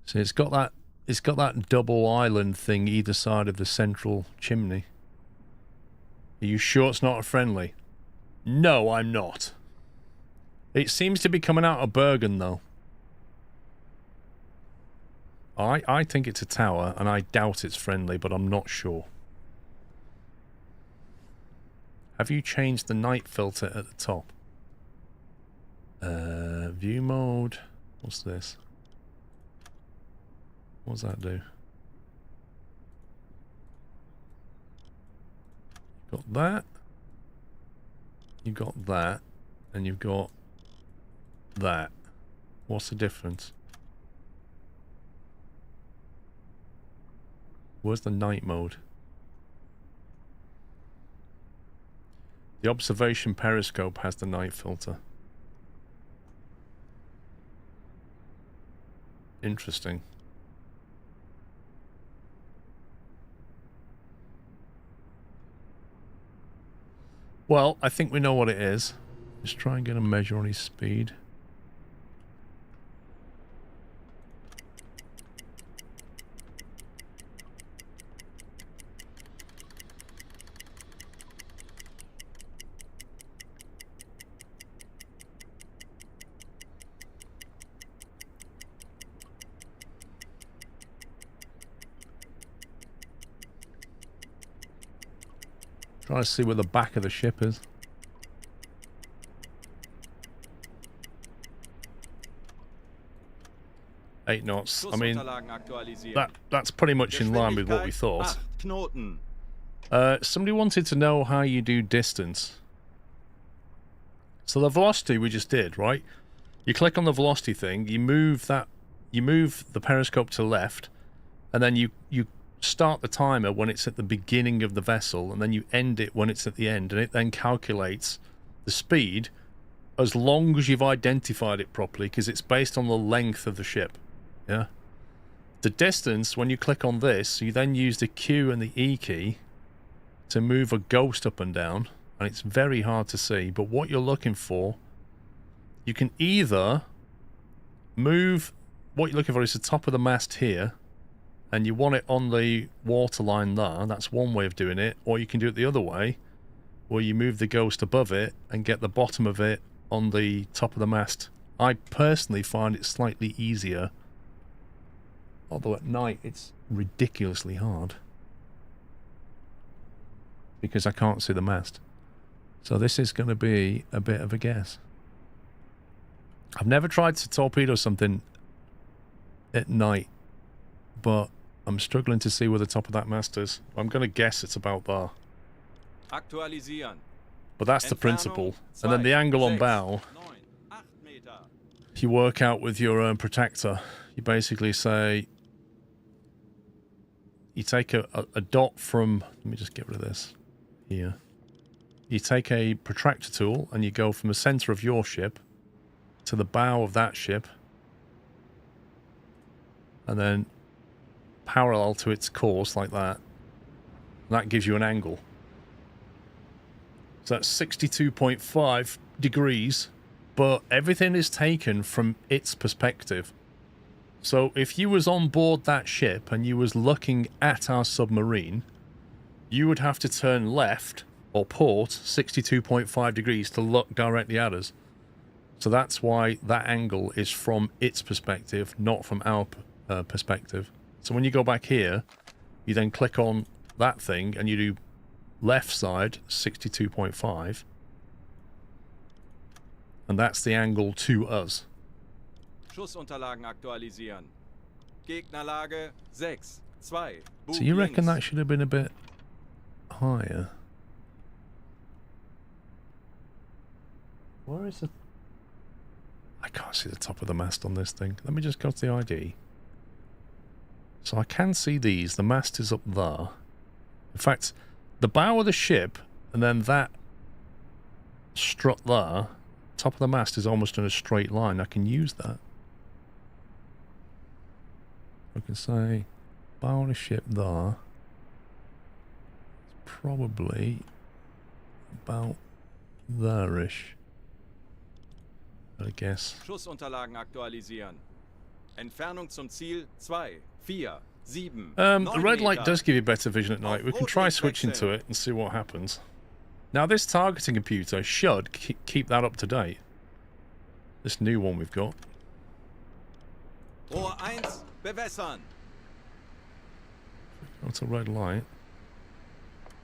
So it's got that double island thing either side of the central chimney. Are you sure it's not a friendly? No, I'm not. It seems to be coming out of Bergen though. I think it's a tower and I doubt it's friendly, but I'm not sure. Have you changed the night filter at the top? View mode. What's this? What does that do? Got that. You've got that. And you've got that. What's the difference? Where's the night mode? The observation periscope has the night filter. Interesting. Well, I think we know what it is. Let's try and get a measure on his speed. Trying to see where the back of the ship is. Eight knots. I mean, that's pretty much in line with what we thought. Somebody wanted to know how you do distance. So the velocity we just did, right? You click on the velocity thing, you move the periscope to the left, and then you start the timer when it's at the beginning of the vessel, and then you end it when it's at the end, and it then calculates the speed as long as you've identified it properly, because it's based on the length of the ship. Yeah. The distance, when you click on this, you then use the Q and the E key to move a ghost up and down, and it's very hard to see, but what you're looking for, you can either move, what you're looking for is the top of the mast here, and you want it on the waterline there. That's one way of doing it. Or you can do it the other way, where you move the ghost above it and get the bottom of it on the top of the mast. I personally find it slightly easier, although at night it's ridiculously hard because I can't see the mast. So this is going to be a bit of a guess. I've never tried to torpedo something at night, but I'm struggling to see where the top of that mast is. I'm going to guess it's about there. But that's the principle. And then the angle on bow, you work out with your own protector. You basically say, you take a dot from, let me just get rid of this here. you take a protractor tool and you go from the center of your ship to the bow of that ship, and then parallel to its course like that. That gives you an angle. So that's 62.5 degrees, but everything is taken from its perspective. So if you was on board that ship and you was looking at our submarine, you would have to turn left or port 62.5 degrees to look directly at us. So that's why that angle is from its perspective, not from our perspective. So when you go back here, you then click on that thing and you do left side 62.5, and that's the angle to us. Schussunterlagen aktualisieren. Gegnerlage 6, 2. So you reckon that should have been a bit higher? Where is it? I can't see the top of the mast on this thing. Let me just go to the ID. So I can see these. The mast is up there. In fact, the bow of the ship and then that strut there, top of the mast is almost in a straight line. I can use that. I can say bow of the ship there. It's probably about there-ish, I guess. Schussunterlagen aktualisieren. Entfernung zum Ziel 2, 4, 7. The red light does give you better vision at night. We can try switching to it and see what happens. Now this targeting computer should keep that up to date. This new one we've got. Rohr 1, bewässern. Go to red light.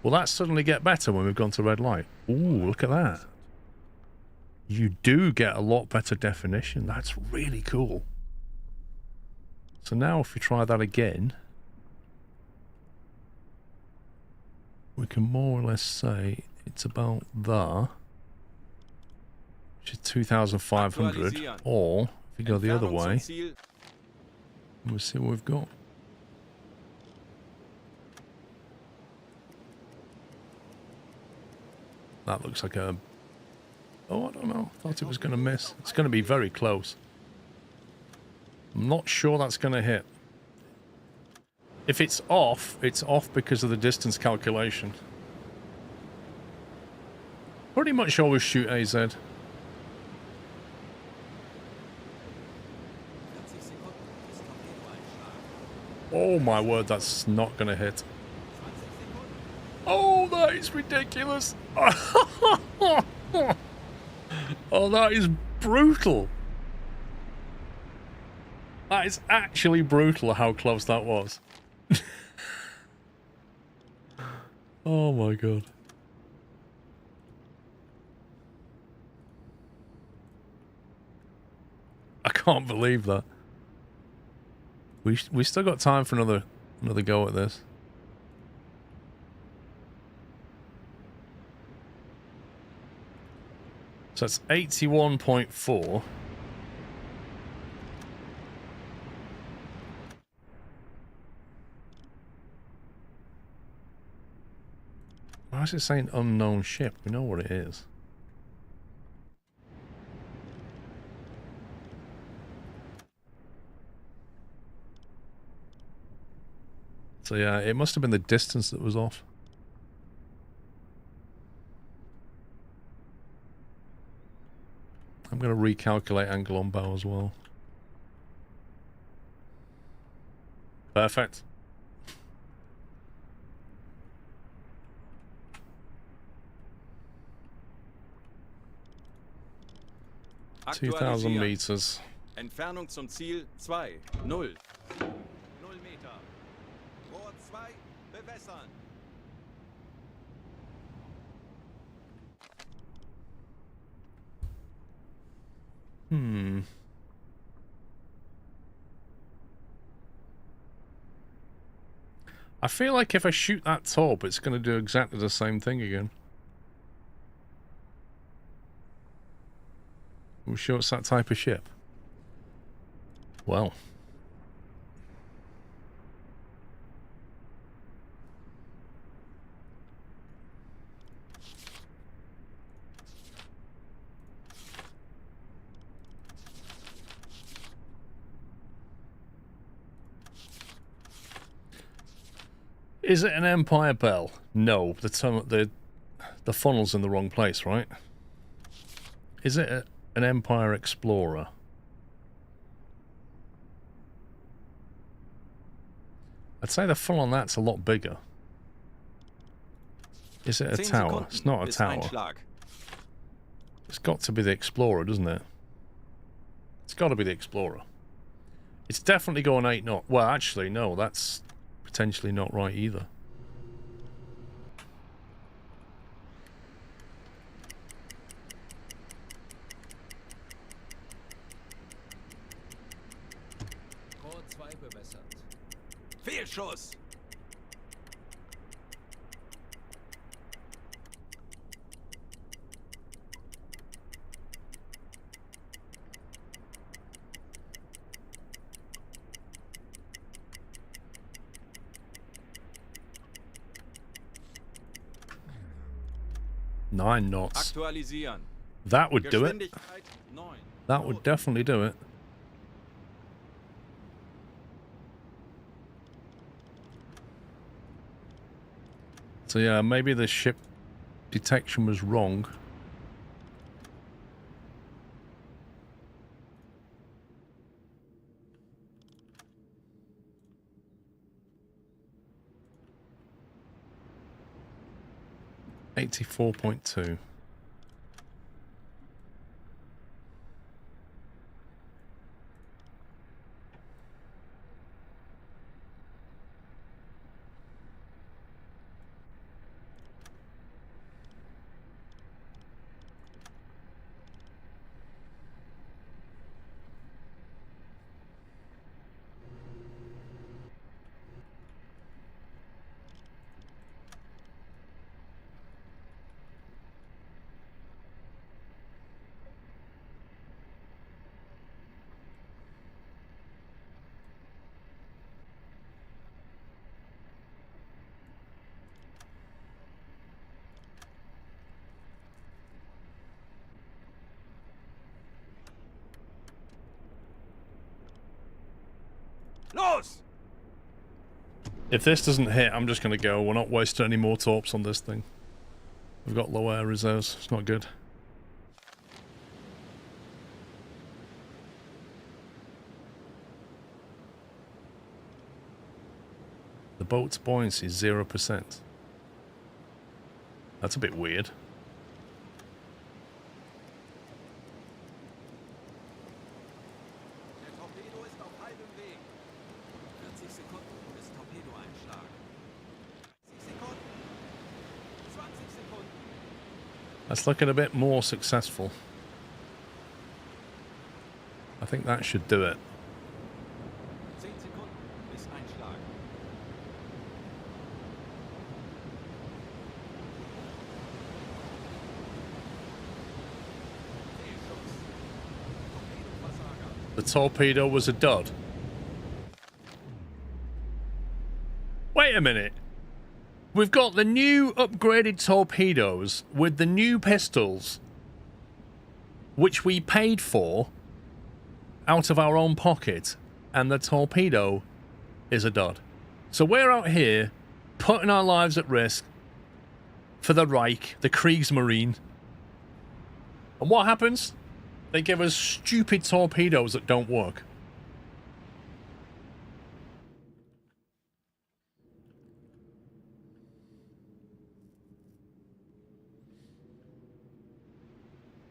Will that suddenly get better when we've gone to red light? Ooh, look at that. You do get a lot better definition. That's really cool. So now if we try that again, we can more or less say it's about there, which is 2,500, or if we go the other way, we'll see what we've got. That looks like a... Oh, I don't know. I thought it was going to miss. It's going to be very close. I'm not sure that's going to hit. If it's off because of the distance calculation. Pretty much always shoot AZ. Oh my word, that's not going to hit. Oh, that is ridiculous. Oh, that is brutal. That is actually brutal how close that was. Oh my god. I can't believe that. We still got time for another go at this. So it's 81.4. Why is it saying unknown ship? We know what it is. So yeah, it must have been the distance that was off. I'm going to recalculate angle on bow as well. Perfect. Aktualisieren. 2,000 meters. Entfernung zum Ziel 2, 0. 0 Meter. Rohr 2, bewässern. I feel like if I shoot that top, it's going to do exactly the same thing again. We're sure it's that type of ship. Well. Is it an Empire bell? No, the funnel's in the wrong place, right? Is it an Empire Explorer? I'd say the funnel on that's a lot bigger. Is it a tower? It's not a tower. It's got to be the Explorer, doesn't it? It's got to be the Explorer. It's definitely going 8 knots. Well, actually, no, that's potentially not right either. Fehlschuss! Nine knots. Aktualisieren. That would do it. Geschwindigkeit 9. That would definitely do it. So yeah, maybe the ship detection was wrong. $84.2. Los! If this doesn't hit, I'm just going to go. We're not wasting any more torps on this thing. We've got low air reserves. It's not good. The boat's buoyancy is 0%. That's a bit weird. Der Torpedo ist auf halbem Weg. 40 Sekunden bis Torpedoeinschlag. 30 Sekunden. 20 Sekunden. That's looking a bit more successful. I think that should do it. 10 Sekunden bis Einschlag. Fehlschuss. Torpedoversager. The torpedo was a dud. Wait a minute. We've got the new upgraded torpedoes with the new pistols, which we paid for out of our own pocket, and the torpedo is a dud. So we're out here putting our lives at risk for the Reich, the Kriegsmarine. And what happens? They give us stupid torpedoes that don't work.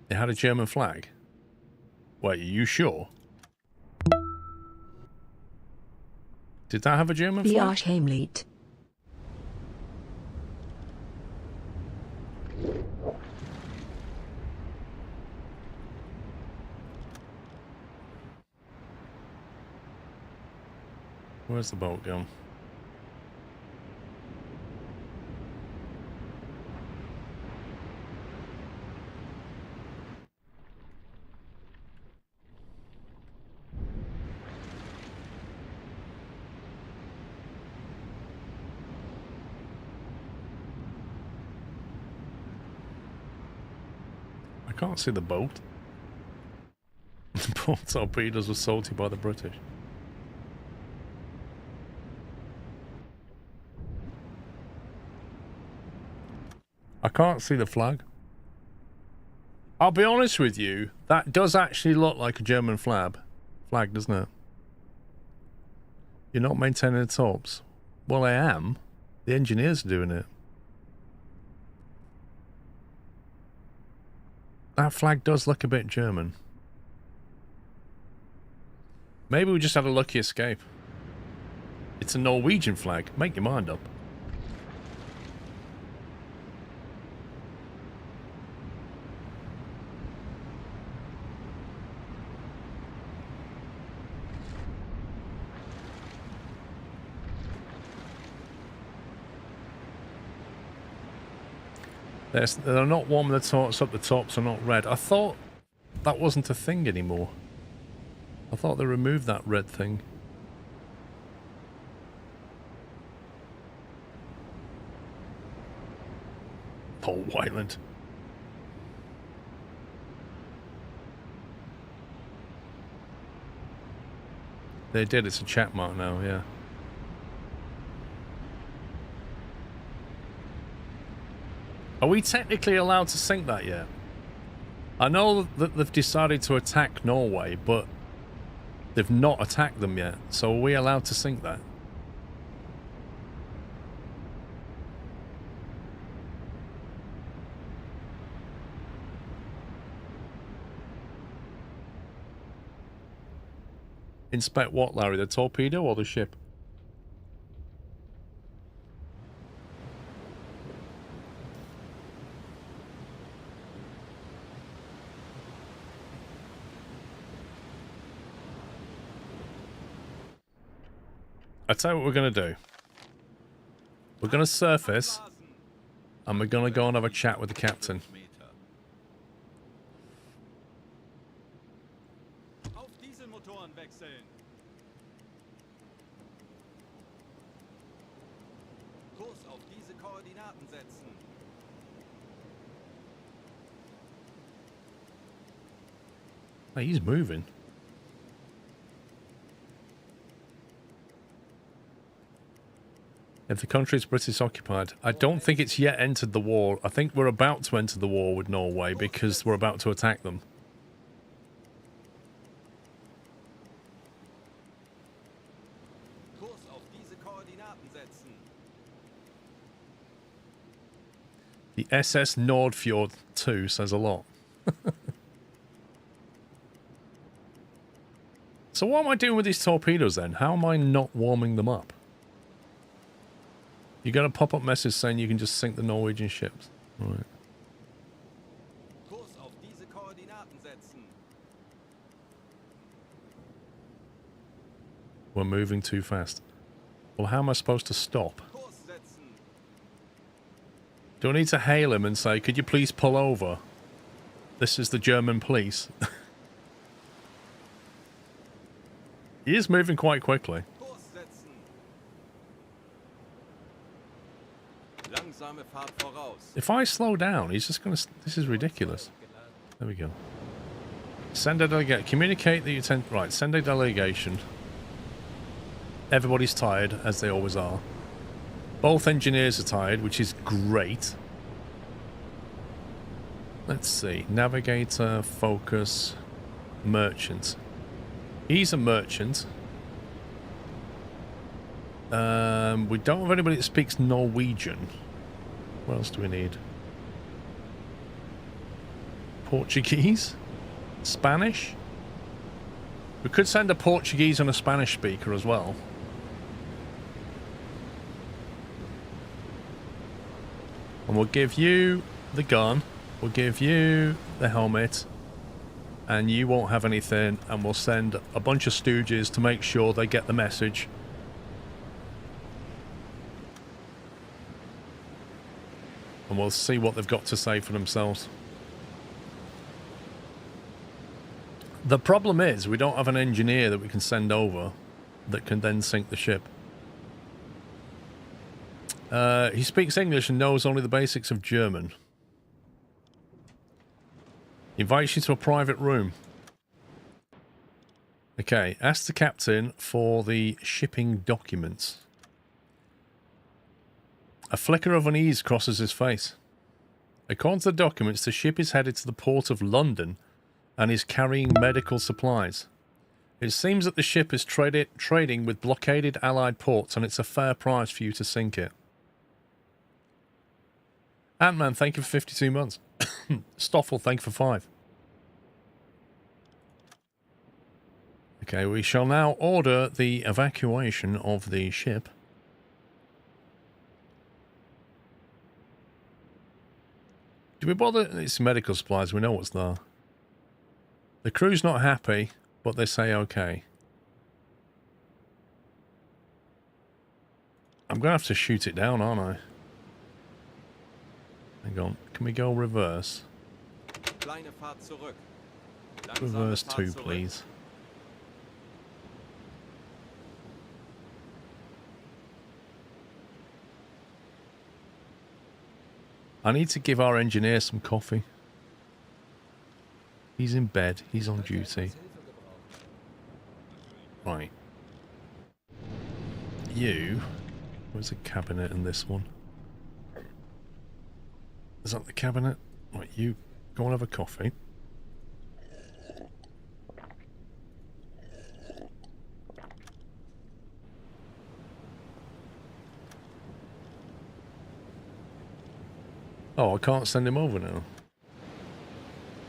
They had a German flag. Wait, are you sure? Did that have a German The flag? Archheimlied. Where's the boat gone? I can't see the boat. The boat torpedoes were salty by the British. I can't see the flag. I'll be honest with you, that does actually look like a German flag, doesn't it? You're not maintaining the tops. Well, I am. The engineers are doing it. That flag does look a bit German. Maybe we just had a lucky escape. It's a Norwegian flag. Make your mind up. They're not warming the tops up, the tops are not red. I thought that wasn't a thing anymore. I thought they removed that red thing. Paul Wyland. They did, it's a chat mark now, yeah. Are we technically allowed to sink that yet? I know that they've decided to attack Norway, but they've not attacked them yet. So are we allowed to sink that? Inspect what, Larry? The torpedo or the ship? I tell you what we're going to do. We're going to surface, and we're going to go and have a chat with the captain. Auf Dieselmotoren wechseln. Kurs auf diese Koordinaten setzen. Hey, he's moving. If the country is British occupied, I don't think it's yet entered the war. I think we're about to enter the war with Norway because we're about to attack them. Kurs auf diese Koordinaten setzen. The SS Nordfjord 2 says a lot. So what am I doing with these torpedoes then? How am I not warming them up? You got a pop-up message saying you can just sink the Norwegian ships. Right. Kurs auf diese Koordinaten setzen. We're moving too fast. Well, how am I supposed to stop? Kurs setzen. Do I need to hail him and say, could you please pull over? This is the German police. He is moving quite quickly. Kurs setzen. Langsame Fahrt voraus. If I slow down, he's just going to... This is ridiculous. There we go. Send a delegation. Communicate that you intend... Right, send a delegation. Everybody's tired, as they always are. Both engineers are tired, which is great. Let's see. Navigator, focus, merchant. He's a merchant. We don't have anybody that speaks Norwegian. What else do we need? Portuguese? Spanish? We could send a Portuguese and a Spanish speaker as well. And we'll give you the gun. We'll give you the helmet. And you won't have anything. And we'll send a bunch of stooges to make sure they get the message. And we'll see what they've got to say for themselves. The problem is we don't have an engineer that we can send over that can then sink the ship. He speaks English and knows only the basics of German. He invites you to a private room. Okay, ask the captain for the shipping documents. A flicker of unease crosses his face. According to the documents, the ship is headed to the port of London and is carrying medical supplies. It seems that the ship is trading with blockaded Allied ports, and it's a fair price for you to sink it. Ant-Man, thank you for 52 months. Stoffel, thank you for 5. Okay, we shall now order the evacuation of the ship. Do we bother? It's medical supplies, we know what's there. The crew's not happy, but they say okay. I'm going to have to shoot it down, aren't I? Hang on. Can we go reverse? Reverse 2, please. I need to give our engineer some coffee. He's in bed. He's on duty. Right. You... Where's the cabinet in this one? Is that the cabinet? Right, you go and have a coffee. Oh, I can't send him over now.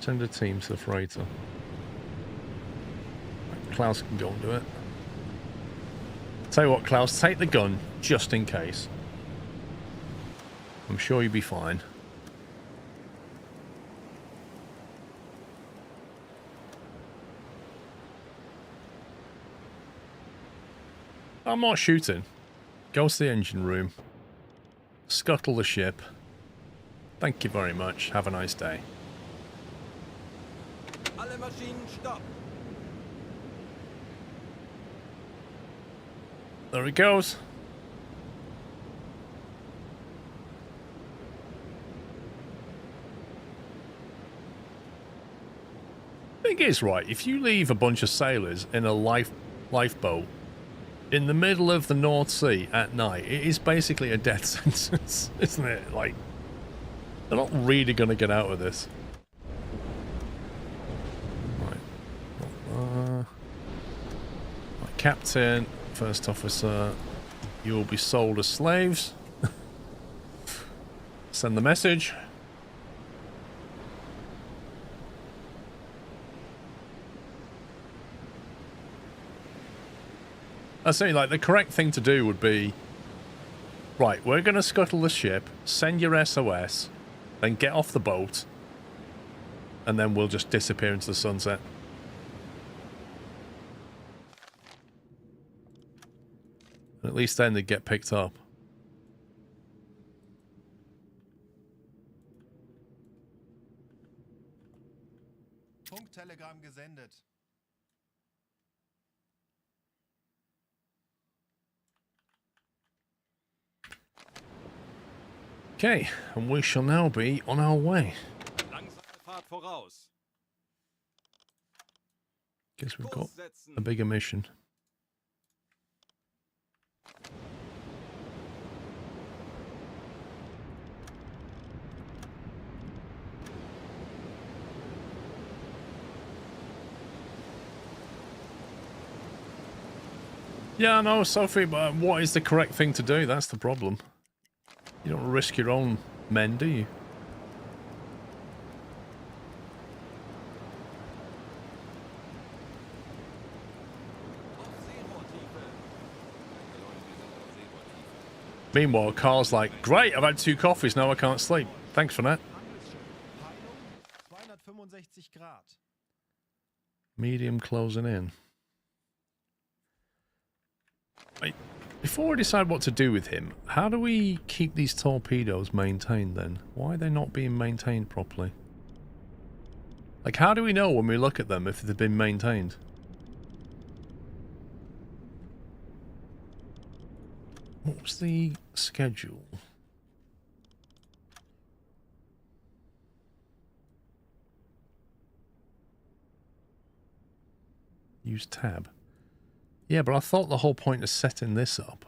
Send a team to the freighter. Right, Klaus can go and do it. Tell you what, Klaus, take the gun, just in case. I'm sure you'll be fine. I'm not shooting. Go to the engine room. Scuttle the ship. Thank you very much. Have a nice day. Alle Maschinen stopp. There it goes. Thing is, right, if you leave a bunch of sailors in a lifeboat in the middle of the North Sea at night, it is basically a death sentence, isn't it? Like, they're not really going to get out of this. Right. Right, Captain, First Officer, you will be sold as slaves. Send the message. I say, like, the correct thing to do would be, right, we're going to scuttle the ship, send your SOS, then get off the boat, and then we'll just disappear into the sunset. And at least then they'd get picked up. Funktelegramm gesendet. Okay, and we shall now be on our way. Guess we've got a bigger mission. Yeah, no, Sophie, but what is the correct thing to do? That's the problem. You don't risk your own men, do you? Meanwhile, Carl's like, great, I've had 2 coffees, now I can't sleep. Thanks for that. 265 Grad. Medium closing in. Wait, before we decide what to do with him, how do we keep these torpedoes maintained then? Why are they not being maintained properly? Like, how do we know when we look at them if they've been maintained? What's the schedule? Use tab. Yeah, but I thought the whole point of setting this up.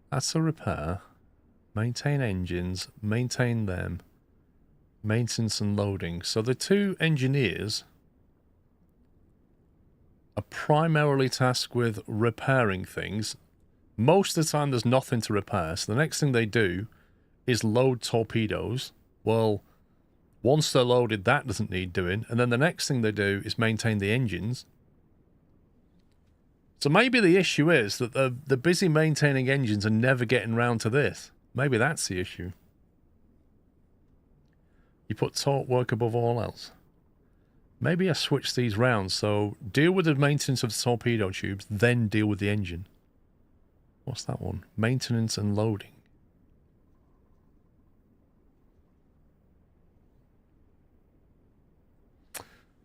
That's a repair. Maintain engines, maintain them. Maintenance and loading. So the two engineers are primarily tasked with repairing things. Most of the time there's nothing to repair, so the next thing they do is load torpedoes. Well, once they're loaded, that doesn't need doing, and then the next thing they do is maintain the engines. So maybe the issue is that they're busy maintaining engines and never getting round to this. Maybe that's the issue. You put torque work above all else. Maybe I switch these round, so deal with the maintenance of the torpedo tubes, then deal with the engine. What's that one? Maintenance and loading.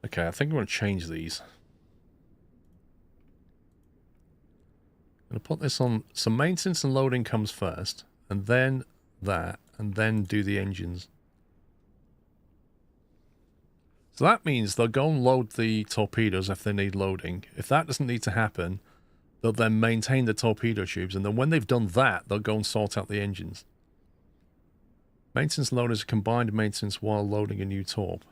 Okay, I think I'm going to change these. I'm going to put this on. So maintenance and loading comes first, and then that, and then do the engines. So that means they'll go and load the torpedoes if they need loading. If that doesn't need to happen, they'll then maintain the torpedo tubes, and then when they've done that, they'll go and sort out the engines. Maintenance and loading is combined maintenance while loading a new torp.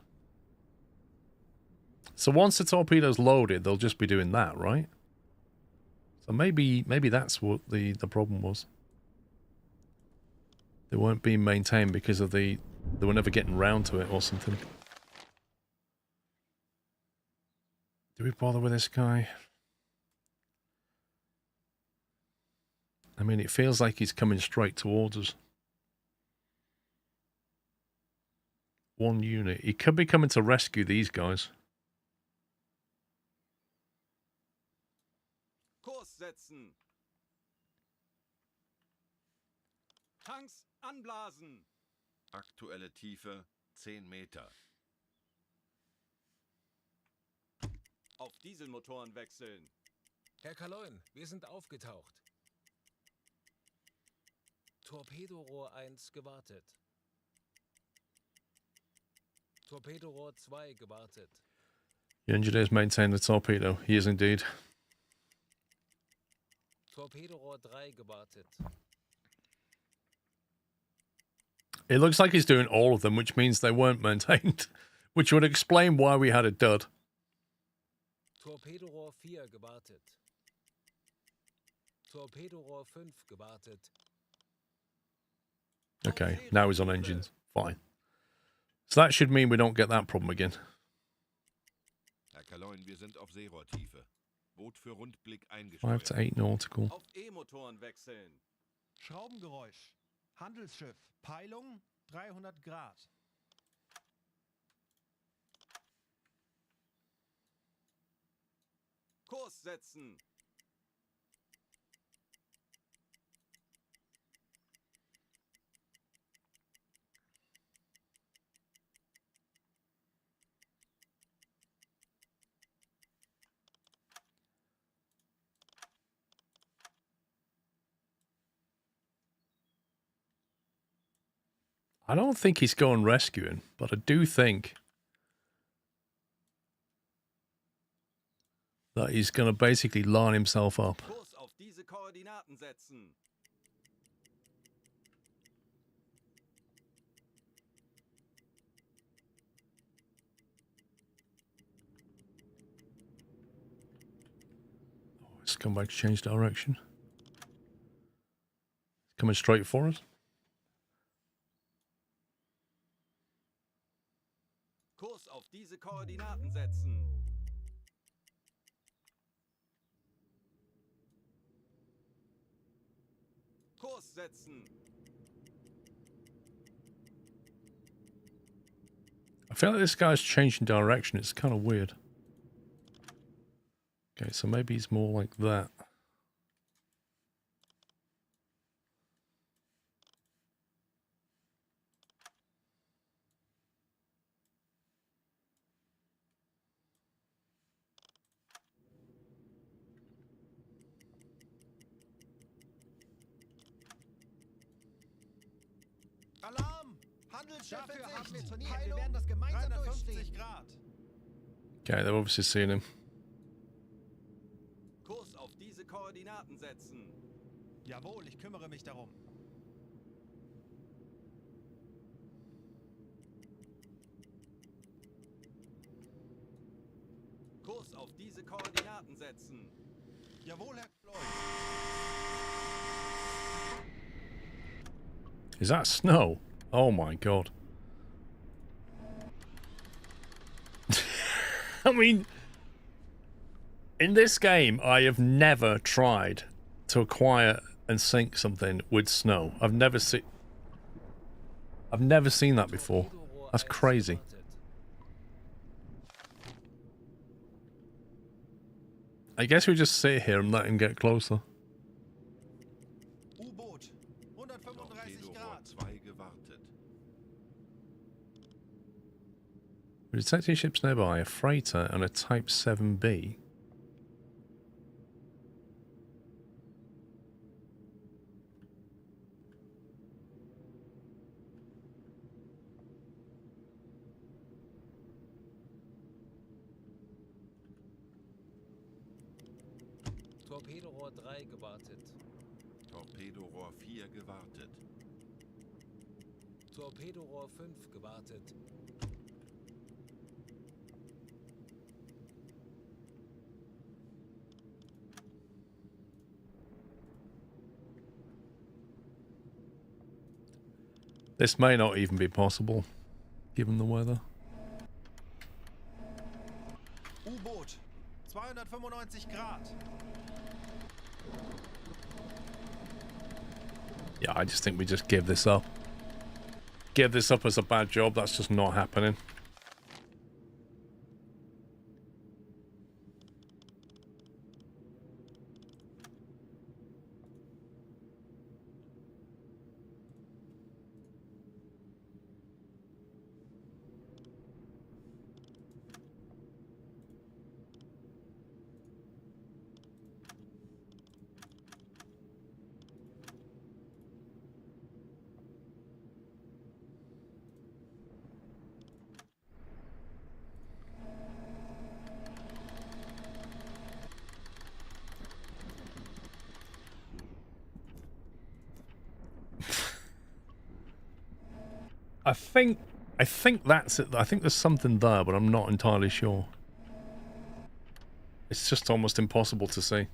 So once the torpedo's loaded, they'll just be doing that, right? So maybe that's what the problem was. They weren't being maintained because of they were never getting round to it or something. Do we bother with this guy? I mean, it feels like he's coming straight towards us. One unit. He could be coming to rescue these guys. Kurs setzen. Tanks anblasen. Aktuelle Tiefe 10 Meter. Auf Dieselmotoren wechseln. Herr Kaloin, wir sind aufgetaucht. Torpedorohr 1 gewartet. Torpedorohr 2 gewartet. The engineers maintain the torpedo. He is indeed. Torpedorohr 3 gewartet. It looks like he's doing all of them, which means they weren't maintained. Which would explain why we had a dud. Torpedorohr 4 gewartet. Torpedorohr 5 gewartet. Okay, now he's on engines. Fine. So that should mean we don't get that problem again. Herr Kaloin, wir sind auf Seerohrtiefe. Boot für Rundblick 5 eingesteuert. to 8 nautical. Auf E-Motoren wechseln. Schraubengeräusch. Handelsschiff. Peilung 300 Grad. Kurs setzen. I don't think he's going rescuing, but I do think that he's going to basically line himself up. Kurs auf diese Koordinaten setzen. Let's come back to change direction. Coming straight for us. Kurs auf diese Koordinaten setzen. Kurs setzen. I feel like this guy's changing direction. It's kind of weird. Okay, so maybe he's more like that. Alarm! Handelsschiff dafür haben wir trainiert. Wir werden das gemeinsam 350 Grad. Okay, they've obviously seen him. Kurs auf diese Koordinaten setzen. Jawohl, ich kümmere mich darum. diese Koordinaten setzen. Jawohl, Herr Lloyd. Is that snow? Oh my god. I mean, in this game, I have never tried to acquire and sink something with snow. I've never seen that before. That's crazy. I guess we just sit here and let him get closer. U-Boot. 135 Grad. 2 gewartet. We're detecting ships nearby, a freighter and a Type 7B. Torpedorohr 3 gewartet. Torpedorohr 4 gewartet. Torpedorohr 5 gewartet. This may not even be possible, given the weather. U-Boot. 295 Grad. Yeah, I just think we just give this up. Give this up as a bad job. That's just not happening. I think that's it. I think there's something there, but I'm not entirely sure. It's just almost impossible to see.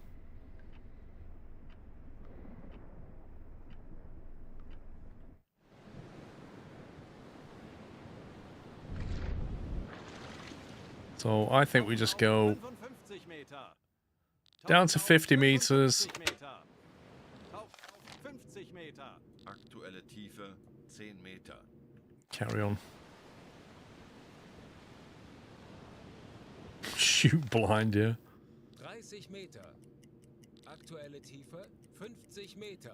So I think we just go 55 Meter. down to 50 meters. 50 Meter. Auf 50 Meter. Aktuelle Tiefe 10 Meter. Carry on. Shoot blind, yeah. 30 Meter. Aktuelle Tiefe 50 Meter.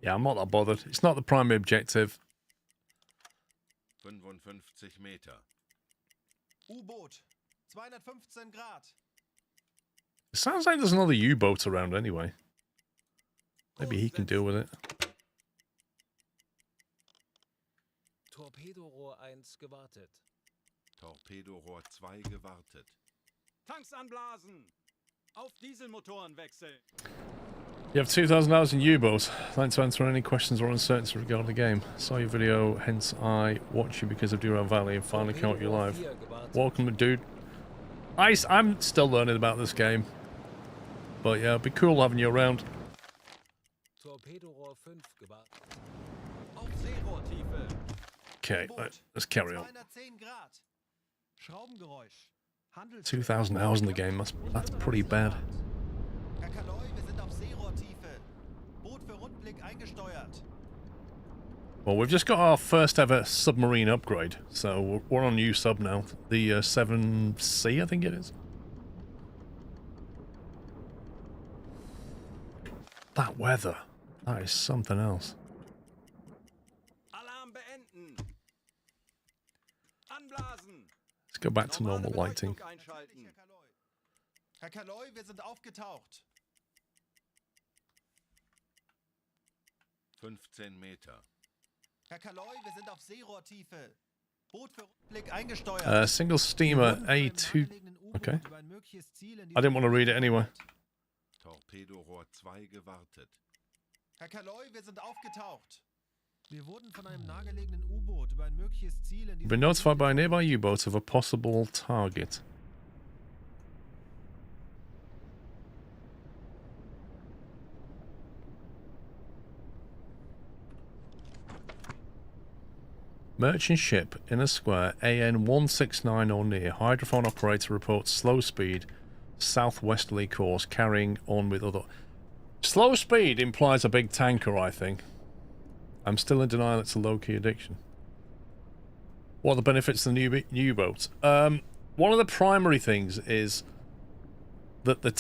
Yeah, I'm not that bothered. It's not the primary objective. 55 Meter. U-Boot. 215 Grad. It sounds like there's another U-boat around anyway. Maybe he can deal with it. Torpedorohr 1 gewartet. Torpedorohr 2 gewartet. Tanks anblasen. Auf Dieselmotoren wechseln. You have 2,000 hours in U-boats. Thanks for answering any questions or uncertainty regarding the game. Saw your video, hence I watch you because of Duran Valley and finally caught you live. Welcome, dude. I'm still learning about this game. But yeah, it'd be cool having you around. Torpedorohr 5 gewartet. Auf Seerohrtiefe. Okay, let's carry on. 210 Grad. Schraubengeräusch. 2,000 hours in the game, that's pretty bad. Herr Kaloi, wir sind auf Seerohrtiefe. Boot für Rundblick eingesteuert. Well, we've just got our first ever submarine upgrade, so we're on a new sub now. The 7C, I think it is. That weather, that is something else. Alarm beenden. Anblasen. Let's go back to normal lighting. Einschalten. Herr Kaloi, wir sind aufgetaucht. 15 Meter. Herr Kaloi, wir sind auf Seerohrtiefe. Boot für Rückblick eingesteuert. Single steamer A2. Okay. I didn't want to read it anyway. Torpedorohr 2 gewartet. Herr Kaloi, wir sind aufgetaucht. Wir wurden von einem nahegelegenen U-Boot über ein mögliches Ziel in We've been notified by a nearby U-boat of a possible target. Merchant ship in a square AN 169 or near. Hydrophone operator reports slow speed, southwesterly course, carrying on with other. Slow speed implies a big tanker, I think. I'm still in denial it's a low-key addiction. What are the benefits of the new U-boat? One of the primary things is that the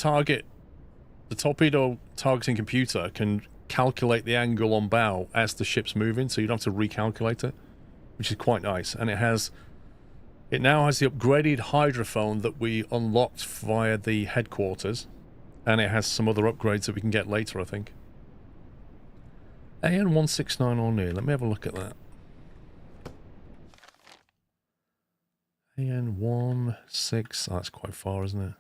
torpedo targeting computer can calculate the angle on bow as the ship's moving, so you don't have to recalculate it, which is quite nice. And it now has the upgraded hydrophone that we unlocked via the headquarters, and it has some other upgrades that we can get later, I think. AN 169 or near. Let me have a look at that. AN 16. That's quite far, isn't it?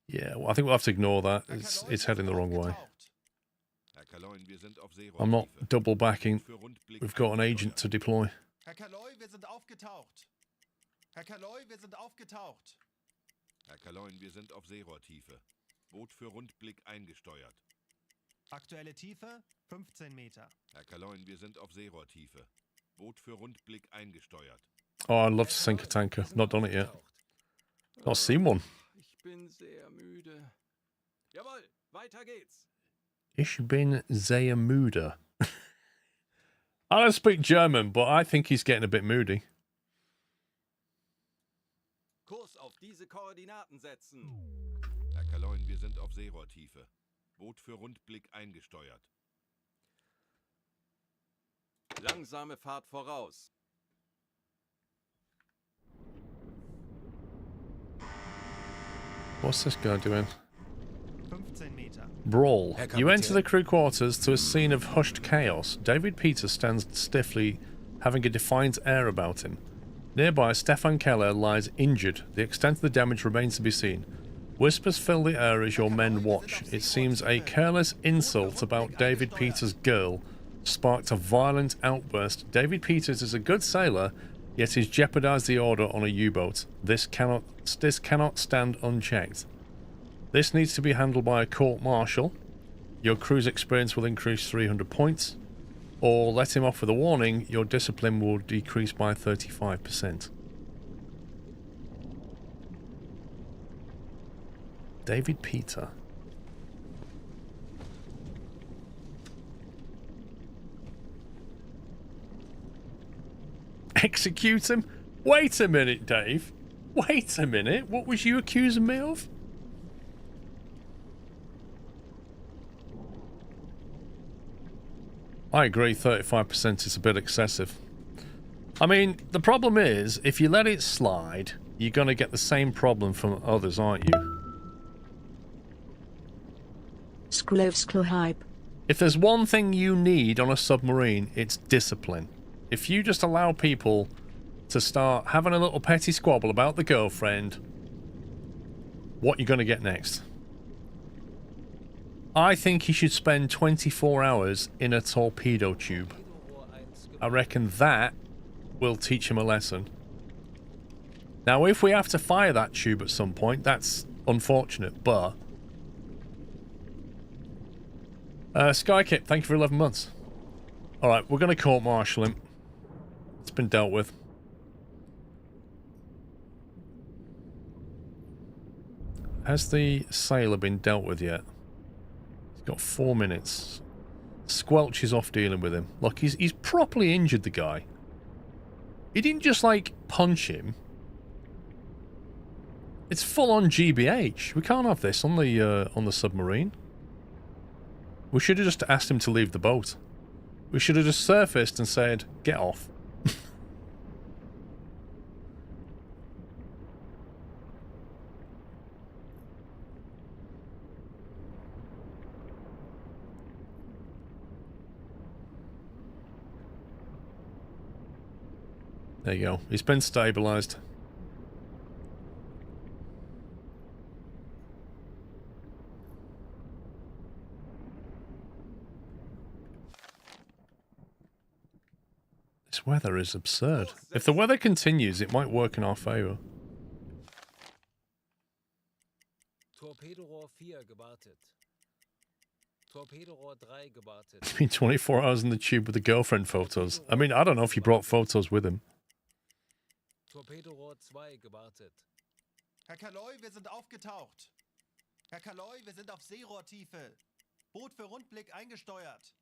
Yeah, well, I think we'll have to ignore that. It's heading the wrong way. I'm not double backing. We've got an agent to deploy. Herr Kaloi, wir sind aufgetaucht. Herr Kaloi, wir sind aufgetaucht. Herr Kaloin, wir sind auf Seerohrtiefe. Boot für Rundblick eingesteuert. Aktuelle Tiefe 15 Meter. Herr Kaloin, wir sind auf Seerohrtiefe. Boot für Rundblick eingesteuert. Oh, I'd love to sink a tanker. Not done it yet. Not seen one. Ich bin sehr müde. Jawohl, weiter geht's. Ich bin sehr müde. I don't speak German, but I think he's getting a bit moody. Kurs auf diese Koordinaten setzen. Herr Kaloin, wir sind auf Seerohrtiefe. Boot für Rundblick eingesteuert. Langsame Fahrt voraus. What's this guy doing? 15 Meter. Brawl. You enter the crew quarters to a scene of hushed chaos. David Peters stands stiffly, having a defiant air about him. Nearby, Stefan Keller lies injured. The extent of the damage remains to be seen. Whispers fill the air as your men watch. It seems a careless insult about David Peters' girl sparked a violent outburst. David Peters is a good sailor, yet he's jeopardized the order on a U-boat. This cannot stand unchecked. This needs to be handled by a court-martial. Your crew's experience will increase 300 points. Or let him off with a warning, your discipline will decrease by 35%. David Peter. Execute him? Wait a minute, Dave. Wait a minute. What was you accusing me of? I agree, 35% is a bit excessive. I mean, the problem is, if you let it slide, you're going to get the same problem from others, aren't you? Hype. If there's one thing you need on a submarine, it's discipline. If you just allow people to start having a little petty squabble about the girlfriend, what you're going to get next? I think he should spend 24 hours in a torpedo tube. I reckon that will teach him a lesson. Now, if we have to fire that tube at some point, that's unfortunate, but... Skykip, thank you for 11 months. Alright, we're going to court-martial him. It's been dealt with. Has the sailor been dealt with yet? He's got 4 minutes. Squelch is off dealing with him. Look, he's properly injured the guy. He didn't just, like, punch him. It's full-on GBH. We can't have this on the submarine. We should have just asked him to leave the boat. We should have just surfaced and said, get off. There you go. It's been stabilized. This weather is absurd. If the weather continues, it might work in our favor. Torpedorohr 4 gewartet. Torpedorohr 3 gewartet. It's been 24 hours in the tube with the girlfriend photos. I mean, I don't know if he brought photos with him. Torpedorohr 2 gewartet. Herr Kaloi, wir sind aufgetaucht. Herr Kaloi, wir sind auf Seerohrtiefe. Boot für Rundblick eingesteuert.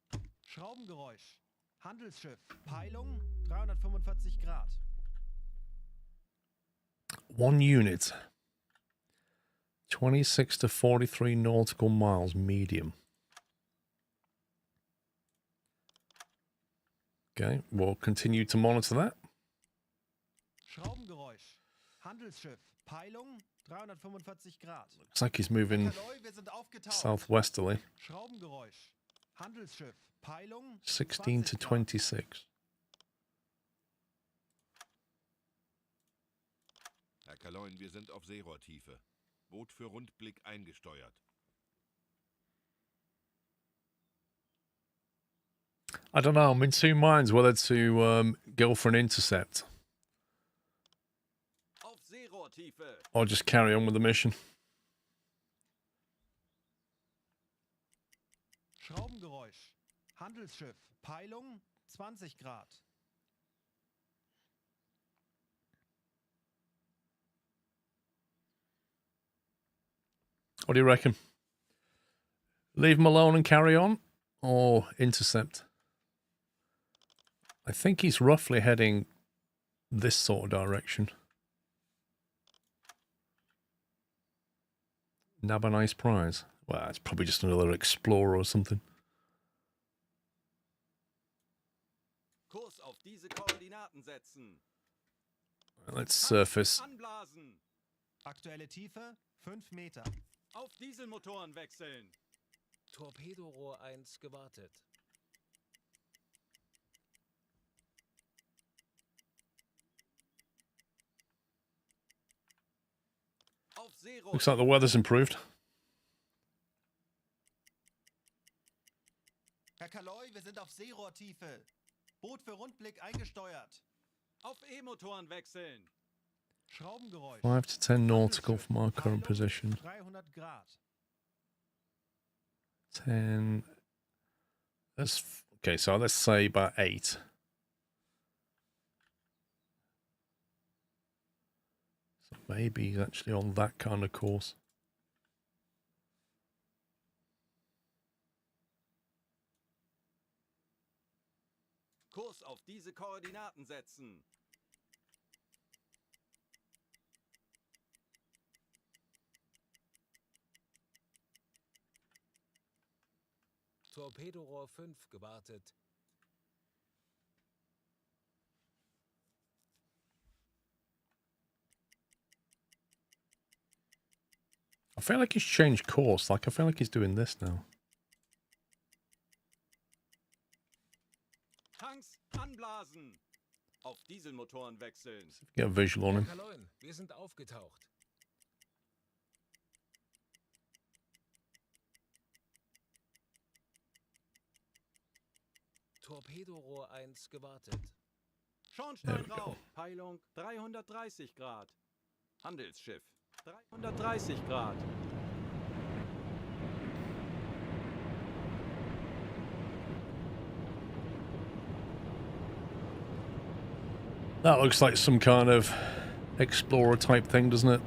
Schraubengeräusch. Handelsschiff. Peilung 345 Grad. 1 unit. 26 to 43 nautical miles, medium. Okay, we'll continue to monitor that. Schraubengeräusch. Handelsschiff. Peilung 345 Grad. Looks like he's moving Kaloi, wir sind aufgetaucht. southwesterly. Schraubengeräusch. Handelsschiff. Peilung 16 to 20 Grad. 26. Herr Kaloin, wir sind auf Seerohrtiefe. Boot für Rundblick eingesteuert. I don't know, I'm in two minds whether to go for an intercept Auf Seerohrtiefe. or just carry on with the mission. Schraubengeräusch. Handelsschiff. Peilung 20 Grad. What do you reckon? Leave him alone and carry on, or intercept? I think he's roughly heading this sort of direction. Nab a nice prize. Well, it's probably just another explorer or something. Kurs auf diese Koordinaten setzen. Let's surface. Anblasen. Aktuelle Tiefe 5 Meter. Auf Dieselmotoren wechseln. Torpedorohr 1 gewartet. Auf Seerohr. Looks like the weather's improved. Herr Kaloi, wir sind auf Seerohrtiefe. Boot für Rundblick eingesteuert. Auf E-Motoren wechseln. Schraubengeräusch. 5 to 10 nautical from our current position. 300 Grad. 10. Okay, so let's say about 8. So maybe he's actually on that kind of course. Kurs auf diese Koordinaten setzen. Torpedorohr 5 gewartet. I feel like he's changed course. Like, I feel like he's doing this now. Tanks anblasen. Auf Dieselmotoren wechseln. Get a visual on him. Herr Kaloin, wir sind aufgetaucht. Torpedorohr 1 gewartet. Schornstein There we go. rauf. Peilung 330 Grad. Handelsschiff 330 Grad. That looks like some kind of explorer type thing, doesn't it?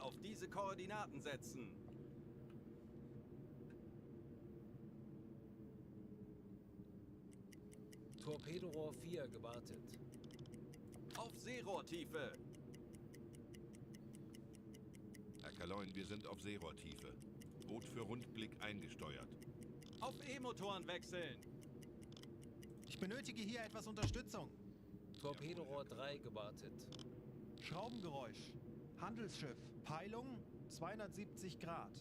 auf diese Koordinaten setzen. Torpedorohr 4 gewartet. Auf Seerohrtiefe. Herr Kaloin, wir sind auf Seerohrtiefe. Boot für Rundblick eingesteuert. Auf E-Motoren wechseln. Ich benötige hier etwas Unterstützung. Torpedorohr 3 gewartet. Schraubengeräusch. Handelsschiff. Peilung 270 Grad.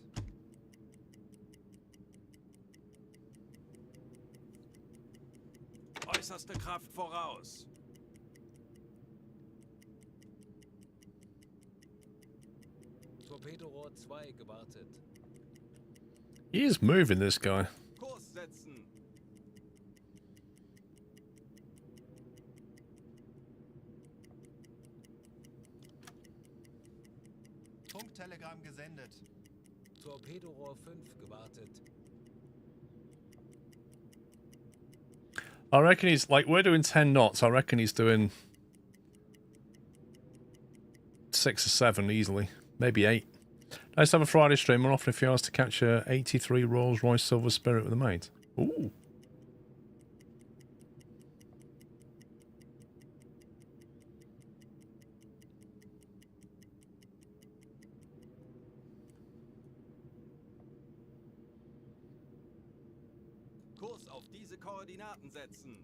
Äußerste Kraft voraus. Torpedorohr 2 gewartet. He is moving, this guy. Kurs setzen. Funktelegramm gesendet. Torpedorohr 5 gewartet. I reckon he's like, we're doing 10 knots. I reckon he's doing 6 or 7 easily, maybe 8. Nice to have a Friday stream. We're offering a few hours to catch a 83 Rolls Royce Silver Spirit with a mate. Ooh. Kurs auf diese Koordinaten setzen.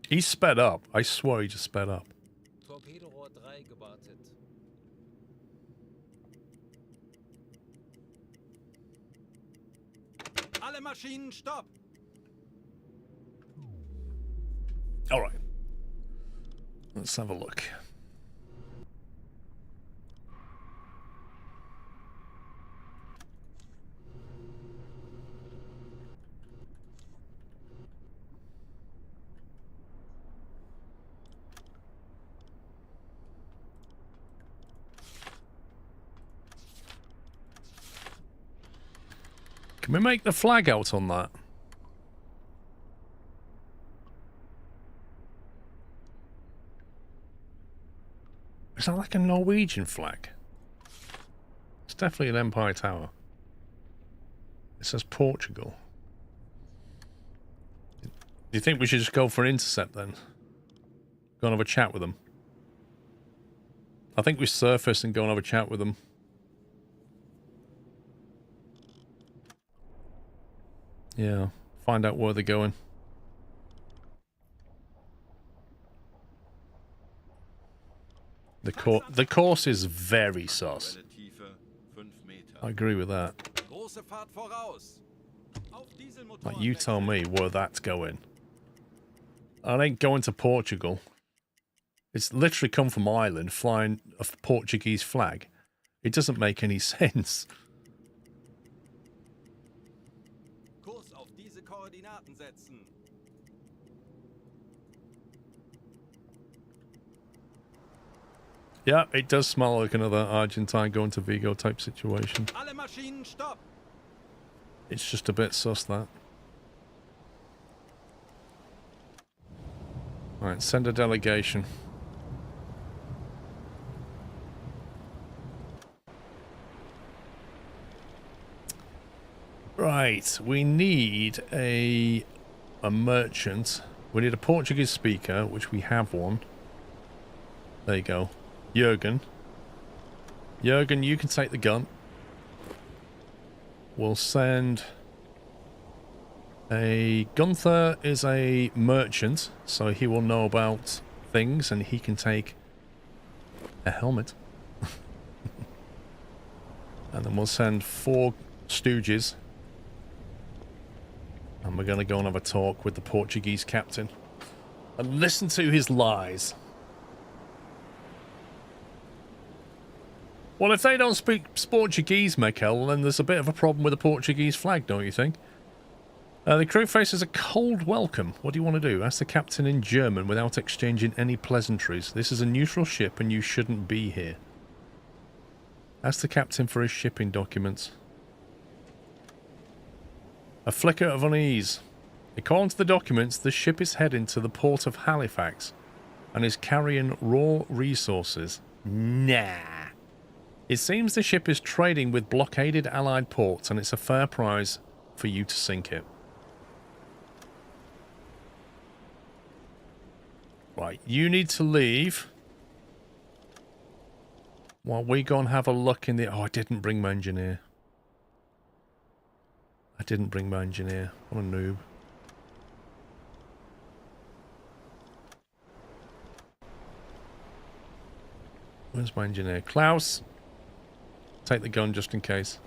He sped up. I swear he just sped up. Torpedorohr 3 gewartet. Alle Maschinen stopp. All right. Let's have a look. Can we make the flag out on that? Is that like a Norwegian flag? It's definitely an Empire Tower. It says Portugal. Do you think we should just go for an intercept then? Go and have a chat with them. I think we surface and go and have a chat with them. Yeah, find out where they're going. The course is very sus. I agree with that. Große Fahrt voraus. Auf Dieselmotoren Like, you tell me where that's going. I ain't going to Portugal. It's literally come from Ireland, flying a Portuguese flag. It doesn't make any sense. Kurs auf diese Koordinaten setzen. Yeah, it does smell like another Argentine going to Vigo type situation. Alle Maschinen stopp. It's just a bit sus, that. Alright, send a delegation. Right, we need a merchant. We need a Portuguese speaker, which we have one. There you go. Jurgen. Jurgen, you can take the gun. We'll send a... Gunther is a merchant, so he will know about things, and he can take a helmet. And then we'll send 4 stooges. And we're going to go and have a talk with the Portuguese captain. And listen to his lies. Well, if they don't speak Portuguese, Mikel, then there's a bit of a problem with the Portuguese flag, don't you think? The crew faces a cold welcome. What do you want to do? Ask the captain in German without exchanging any pleasantries. This is a neutral ship and you shouldn't be here. Ask the captain for his shipping documents. A flicker of unease. According to the documents, the ship is heading to the port of Halifax and is carrying raw resources. Nah. It seems the ship is trading with blockaded Allied ports and it's a fair price for you to sink it. Right, you need to leave while we go and have a look in the... Oh, I didn't bring my engineer. What a noob. Where's my engineer? Klaus! Take the gun just in case.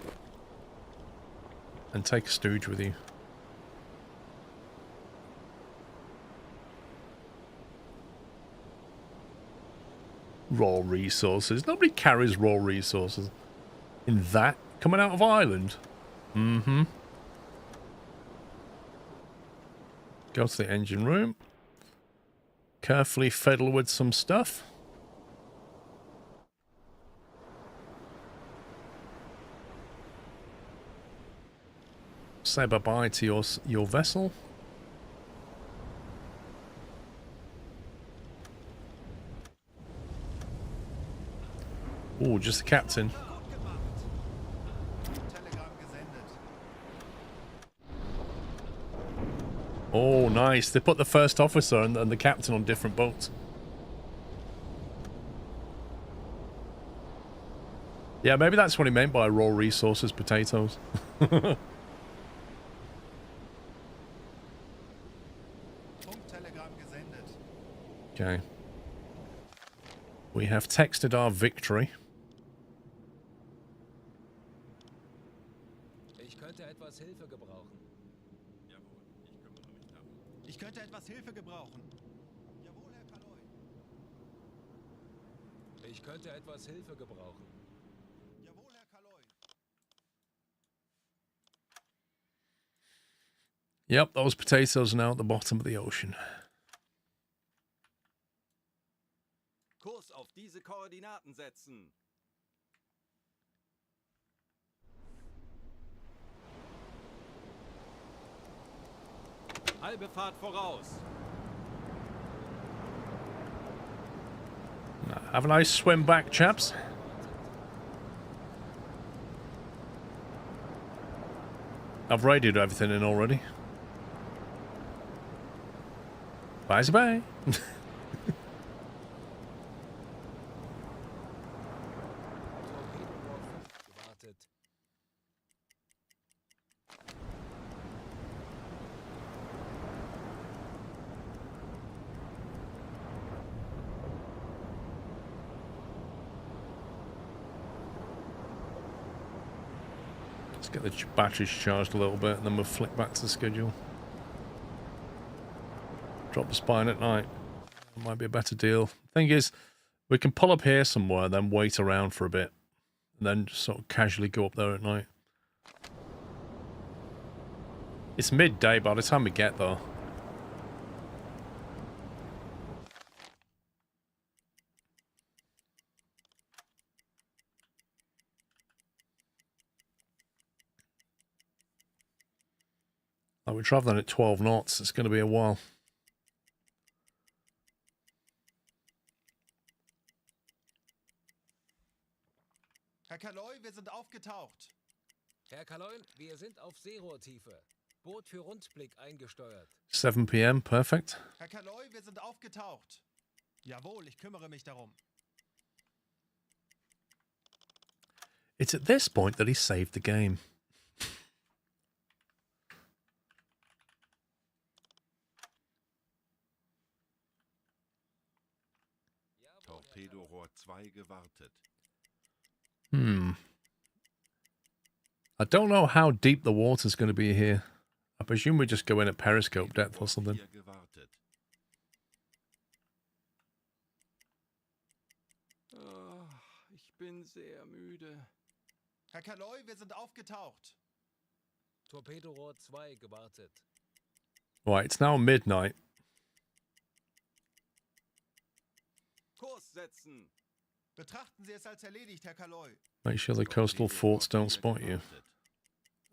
And take a stooge with you. Raw resources. Nobody carries raw resources. In that? Coming out of Ireland? Mm-hmm. Go to the engine room. Carefully fiddle with some stuff. Say bye-bye to your vessel. Oh, just the captain. Oh, nice. They put the first officer and the captain on different boats. Yeah, maybe that's what he meant by raw resources, potatoes. Okay. We have texted our victory. Ich könnte etwas Hilfe gebrauchen. Jawohl, ich kümmere mich darum. Ich könnte etwas Hilfe gebrauchen. Jawohl, Herr Kaloy. Ich könnte etwas Hilfe gebrauchen. Jawohl, Herr Kaloy. Yep, those potatoes are now at the bottom of the ocean. Kurs auf diese Koordinaten setzen. Halbe Fahrt voraus. Have a nice swim back, chaps. I've radioed everything in already. Bye-bye. Gewartet. Let's get the batteries charged a little bit and then we'll flick back to the schedule. Drop the spine at night. Might be a better deal. Thing is, we can pull up here somewhere, then wait around for a bit. And then just sort of casually go up there at night. It's midday by the time we get there. Like we're traveling at 12 knots. It's going to be a while. Herr Kaloy, wir sind aufgetaucht. Herr Kaloin, wir sind auf Seerohrtiefe. Boot für Rundblick eingesteuert. 7 p.m. Perfect. Herr Kaloy, wir sind aufgetaucht. Jawohl, ich kümmere mich darum. It's at this point that he saved the game. Torpedorohr 2 gewartet. I don't know how deep the water's going to be here. I presume we just go in at periscope depth or something. Hier gewartet. Ich bin sehr müde. Herr Kaloy, wir sind aufgetaucht. Torpedorohr 2 gewartet. Right, it's now midnight. Kurs setzen. Betrachten Sie es als erledigt, Herr Kaloy. Make sure the coastal forts don't spot you.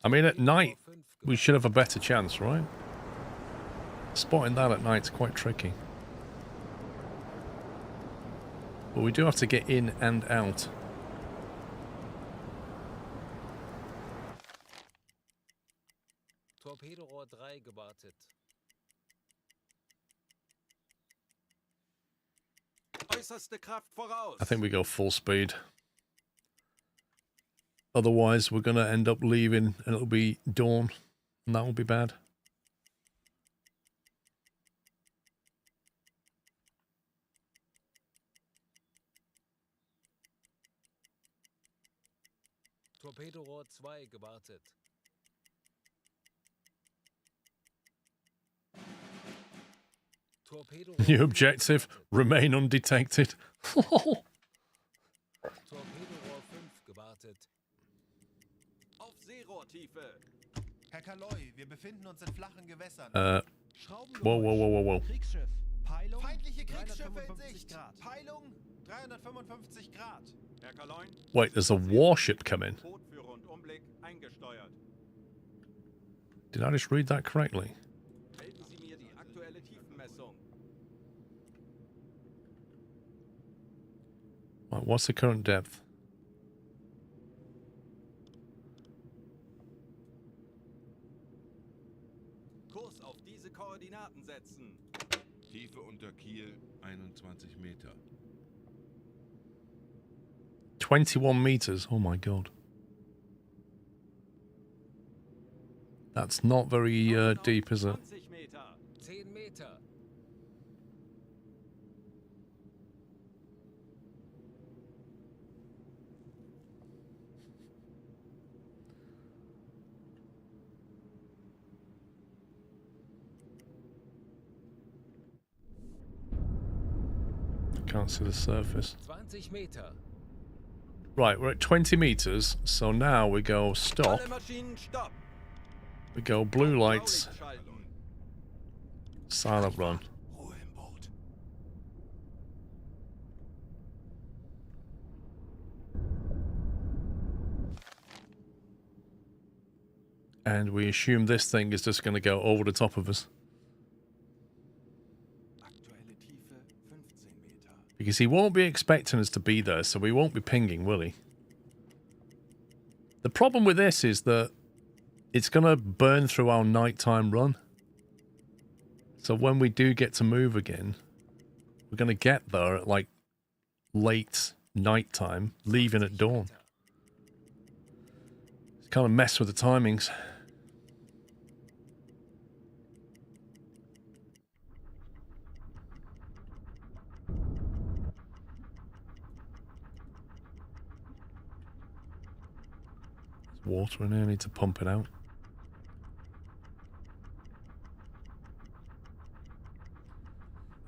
I mean, at night, we should have a better chance, right? Spotting that at night's quite tricky. But we do have to get in and out. Torpedorohr 3 gewartet. Äußerste Kraft voraus. I think we go full speed. Otherwise, we're going to end up leaving and it'll be dawn. And that will be bad. Torpedorohr 2 gewartet. Torpedorohr New objective, remain undetected. Torpedorohr 5 gewartet. Auf Seerohrtiefe. Herr Kaloi, wir befinden uns in flachen Gewässern. Whoa. Kriegsschiff. Peilung. Feindliche Kriegsschiffe in 355 Sicht. Grad. Peilung 355 Grad. Herr Kaloin. Wait, there's a warship coming. Boot für Rundumblick eingesteuert. Did I just read that correctly? Melden Sie mir die aktuelle Tiefenmessung. Right, what's the current depth? Kurs auf diese Koordinaten setzen. Tiefe unter Kiel 21 Meter. 21 meters. Oh my god. That's not very deep, is it? 20 Meter. 10 Meter. Can't see the surface. 20 Meter. Right, we're at 20 meters, so now we go stop. Alle Maschinen stopp. We go blue lights, Blaulicht schalten. silent run. Ruhe im Boot. And we assume this thing is just going to go over the top of us. Aktuelle Tiefe 15 Meter. Because he won't be expecting us to be there, so we won't be pinging, will he? The problem with this is that it's going to burn through our nighttime run. So when we do get to move again, we're going to get there at like late nighttime, leaving at dawn. It's kind of mess with the timings. There's water in here, I need to pump it out.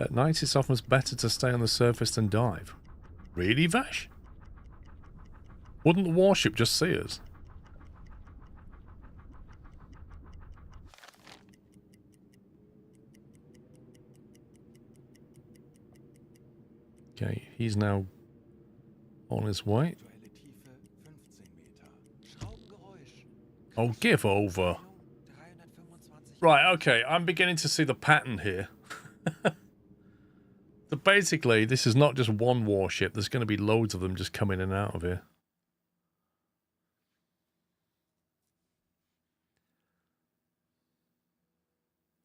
At night, it's often better to stay on the surface than dive. Really, Vash? Wouldn't the warship just see us? Okay, he's now on his way. Aktuelle Tiefe 15 Meter. Schraubengeräusch. Oh, give over. 325. Right, okay, I'm beginning to see the pattern here. So basically, this is not just one warship. There's going to be loads of them just coming in and out of here.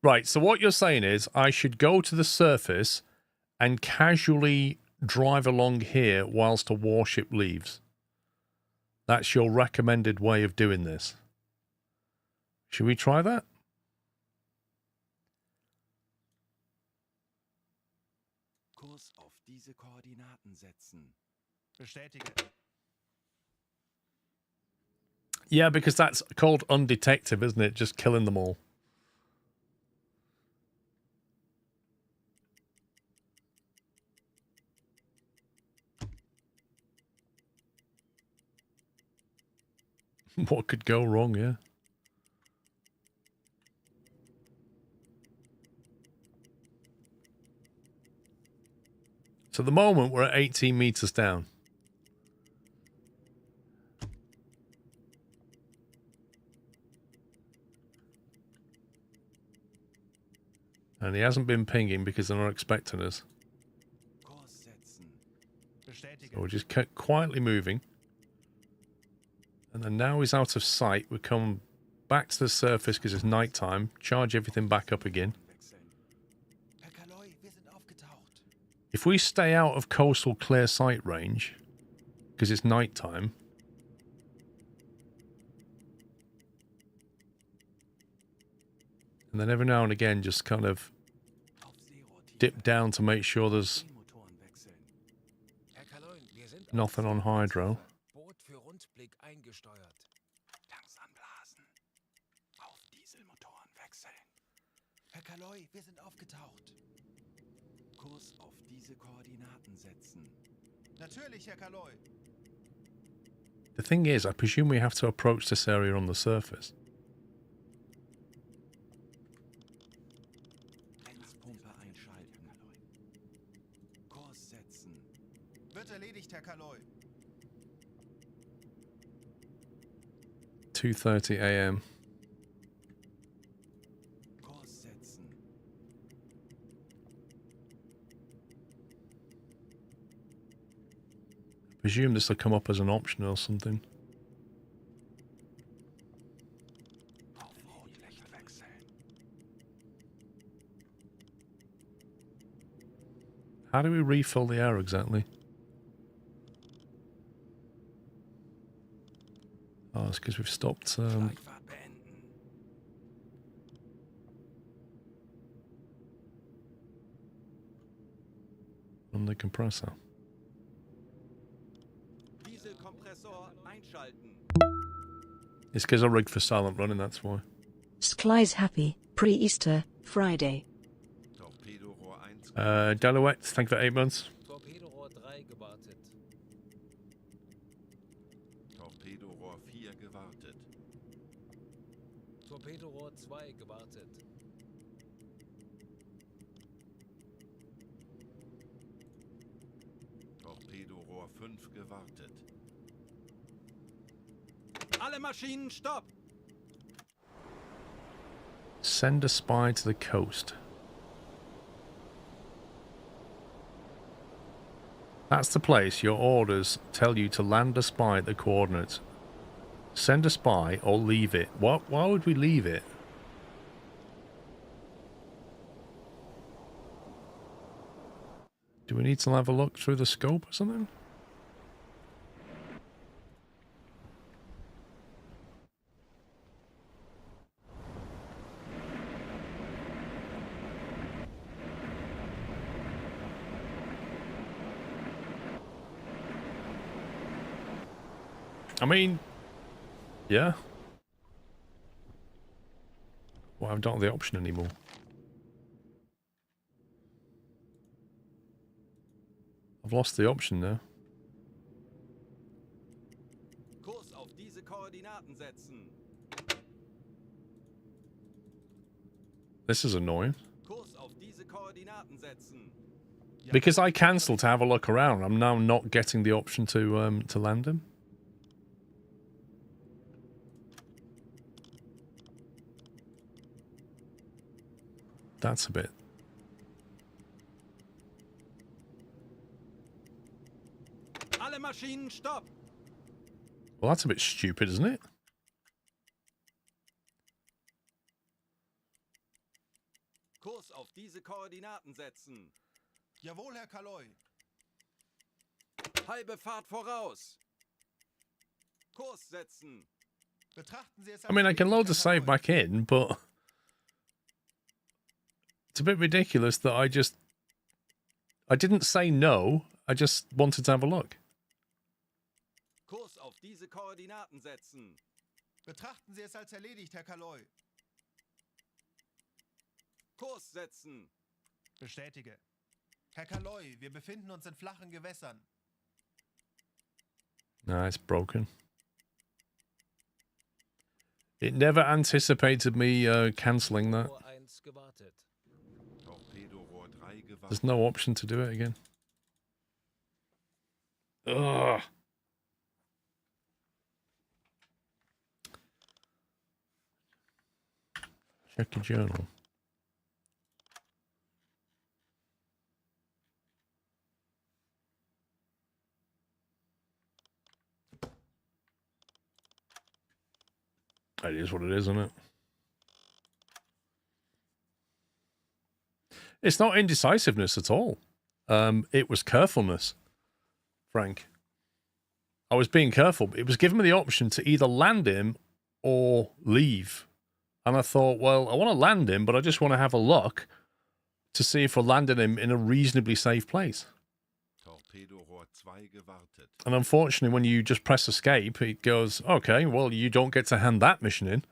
Right, so what you're saying is I should go to the surface and casually drive along here whilst a warship leaves. That's your recommended way of doing this. Should we try that? Kurs auf diese Koordinaten setzen. Bestätige. Yeah, because that's called undetective, isn't it? Just killing them all. What could go wrong, yeah? So at the moment, we're at 18 meters down. And he hasn't been pinging because they're not expecting us. Kurs setzen. Bestätige. So we're just quietly moving. And then now he's out of sight. We come back to the surface because it's night time. Charge everything back up again. Wechseln. Herr Kaloi, wir sind aufgetaucht. If we stay out of coastal clear sight range, because it's night time, and then every now and again just kind of Auf Seerotiefe. dip down to make sure there's Motoren wechseln. Herr Kaloin, wir sind auf nothing on hydro. Boot für Rundblick eingesteuert. Tanks anblasen. Auf Dieselmotoren wechseln. Herr Kaloi, wir sind aufgetaucht. Kurs auf diese Koordinaten setzen. Natürlich, Herr Kaloi. The thing is, I presume we have to approach this area on the surface. Bremspumpe einschalten. Kurs setzen. Wird erledigt, Herr Kaloi. 2:30 a.m. Kurs setzen. Presume this will come up as an option or something. Auf Rotlicht wechseln. How do we refill the air exactly? Oh, it's because we've stopped Schleichfahrt beenden. on the compressor. Dieselkompressor einschalten. It's because I rigged for silent running, that's why. Skly's happy, pre-Easter, Friday. Torpedorohr 1. Delouette, thank you for 8 months. Torpedorohr 3 gewartet. Torpedorohr 4 gewartet. Torpedorohr 2 gewartet. Torpedorohr 5 gewartet. Alle Maschinen stopp! Send a spy to the coast. That's the place your orders tell you to land a spy at the coordinates. Send a spy or leave it. What? Why would we leave it? Do we need to have a look through the scope or something? I mean, yeah. Well, I don't have the option anymore. I've lost the option now. Kurs auf diese Koordinaten setzen. This is annoying. Kurs auf diese Koordinaten setzen. Because I cancelled to have a look around, I'm now not getting the option to land him. That's a bit. Alle Maschinen stopp! Well, that's a bit stupid, isn't it? Kurs auf diese Koordinaten setzen. Jawohl, Herr Kaloi. Halbe Fahrt voraus. Kurs setzen. Betrachten Sie es I mean, I can load the save back in, but it's a bit ridiculous that I didn't say no, I just wanted to have a look. Kurs auf diese Koordinaten setzen. Betrachten Sie es als erledigt, Herr Kaloi. Kurs setzen. Bestätige. Herr Kaloi, wir befinden uns in flachen Gewässern. Nah, it's broken. It never anticipated me cancelling that. Rohr 1 gewartet. Torpedorohr 3 gewartet. There's no option to do it again. Ugh. Check your journal. It is what it is, isn't it? It's not indecisiveness at all. It was carefulness, Frank. I was being careful. It was giving me the option to either land him or leave. And I thought, well, I want to land him, but I just want to have a look to see if we're landing him in a reasonably safe place. And unfortunately, when you just press escape, it goes, okay, well, you don't get to hand that mission in.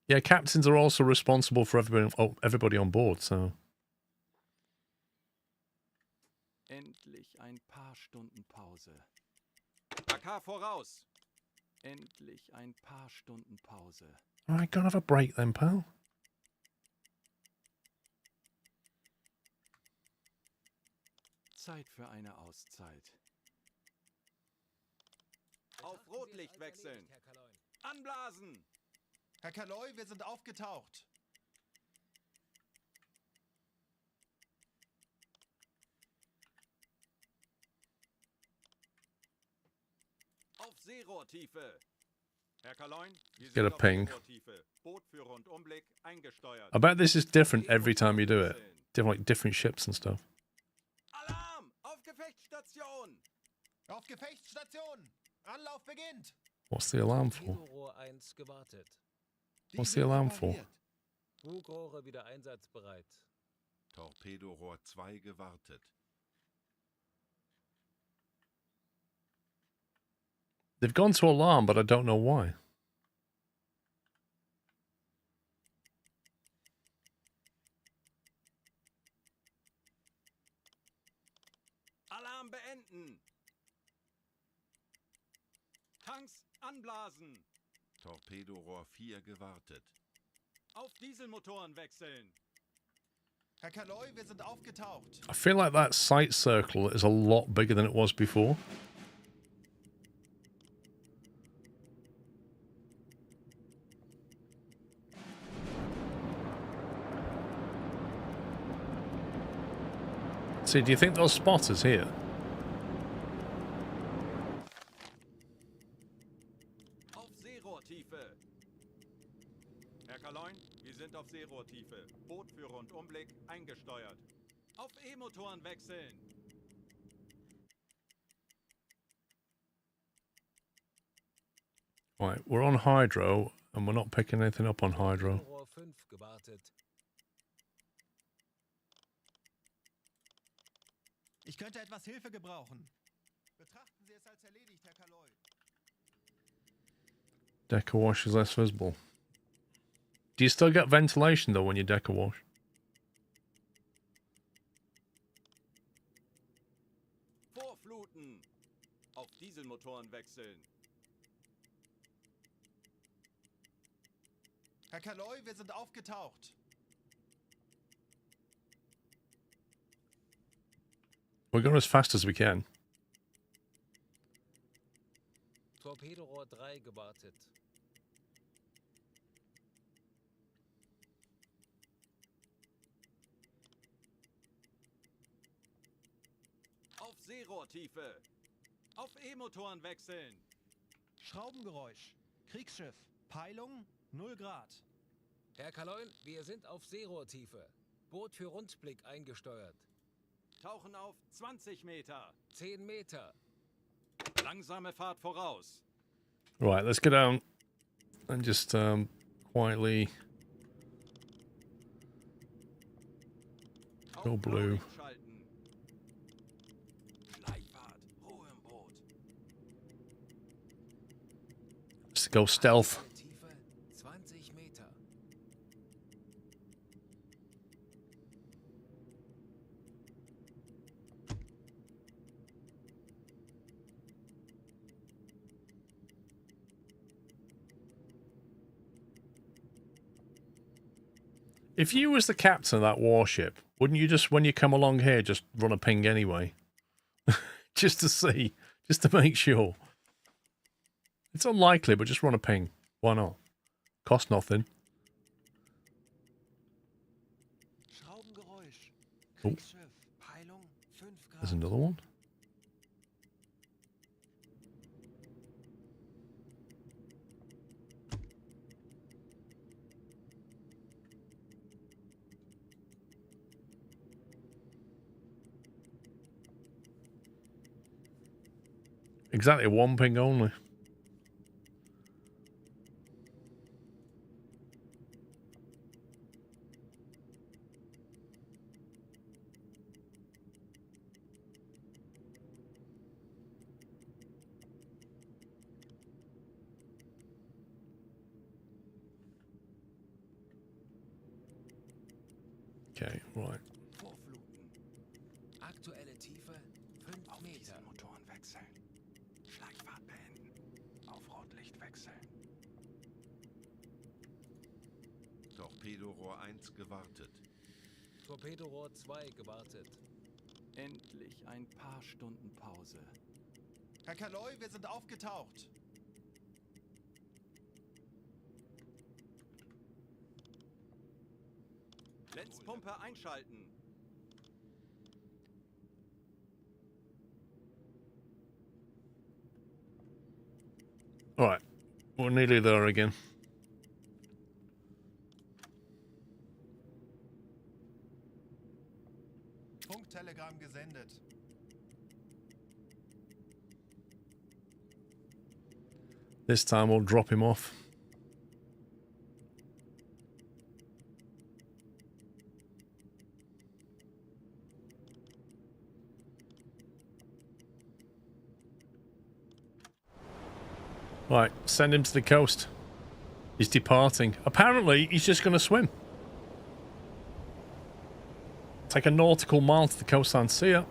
Yeah, captains are also responsible for everybody on board, so... Endlich ein paar Stunden Pause. AK voraus. Endlich ein paar Stunden Pause. All right, go and have a break then, pal. Zeit für eine Auszeit. Auf Rotlicht wechseln. Anblasen. Herr Kaloy, wir sind aufgetaucht. Auf Seerohrtiefe. Herr Kaloin, wir Get a sind auf ping. Seerohrtiefe. Bootführer und Umblick eingesteuert. I bet this is different every time you do it. Like different ships and stuff. Alarm! Auf Gefechtsstation! Auf Gefechtsstation! Anlauf beginnt! What's the alarm for? Torpedorohr 1 gewartet. What's the alarm for? Bugrohre wieder einsatzbereit. Torpedorohr 2 gewartet. They've gone to alarm, but I don't know why. Alarm beenden! Tanks anblasen! Torpedorohr 4 gewartet. Auf Dieselmotoren wechseln! Herr Kaloy, wir sind aufgetaucht. I feel like that sight circle is a lot bigger than it was before. See, do you think they'll spot us here? Auf Seerohrtiefe! Herr Kaloin, wir sind auf Seerohrtiefe. Bootführer und Umblick eingesteuert. Auf E-Motoren wechseln! Right, we're on hydro, and we're not picking anything up on hydro. Torpedorohr 5 gewartet. Ich könnte etwas Hilfe gebrauchen. Betrachten Sie es als erledigt, Herr Kaloy. Decker wash is less visible. Do you still get ventilation, though, when you decker wash? Vorfluten! Auf Dieselmotoren wechseln! Herr Kaloy, wir sind aufgetaucht. We're going as fast as we can. Torpedorohr 3 gewartet. Auf Seerohrtiefe! Auf E-Motoren wechseln! Schraubengeräusch. Kriegsschiff. Peilung 0 Grad. Herr Kaloin, wir sind auf Seerohrtiefe. Boot für Rundblick eingesteuert. Tauchen auf 20 Meter! 10 Meter. Langsame Fahrt voraus! Right, let's go down and just quietly go blue. Schalten. Schleichfahrt, Ruhe im Boot. Let's go stealth. Tiefe 20 Meter. If you was the captain of that warship, wouldn't you just, when you come along here, just run a ping anyway? Just to see, just to make sure. It's unlikely, but just run a ping. Why not? Cost nothing. Schraubengeräusch. Oh. Kriegsschiff. Peilung 5 Grad. There's another one. Exactly one ping only. Okay, right. Vorfluten. Aktuelle Tiefe 5 Meter. Motoren wechseln. Schlagfahrt beenden. Auf Rotlicht wechseln. Torpedorohr 1 gewartet. Torpedorohr 2 gewartet. Endlich ein paar Stunden Pause. Herr Kaloi, wir sind aufgetaucht. Lenzpumpe einschalten. All right, we're nearly there again. Funktelegramm gesendet. This time we'll drop him off. Right, send him to the coast. He's departing. Apparently, he's just going to swim. Take a nautical mile to the coastline. See ya.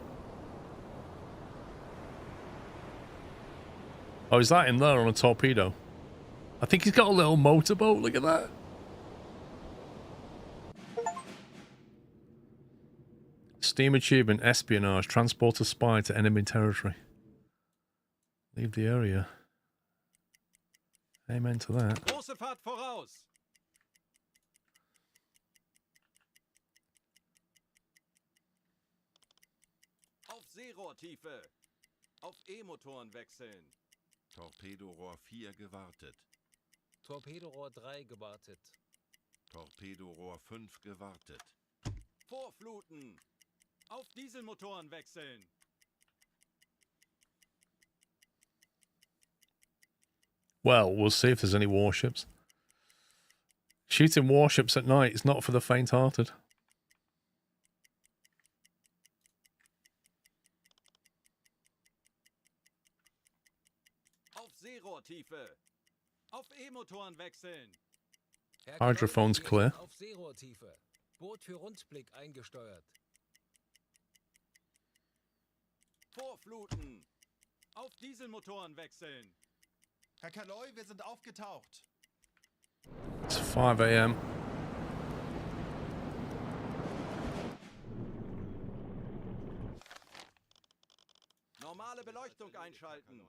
Oh, is that him there on a torpedo? I think he's got a little motorboat. Look at that. Steam achievement, espionage, transport a spy to enemy territory. Leave the area. Amen to that. Große Fahrt voraus. Auf Seerohrtiefe. Auf E-Motoren wechseln. Torpedorohr 4 gewartet. Torpedorohr 3 gewartet. Torpedorohr 5 gewartet. Vorfluten. Auf Dieselmotoren wechseln. Well, we'll see if there's any warships. Shooting warships at night is not for the faint-hearted. Auf Seerohrtiefe. Auf E-Motoren wechseln. Hydrophone's clear. Auf Seerohrtiefe. Boot für Rundblick eingesteuert. Vorfluten. Auf Dieselmotoren wechseln. Herr Kaloi, wir sind aufgetaucht. It's 5 a.m. Normale Beleuchtung einschalten.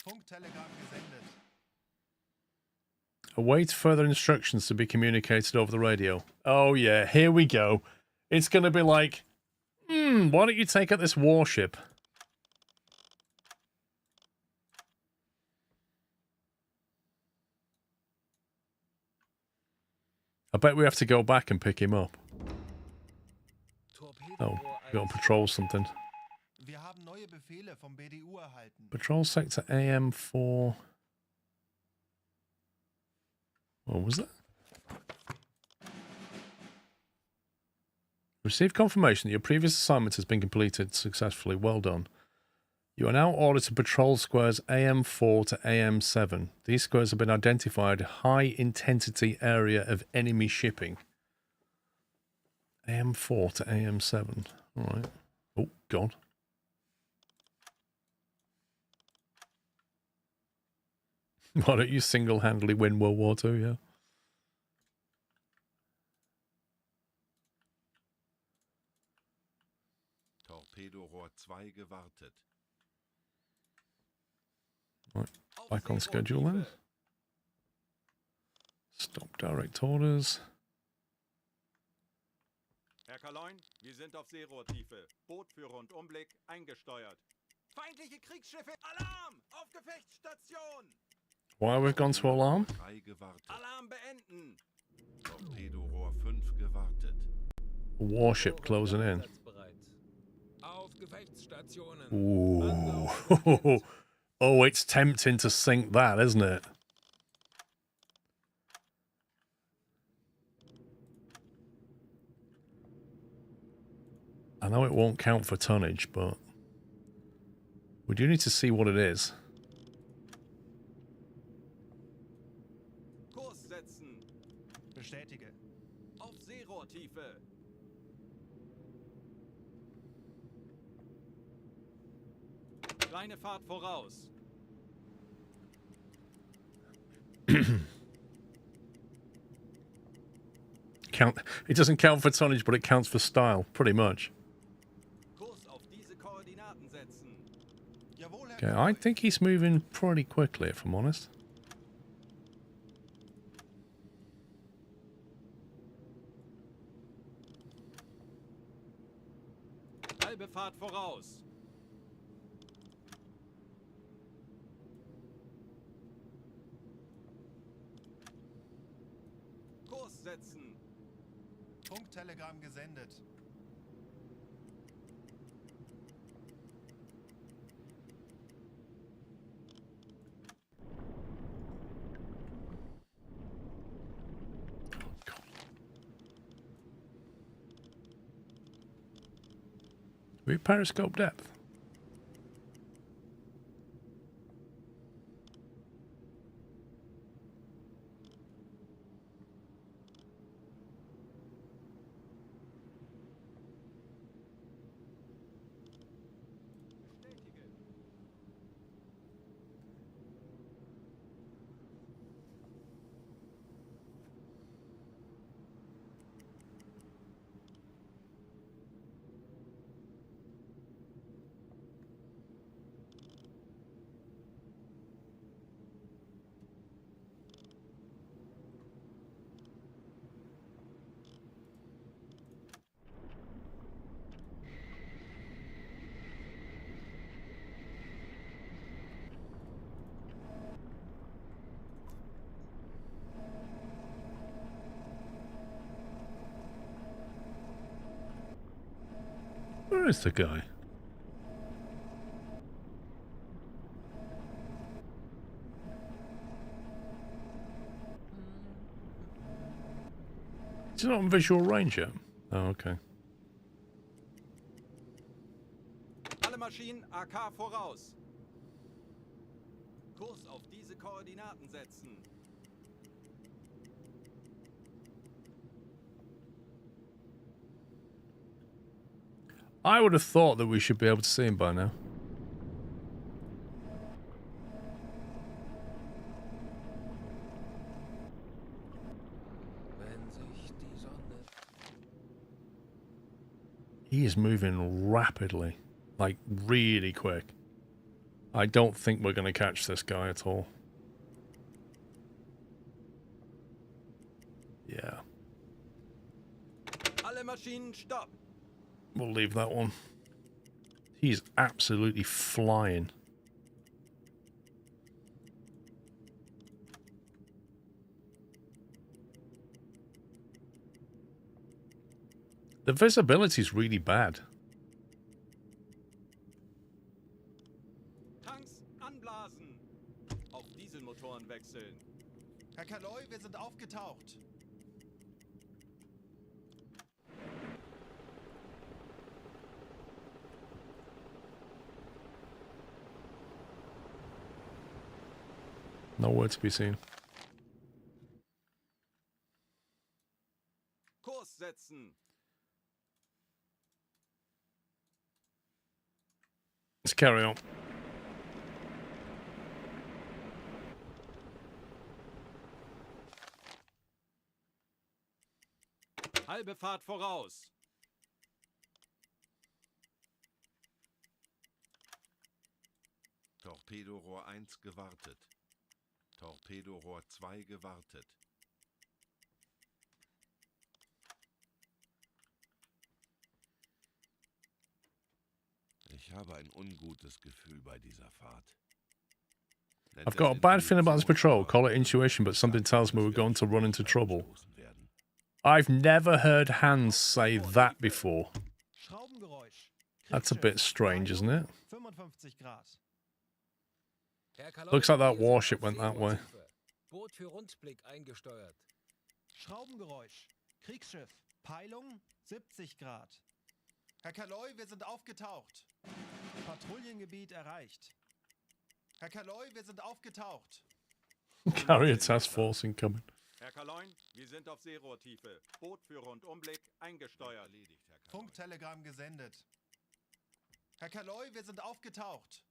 Funktelegramm gesendet. Await further instructions to be communicated over the radio. Oh yeah, here we go. It's going to be like, why don't you take out this warship? I bet we have to go back and pick him up. Oh, we got to patrol something. Wir haben neue Befehle vom BDU erhalten. Patrol sector AM4. What was that? Received confirmation that your previous assignment has been completed successfully. Well done. You are now ordered to patrol squares AM4 to AM7. These squares have been identified high intensity area of enemy shipping. AM4 to AM7. All right. Oh, God. Why don't you single-handedly win World War II, yeah? Torpedorohr 2 gewartet. Right, back on schedule then. Stop direct orders. Herr Kaloin, wir sind auf Seerohrtiefe. Bootführer und Umblick eingesteuert. Feindliche Kriegsschiffe! Alarm! Auf Gefechtsstation! Why we've gone to alarm? 3 gewartet. Alarm beenden! Torpedorohr 5 gewartet. Warship closing in. Auf Gefechtsstationen. Ooh. Oh, it's tempting to sink that, isn't it? I know it won't count for tonnage, but we do need to see what it is. Kurs setzen! Bestätige. Auf Seerohrtiefe! Kleine Fahrt voraus! It doesn't count for tonnage, but it counts for style, pretty much. Kurs auf diese Koordinaten setzen! Jawohl, Herr Okay, I Kaloy. think he's moving pretty quickly, if I'm honest. Halbe Fahrt voraus! Kurs setzen! Funktelegramm gesendet. We periscope depth. Where is the guy? He's not on visual range yet. Oh, okay. Alle Maschinen AK voraus! Kurs auf diese Koordinaten setzen! I would have thought that we should be able to see him by now. Wenn sich die Sonne... He is moving rapidly. Like, really quick. I don't think we're going to catch this guy at all. Yeah. Alle Maschinen stopp! We'll leave that one. He's absolutely flying. The visibility is really bad. Tanks anblasen! Auf Dieselmotoren wechseln! Herr Kaloy, wir sind aufgetaucht. Nowhere to be seen. Kurs setzen! Let's carry on. Halbe Fahrt voraus! Torpedorohr 1 gewartet. Torpedorohr 2 gewartet. Ich habe ein ungutes Gefühl bei dieser Fahrt. I've got a bad feeling about this patrol. Call it intuition, but something tells me we're going to run into trouble. I've never heard Hans say that before. Schraubengeräusch. That's a bit strange, isn't it? 55 Grad. Looks like that warship went that way. Boot für Rundblick eingesteuert. Schraubengeräusch. Kriegsschiff. Peilung 70 Grad. Herr Kaloi, wir sind aufgetaucht. Patrouillengebiet erreicht. Herr Kaloi, wir sind aufgetaucht. Carrier Task Force incoming. Herr Kaloin, wir sind auf Seerohrtiefe. Boot für Rundumblick eingesteuert. Funktelegramm gesendet. Herr Kaloi, wir sind aufgetaucht.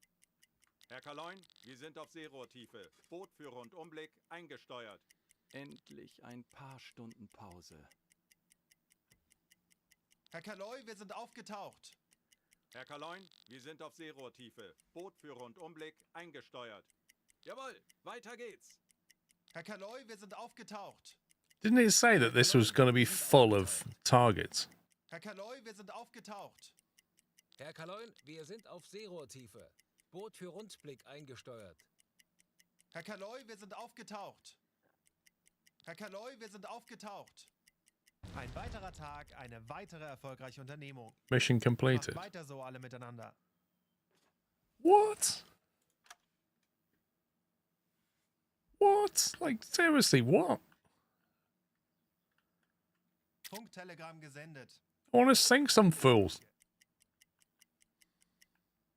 Herr Kaloin, wir sind auf Seerohrtiefe. Boot für Rundumblick eingesteuert. Endlich ein paar Stunden Pause. Herr Kaloi, wir sind aufgetaucht. Herr Kaloin, wir sind auf Seerohrtiefe. Boot für Rundumblick eingesteuert. Jawohl, weiter geht's. Herr Kaloi, wir sind aufgetaucht. Didn't it say that this was going to be full of targets? Herr Kaloi, wir sind aufgetaucht. Herr Kaloin, wir sind auf Seerohrtiefe. Boot für Rundblick eingesteuert. Herr Kaloi, wir sind aufgetaucht. Herr Kaloi, wir sind aufgetaucht. Ein weiterer Tag, eine weitere erfolgreiche Unternehmung. Mission completed. Macht weiter so alle miteinander. What? What? Like, seriously, what? Funktelegramm gesendet. I want to sink some fools.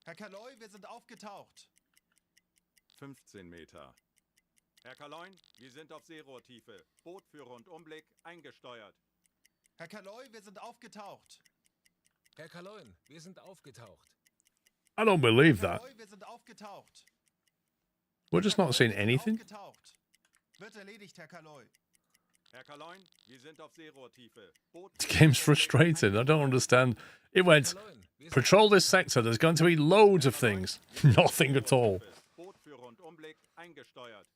Herr Kaloi, wir sind aufgetaucht. 15 Meter. Herr Kaloin, wir sind auf Seerohrtiefe. Boot für Rundumblick eingesteuert. Herr Kaloi, wir sind aufgetaucht. Herr Kaloin, wir sind aufgetaucht. I don't believe Herr that. Kaloi, wir sind aufgetaucht. We're just not seeing anything. Aufgetaucht. Wird erledigt, Herr Kaloi. Herr Kaloin, wir sind auf Seerohrtiefe. Boot The game's frustrating. I don't understand. It went, patrol this sector. There's going to be loads of things. Nothing at all. Boot für Rundumblick eingesteuert.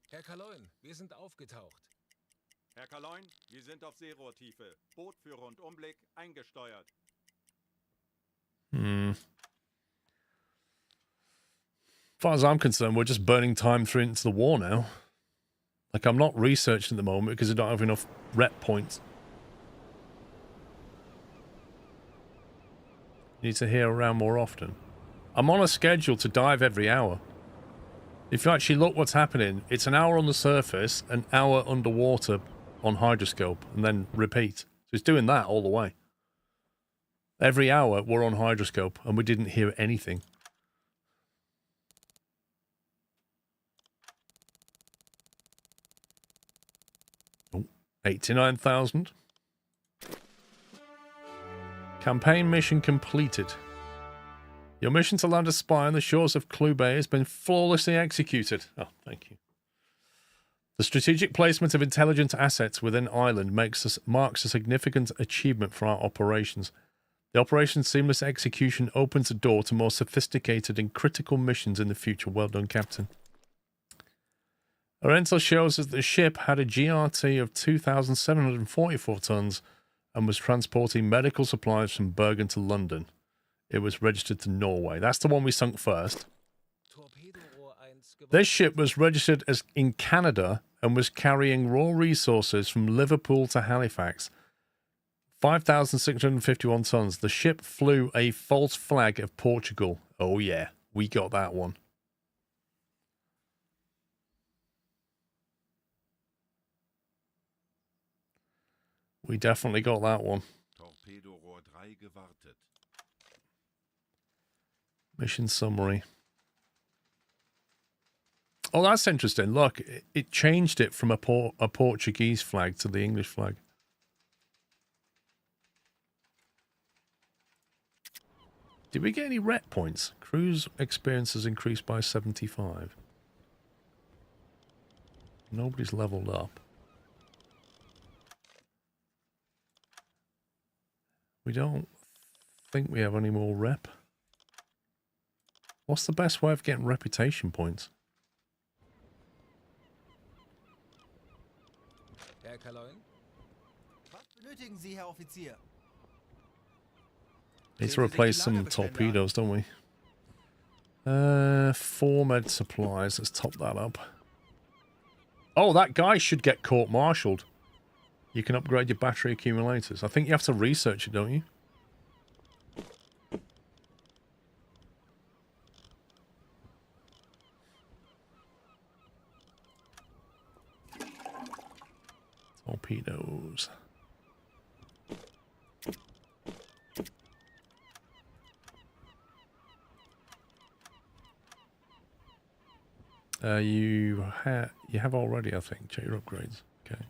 Herr Kaloin, wir sind aufgetaucht. Herr Kaloin, wir sind auf Seerohrtiefe. Boot für Rundumblick eingesteuert. As far as I'm concerned, we're just burning time through into the war now. Like, I'm not researching at the moment because I don't have enough rep points. Need to hear around more often. I'm on a schedule to dive every hour. If you actually look what's happening, it's an hour on the surface, an hour underwater on hydroscope, and then repeat. So it's doing that all the way. Every hour we're on hydroscope, and we didn't hear anything. Oh, 89,000. Campaign mission completed. Your mission to land a spy on the shores of Clue Bay has been flawlessly executed. Oh, thank you. The strategic placement of intelligent assets within Ireland marks a significant achievement for our operations. The operation's seamless execution opens the door to more sophisticated and critical missions in the future. Well done, Captain. Our intel shows that the ship had a GRT of 2,744 tons and was transporting medical supplies from Bergen to London. It was registered to Norway. That's the one we sunk first. This ship was registered as in Canada and was carrying raw resources from Liverpool to Halifax. 5,651 tons. The ship flew a false flag of Portugal. Oh yeah, we got that one. We definitely got that one. Torpedorohr 3 gewartet. Mission summary. Oh, that's interesting. Look, it changed it from a Portuguese flag to the English flag. Did we get any rep points? Cruise experience has increased by 75. Nobody's leveled up. We don't think we have any more rep. What's the best way of getting reputation points? Herr Kaloin? Was benötigen Sie, Herr Offizier? Need to replace some torpedoes, don't we? 4 med supplies. Let's top that up. Oh, that guy should get court-martialed. You can upgrade your battery accumulators. I think you have to research it, don't you? Torpedoes. You have already, I think. Check your upgrades. Okay.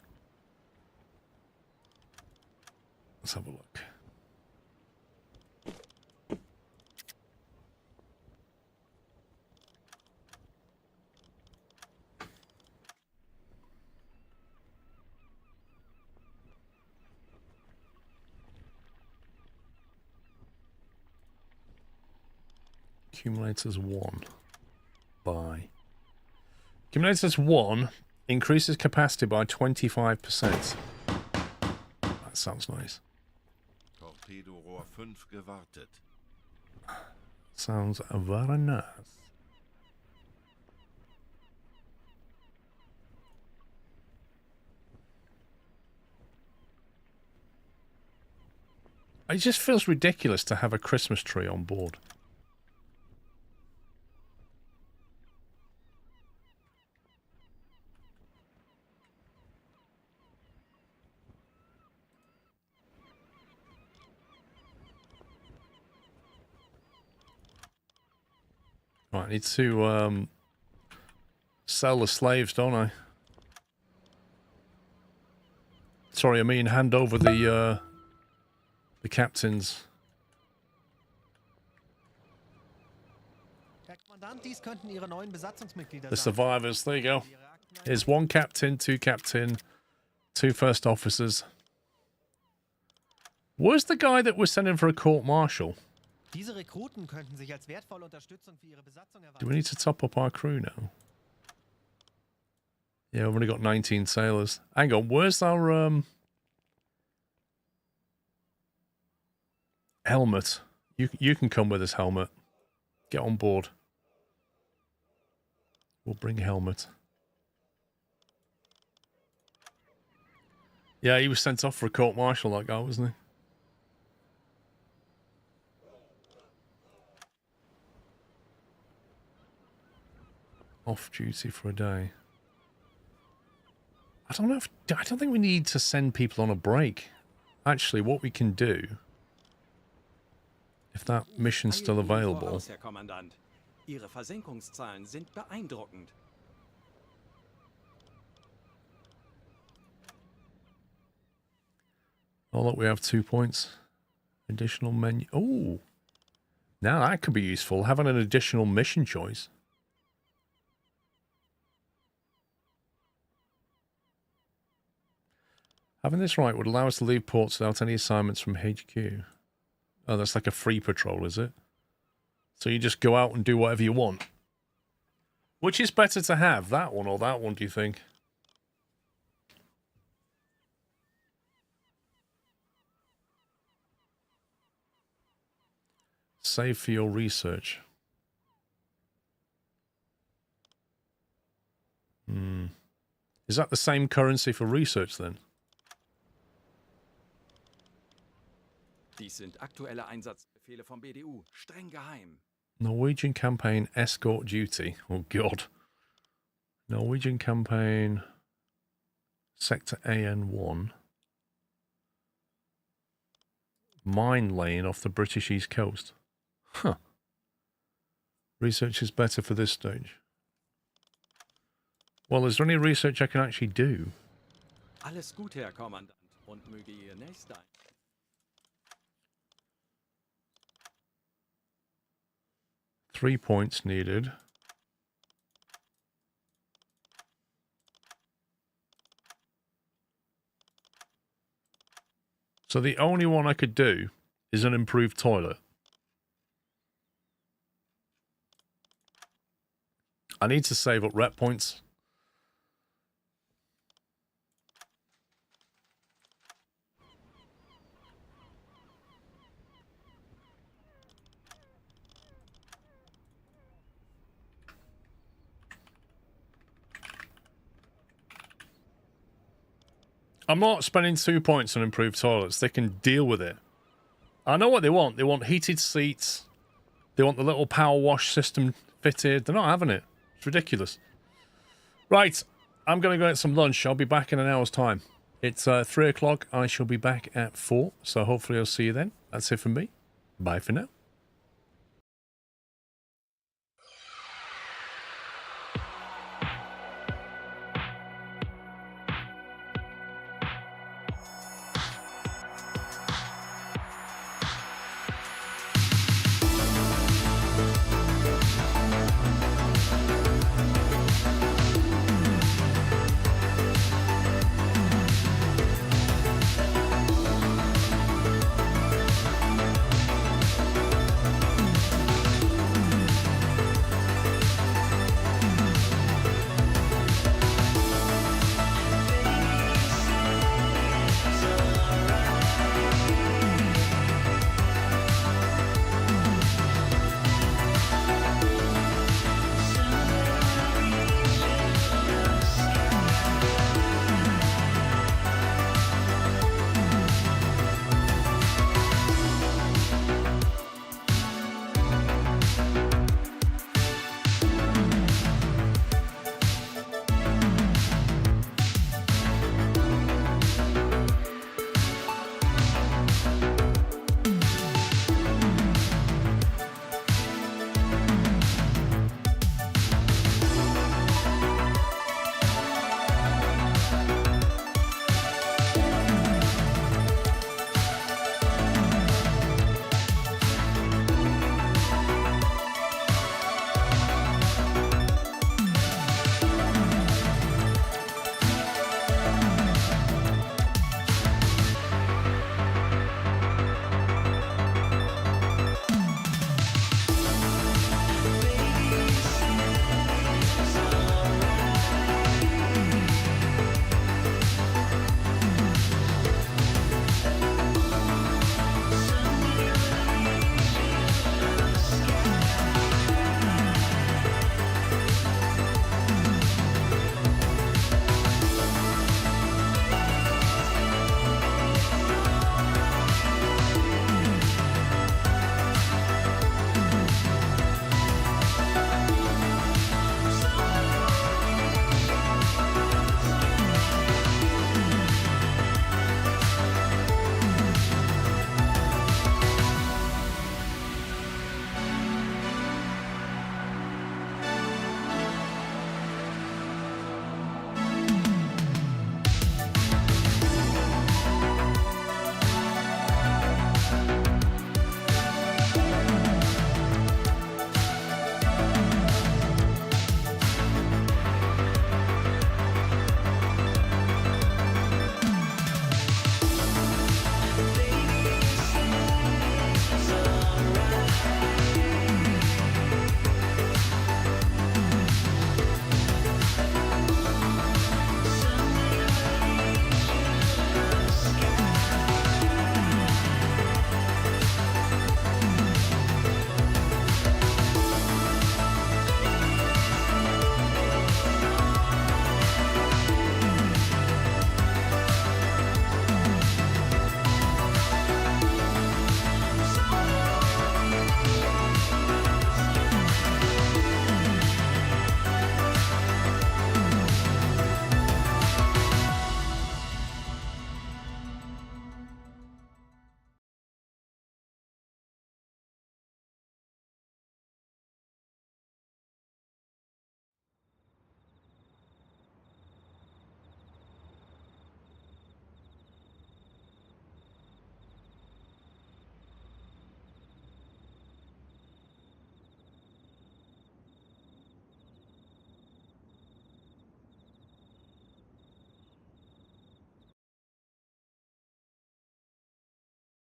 Let's have a look. Accumulators 1. Buy. Accumulators 1 increases capacity by 25%. That sounds nice. Torpedorohr 5 gewartet. Sounds very nice. It just feels ridiculous to have a Christmas tree on board. Right, I need to sell the slaves, don't I? Sorry, I mean hand over the captains. The survivors, there you go. Here's 1 captain, 2 captain, 2 first officers. Where's the guy that we're sending for a court-martial? Do we need to top up our crew now? Yeah, we've only got 19 sailors. Hang on, where's our helmet? You can come with us, helmet. Get on board. We'll bring helmet. Yeah, he was sent off for a court-martial, that guy, wasn't he? Off duty for a day. I don't think we need to send people on a break. Actually, what we can do, if that mission's still available. Herr Kommandant. Ihre Versenkungszahlen sind beeindruckend. Oh, look, we have 2 points. Additional menu. Oh, now that could be useful. Having an additional mission choice. Having this right would allow us to leave ports without any assignments from HQ. Oh, that's like a free patrol, is it? So you just go out and do whatever you want. Which is better to have, that one or that one, do you think? Save for your research. Is that the same currency for research then? Dies sind aktuelle Einsatzbefehle vom BDU, streng geheim. Norwegian campaign escort duty. Oh god. Norwegian campaign sector AN1. Mine lane off the British East Coast. Huh. Research is better for this stage. Well, is there any research I can actually do? Alles gut, Herr Kommandant, und möge Ihr nächster. 3 points needed. So the only one I could do is an improved toilet. I need to save up rep points. I'm not spending 2 points on improved toilets. They can deal with it. I know what they want. They want heated seats. They want the little power wash system fitted. They're not having it. It's ridiculous. Right. I'm going to go get some lunch. I'll be back in an hour's time. It's 3 o'clock. I shall be back at 4. So hopefully I'll see you then. That's it from me. Bye for now.